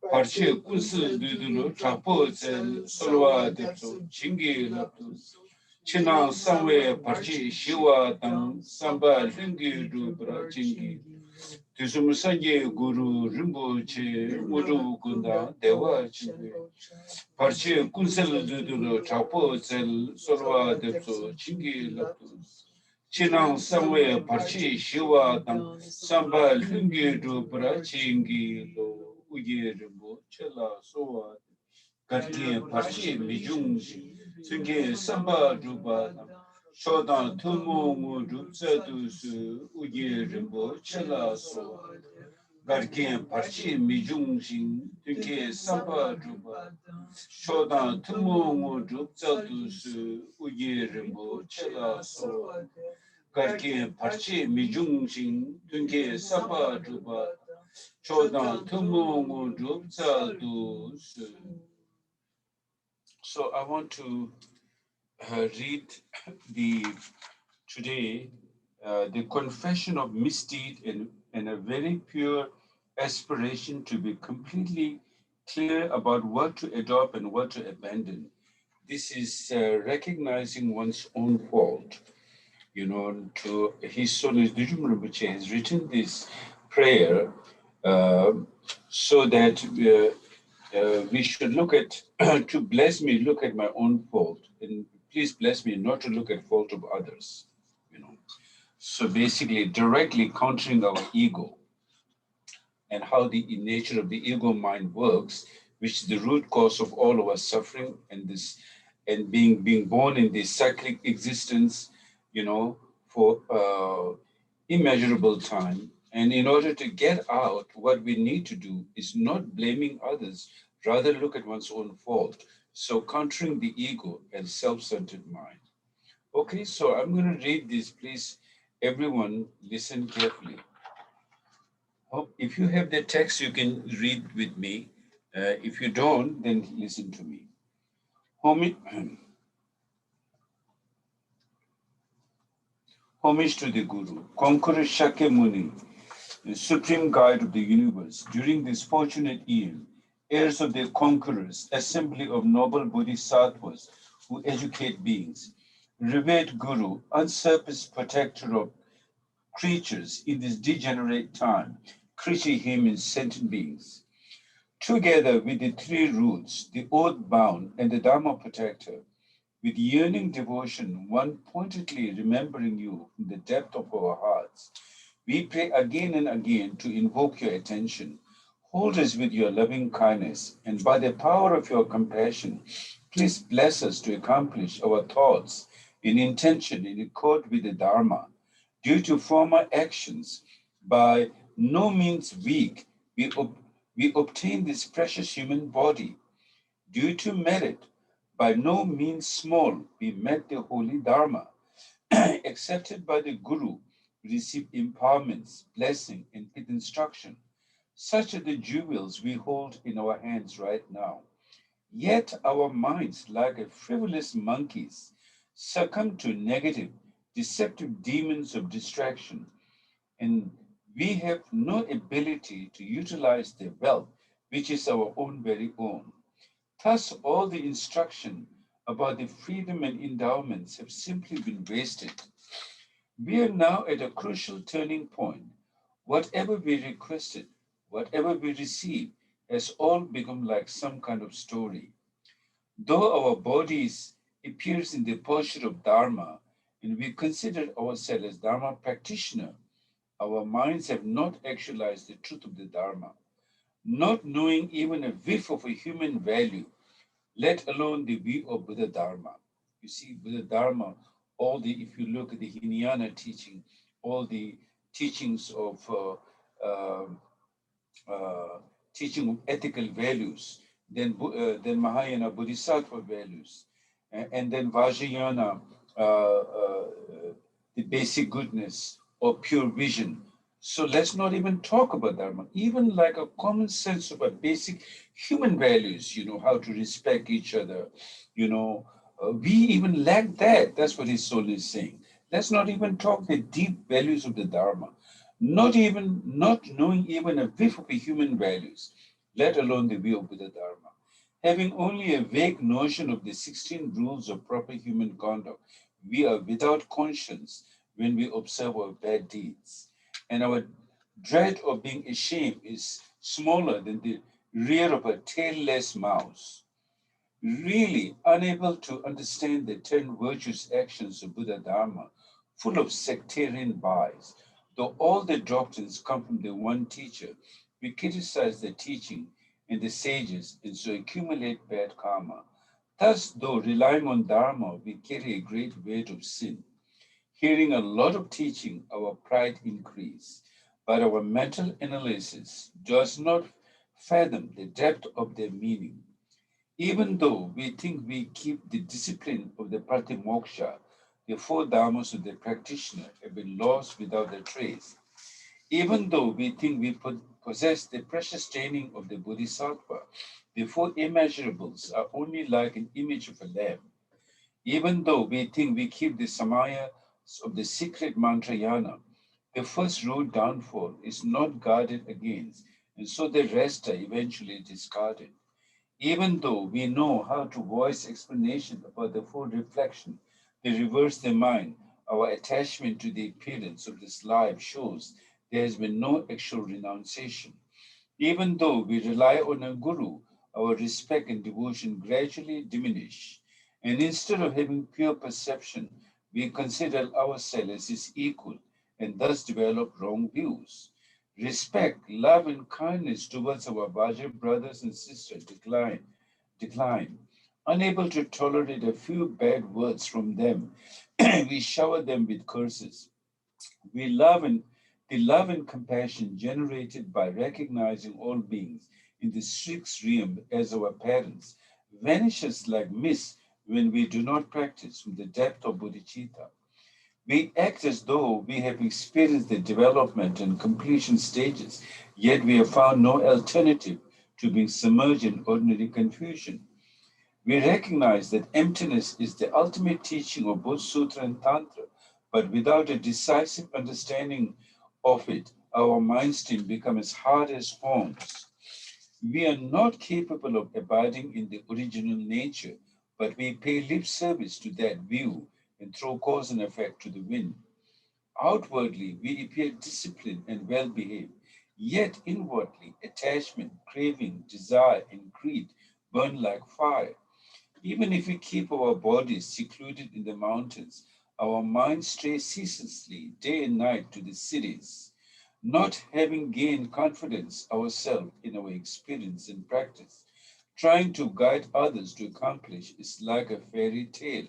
Parche Kunsu Dudulo, Trapo Zel, Solwa Depso, Chingi Laptu, Chinang Samwe Parche Shiva Dang, Samba Lingi Dubra Chingi, Tusum Sanje Guru Rinpoche, Mudu Kundang Deva Chimbe, Parche Kunsel Dudulo, Trapo Zel, Solwa Depso, Chingi Laptu, Chinang Samwe Parchi Shiva Dang Samba Lungi Dubra Chingi Lo Uye Rimbo Chela Soa Karki Parchi Mijungji Tsungi Samba Duba Dang Shodan Tumu Mu Dubza Dusu Uye Rimbo Chela Soa Karki Parchi Mijungji Tsungi Samba Duba Shodan Tumu Mu Dubza Dusu Uye Rimbo Chela Soa Karki Parchi Mijungshin Dunke Sapa Drupa Chodan Tumu Drupza Dus. So I want to read the today the confession of misdeed and a very pure aspiration to be completely clear about what to adopt and what to abandon. This is recognizing one's own fault, to his son Dijum Rinpoche has written this prayer uh, so that we should look at, to bless me, look at my own fault, and please bless me not to look at fault of others, you know. So basically, directly countering our ego and how the nature of the ego mind works, which is the root cause of all our suffering and this, and being born in this cyclic existence, for immeasurable time. And in order to get out, what we need to do is not blaming others, rather look at one's own fault. So countering the ego and self-centered mind. Okay, so I'm going to read this. Please, everyone, listen carefully. If you have the text, you can read with me. If you don't, then listen to me. Homage to the Guru, Conqueror Shakyamuni, the supreme guide of the universe. During this fortunate year, heirs of the conquerors, assembly of noble bodhisattvas who educate beings, revered Guru, unsurpassed protector of creatures in this degenerate time, creature him sentient beings. Together with the three roots, the oath bound and the Dharma protector, with yearning devotion, one pointedly remembering you from the depth of our hearts, we pray again and again to invoke your attention. Hold us with your loving kindness, and by the power of your compassion, please bless us to accomplish our thoughts in intention in accord with the Dharma. Due to former actions, by no means weak, we obtain this precious human body. Due to merit, by no means small, we met the holy Dharma. Accepted by the Guru, we receive empowerments, blessing, and instruction. Such are the jewels we hold in our hands right now. Yet our minds, like a frivolous monkeys, succumb to negative, deceptive demons of distraction, and we have no ability to utilize the wealth which is our own very own. Thus, all the instruction about the freedom and endowments have simply been wasted. We are now at a crucial turning point. Whatever we requested, whatever we received, has all become like some kind of story. Though our bodies appears in the posture of Dharma, and we consider ourselves as Dharma practitioner, our minds have not actualized the truth of the Dharma, not knowing even a whiff of a human value, let alone the view of Buddha Dharma. You see, Buddha Dharma, if you look at the Hinayana teaching, all the teachings of uh, uh, teaching of ethical values, then Mahayana Bodhisattva values, and then Vajrayana, the basic goodness or pure vision. So let's not even talk about Dharma, even like a common sense of a basic human values, how to respect each other, we even lack that. That's what his soul is saying. Let's not even talk the deep values of the Dharma, not knowing even a whiff of the human values, let alone the view of Buddha Dharma. Having only a vague notion of the 16 rules of proper human conduct, we are without conscience when we observe our bad deeds. And our dread of being ashamed is smaller than the rear of a tailless mouse. Really unable to understand the 10 virtuous actions of Buddha Dharma, full of sectarian bias. Though all the doctrines come from the one teacher, we criticize the teaching and the sages and so accumulate bad karma. Thus, though relying on Dharma, we carry a great weight of sin. Hearing a lot of teaching, our pride increase, but our mental analysis does not fathom the depth of their meaning. Even though we think we keep the discipline of the Pratimoksha, the four dharmas of the practitioner have been lost without a trace. Even though we think we possess the precious training of the Bodhisattva, the four immeasurables are only like an image of a lamp. Even though we think we keep the samaya of the secret mantrayana, the first root downfall is not guarded against, and so the rest are eventually discarded. Even though we know how to voice explanation about the four reflection, they reverse the mind. Our attachment to the appearance of this life shows there has been no actual renunciation. Even though we rely on a guru, our respect and devotion gradually diminish. And instead of having pure perception, we consider ourselves as his equal and thus develop wrong views. Respect, love, and kindness towards our Vajra brothers and sisters decline. Unable to tolerate a few bad words from them, we shower them with curses. We love and The love and compassion generated by recognizing all beings in the sixth realm as our parents vanishes like mist when we do not practice from the depth of bodhicitta. We act as though we have experienced the development and completion stages, yet we have found no alternative to being submerged in ordinary confusion. We recognize that emptiness is the ultimate teaching of both Sutra and Tantra, but without a decisive understanding of it, our mind stream becomes as hard as horns. We are not capable of abiding in the original nature, but we pay lip service to that view and throw cause and effect to the wind. Outwardly, we appear disciplined and well behaved, yet inwardly, attachment, craving, desire, and greed burn like fire. Even if we keep our bodies secluded in the mountains, our minds stray ceaselessly, day and night, to the cities, not having gained confidence ourselves in our experience and practice. Trying to guide others to accomplish is like a fairy tale.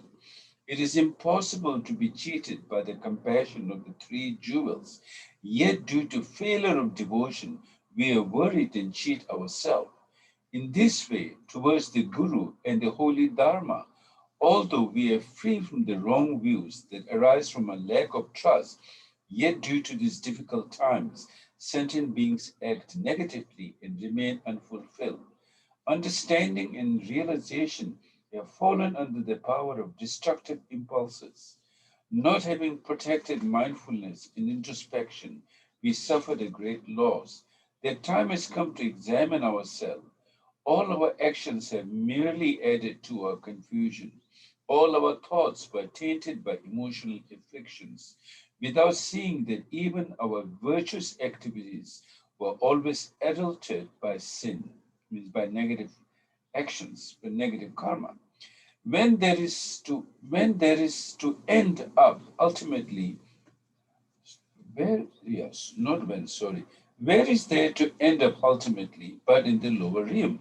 It is impossible to be cheated by the compassion of the three jewels, yet, due to failure of devotion, we are worried and cheat ourselves. In this way, towards the Guru and the holy Dharma, although we are free from the wrong views that arise from a lack of trust, yet due to these difficult times, sentient beings act negatively and remain unfulfilled. Understanding and realization have fallen under the power of destructive impulses. Not having protected mindfulness and introspection, we suffered a great loss. The time has come to examine ourselves. All our actions have merely added to our confusion. All our thoughts were tainted by emotional afflictions. without seeing that even our virtuous activities were always adulterated by sin, means by negative actions, by negative karma. When there is to end up ultimately, where yes, not when, sorry, where is there to end up ultimately, but in the lower realm,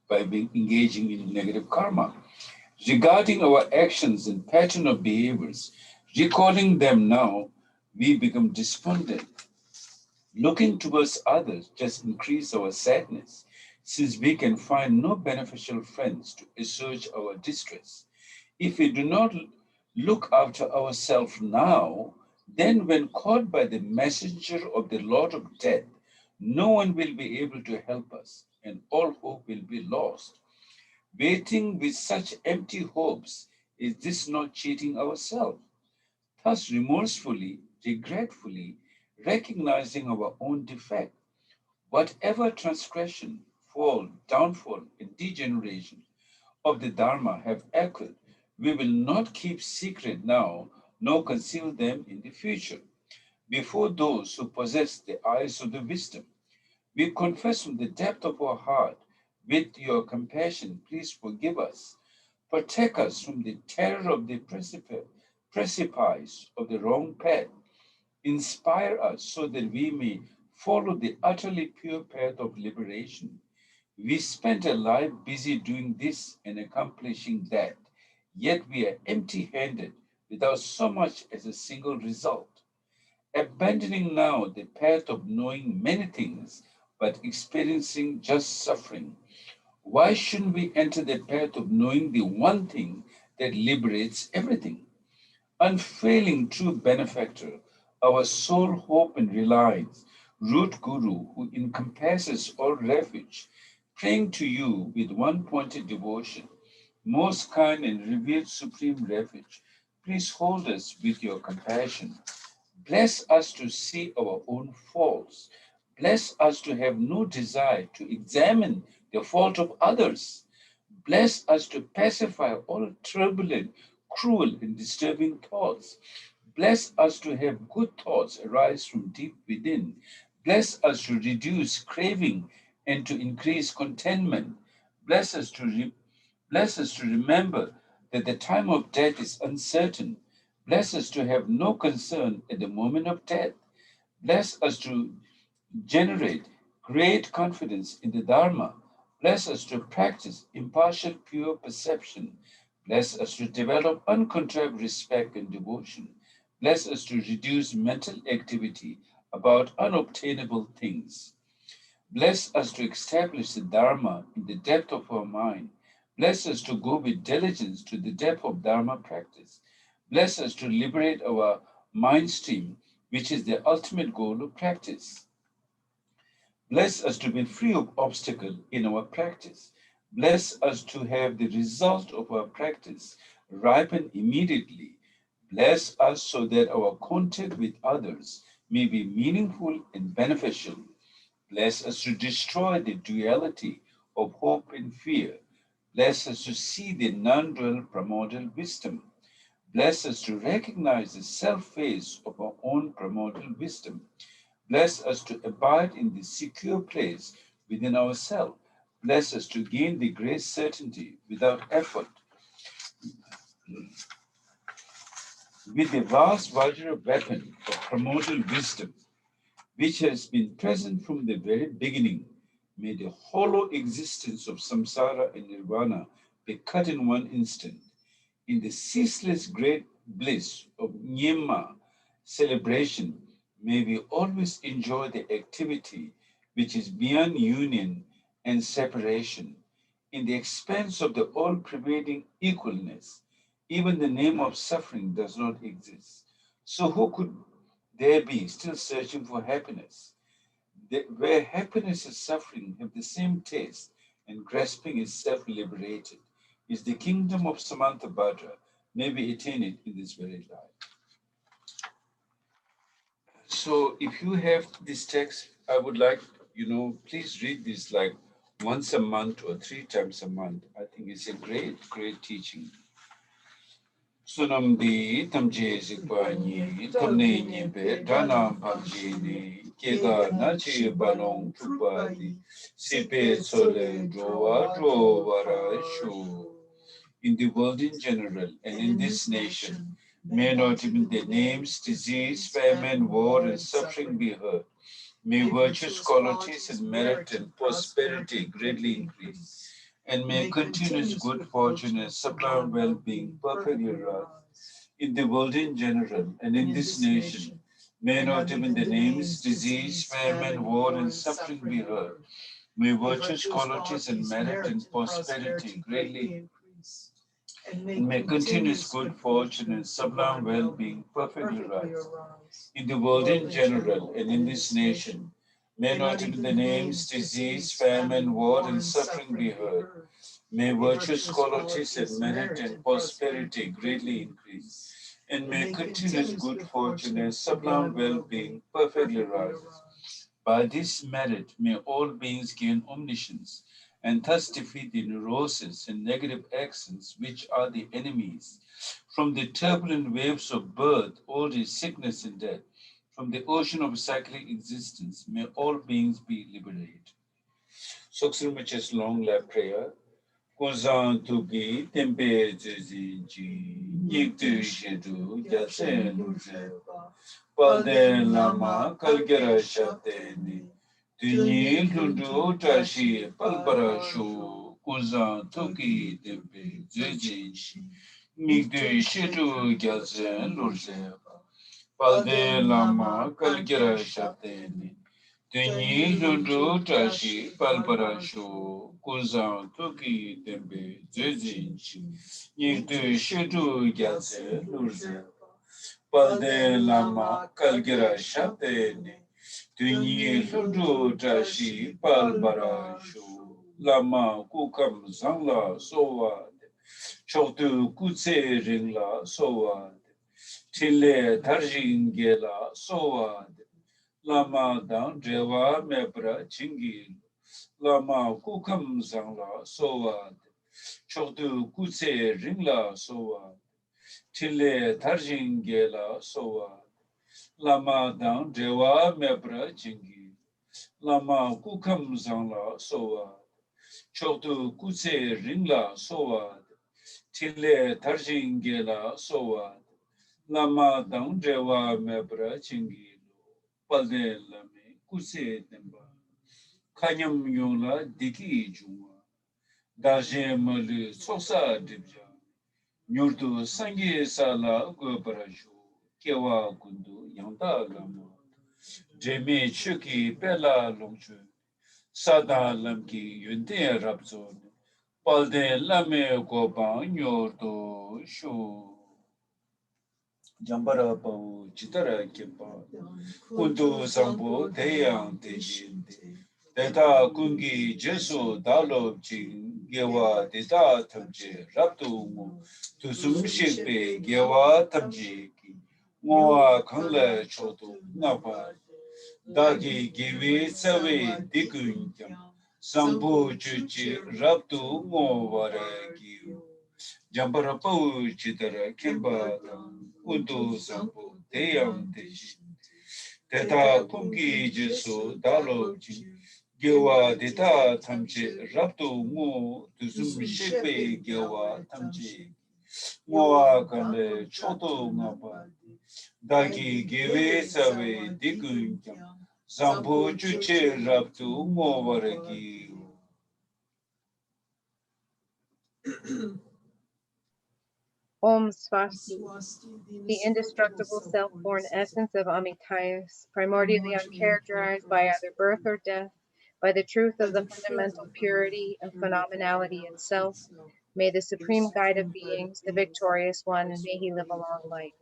by being engaging in negative karma. Regarding our actions and pattern of behaviors, recalling them now, we become despondent. Looking towards others just increase our sadness, since we can find no beneficial friends to assuage our distress. If we do not look after ourselves now, then when caught by the messenger of the Lord of Death, no one will be able to help us, and all hope will be lost. Waiting with such empty hopes, is this not cheating ourselves? Thus, remorsefully, regretfully, recognizing our own defect, whatever transgression, fall, downfall, and degeneration of the Dharma have occurred, we will not keep secret now, nor conceal them in the future. Before those who possess the eyes of the wisdom, we confess from the depth of our heart, with your compassion, please forgive us. Protect us from the terror of the precipice of the wrong path. Inspire us so that we may follow the utterly pure path of liberation. We spent a life busy doing this and accomplishing that, yet we are empty handed without so much as a single result. Abandoning now the path of knowing many things but experiencing just suffering, why shouldn't we enter the path of knowing the one thing that liberates everything? Unfailing true benefactor, our sole hope and reliance, root guru who encompasses all refuge, praying to you with one pointed devotion, most kind and revered supreme refuge, please hold us with your compassion. Bless us to see our own faults. Bless us to have no desire to examine the fault of others. Bless us to pacify all turbulent, cruel, and disturbing thoughts. Bless us to have good thoughts arise from deep within. Bless us to reduce craving and to increase contentment. Bless us to, bless us to remember that the time of death is uncertain. Bless us to have no concern at the moment of death. Bless us to generate great confidence in the Dharma. Bless us to practice impartial, pure perception. Bless us to develop uncontrived respect and devotion. Bless us to reduce mental activity about unobtainable things. Bless us to establish the Dharma in the depth of our mind. Bless us to go with diligence to the depth of Dharma practice. Bless us to liberate our mind stream, which is the ultimate goal of practice. Bless us to be free of obstacle in our practice. Bless us to have the result of our practice ripen immediately. Bless us so that our contact with others may be meaningful and beneficial. Bless us to destroy the duality of hope and fear. Bless us to see the non-dual primordial wisdom. Bless us to recognize the self phase of our own primordial wisdom. Bless us to abide in the secure place within ourselves. Bless us to gain the great certainty without effort. With the vast Vajra weapon of primordial wisdom, which has been present from the very beginning, may the hollow existence of samsara and nirvana be cut in one instant. In the ceaseless great bliss of Nyema celebration, may we always enjoy the activity which is beyond union and separation. In the expanse of the all pervading equalness, even the name of suffering does not exist. So, who could there be still searching for happiness? Where happiness and suffering have the same taste and grasping is self liberated, is the kingdom of Samantabhadra. May we attain it in this very life. So, if you have this text, I would like, please read this like once a month or three times a month. I think it's a great, great teaching. Sunamdi tamje sikpani tamne nyimpe dhanam pamjini kega nachi balong chupadi sipe sole drowa drovara shu. In the world in general and in this nation, may not even the names, disease, famine, war, and suffering be heard. May virtues, qualities, and merit and prosperity greatly increase, and may continuous good fortune and sublime well-being perfectly rise in the world in general and in this nation. May not even the names, disease, famine, war, and suffering be heard. May virtues, qualities, and merit and prosperity greatly increase, and may continuous good fortune and sublime well-being perfectly rise in the world in general and in this nation. May not even the names, disease, famine, war, and suffering be heard. May virtues, qualities, and merit and prosperity greatly increase, and may continuous good fortune and sublime well-being perfectly rise. By this merit, may all beings gain omniscience and thus defeat the neuroses and negative accents which are the enemies. From the turbulent waves of birth, old age, sickness, and death, from the ocean of cyclic existence, may all beings be liberated. Soxrumich's long lap prayer. Kuzan tuki tempe zizi yik tu shidu yatsen luzeba. Palde lama kalgera shateni. Tuni lundu tashi palpara shu. Kuzan tuki tempe zizi yik tu shidu yatsen luzeba. Palde lama kalgera shateni. Tenyi lundu tashi palparashu kuzan tuki tembe zezin yintu shetu gyatse lurze palde lama kalgira shatene tenyi lundu tashi palparashu lama kukam zangla sowa choktu kutse ringla sowa tile tarjingela sowa Lama dang drewa mebra chingi lama kukam zangla sowa chokdu kutse ringla sowa tile tarjingela sowa lama dang drewa mebra chingi lama kukam zangla sowa chokdu kutse ringla sowa tile tarjingela sowa lama dang drewa mebra chingi palde lame kuse temba kanyam yola diki jungwa daje malu sosa dibja nyurdu sangi sala gobaraju kewa kundu yangda lama jeme chuki pela longchu sada lamki yunde rabzo palde lame goba nyordu shu jambara pau chitara kepa kundu sampo deyang tejinde deta kungi jesu dalob jing gewa deta tamje rabdu ngu tusum shikpe gewa tamje ki ngoa kangla chodo napa dagi gewe sawe dikun kyam sampo chuchi rabdu ngo wara giyo jambara pau chitara kemba kundu sampo deyang tejinde Teta kumki jesu dalo gewa deta tamche rabdu ngu tusum shekpe gewa tamche ngoa kande choto ngapa dagi gewe sawe dikun kyam zambu chuche rabdu ngo waragi Om Swasti, the indestructible self-born essence of Amitais, primordially uncharacterized by either birth or death, by the truth of the fundamental purity of phenomenality itself, may the supreme guide of beings, the victorious one, may he live a long life.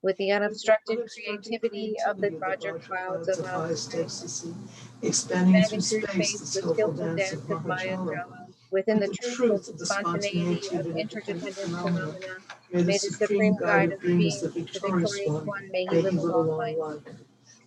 With the unobstructed creativity of the project clouds of highest Amitais, expanding expanding through through space, space the the skillful skillful dance of dance of Mahajala. Mayajala, within With the the truth of truth the of the spontaneity spontaneity of of interdependent interdependent phenomena, phenomena, may the may the supreme supreme guide guide of of beings, the beings, the victorious victorious one, one, may he may live he a live a long long life. life.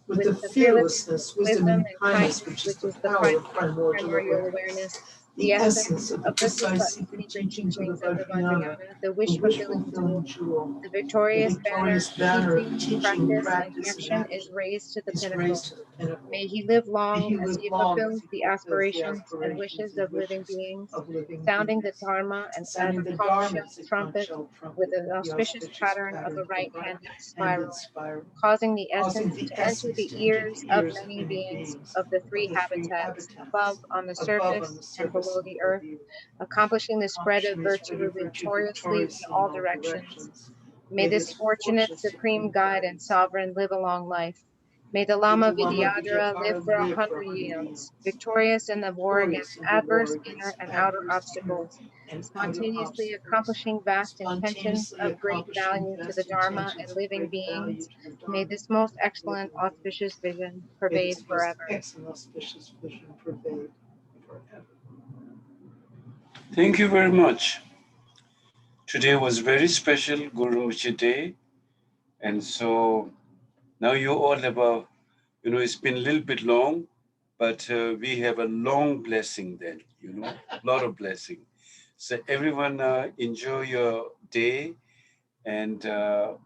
With With the the fearlessness, fearlessness, wisdom, wisdom, and and kindness, kindness, which is which the is the power of primordial primordial primordial awareness, awareness, the essence of the of the precise secret secret teachings of the teachings of the Vajrayana, Vajrayana, the the wish-fulfilling wish-fulfilling jewel, jewel, the the victorious banner victorious of banner of teaching, teaching, practice, and action is action raised to the is pinnacle. raised to the pinnacle. May he live May long he as live he long as fulfills he the fulfills the aspirations and aspirations wishes and of living wishes beings, of living sounding the beings, Dharma and as sounding a the conch Dharma shell as a conch trumpet shell with trumpet an with the auspicious auspicious pattern of pattern the of the right-handed right-handed spiral, spiral, causing the causing essence the to enter essence the to enter ears the of ears of many many beings beings of the of three the three habitats, above habitats, on the above on surface the and surface below and the below earth, the earth, accomplishing the spread of accomplishing the virtue spread of virtue victoriously in victoriously in all all directions. directions. May May this this fortunate fortunate supreme supreme guide and guide, sovereign live a long life. May the may the Lama Lama Vidyadhara live Vidyadhara for live for 100 100 eons, eons, victorious in the war victorious against in the war adverse inner against and outer adverse inner obstacles, and outer spontaneously obstacles, accomplishing vast intentions spontaneously of great accomplishing value to the vast Dharma and intentions of living great value beings. to the May Dharma this most and excellent living auspicious beings. vision May pervade this most forever. excellent auspicious vision pervade forever. Thank you very much. Today was very special Guru Rinpoche Day, and so now you all about, it's been a little bit long, but we have a long blessing then, a lot of blessing. So everyone enjoy your day. And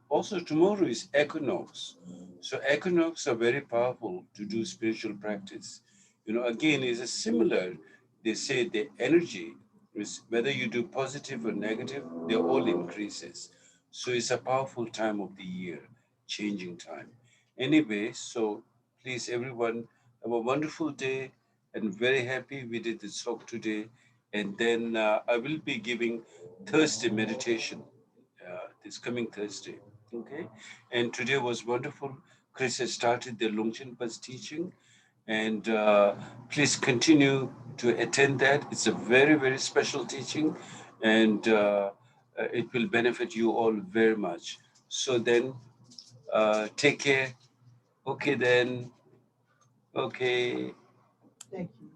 also tomorrow is equinox. So equinox are very powerful to do spiritual practice. Again, it's a similar, they say the energy, is whether you do positive or negative, they all increases. So it's a powerful time of the year, changing time. Anyway, so please everyone have a wonderful day and very happy we did the talk today. And then I will be giving Thursday meditation this coming Thursday. Okay, and today was wonderful. Chris has started the Longchenpa's teaching, and please continue to attend that. It's a very, very special teaching, and it will benefit you all very much. So then, take care. Okay, then. Okay. Thank you.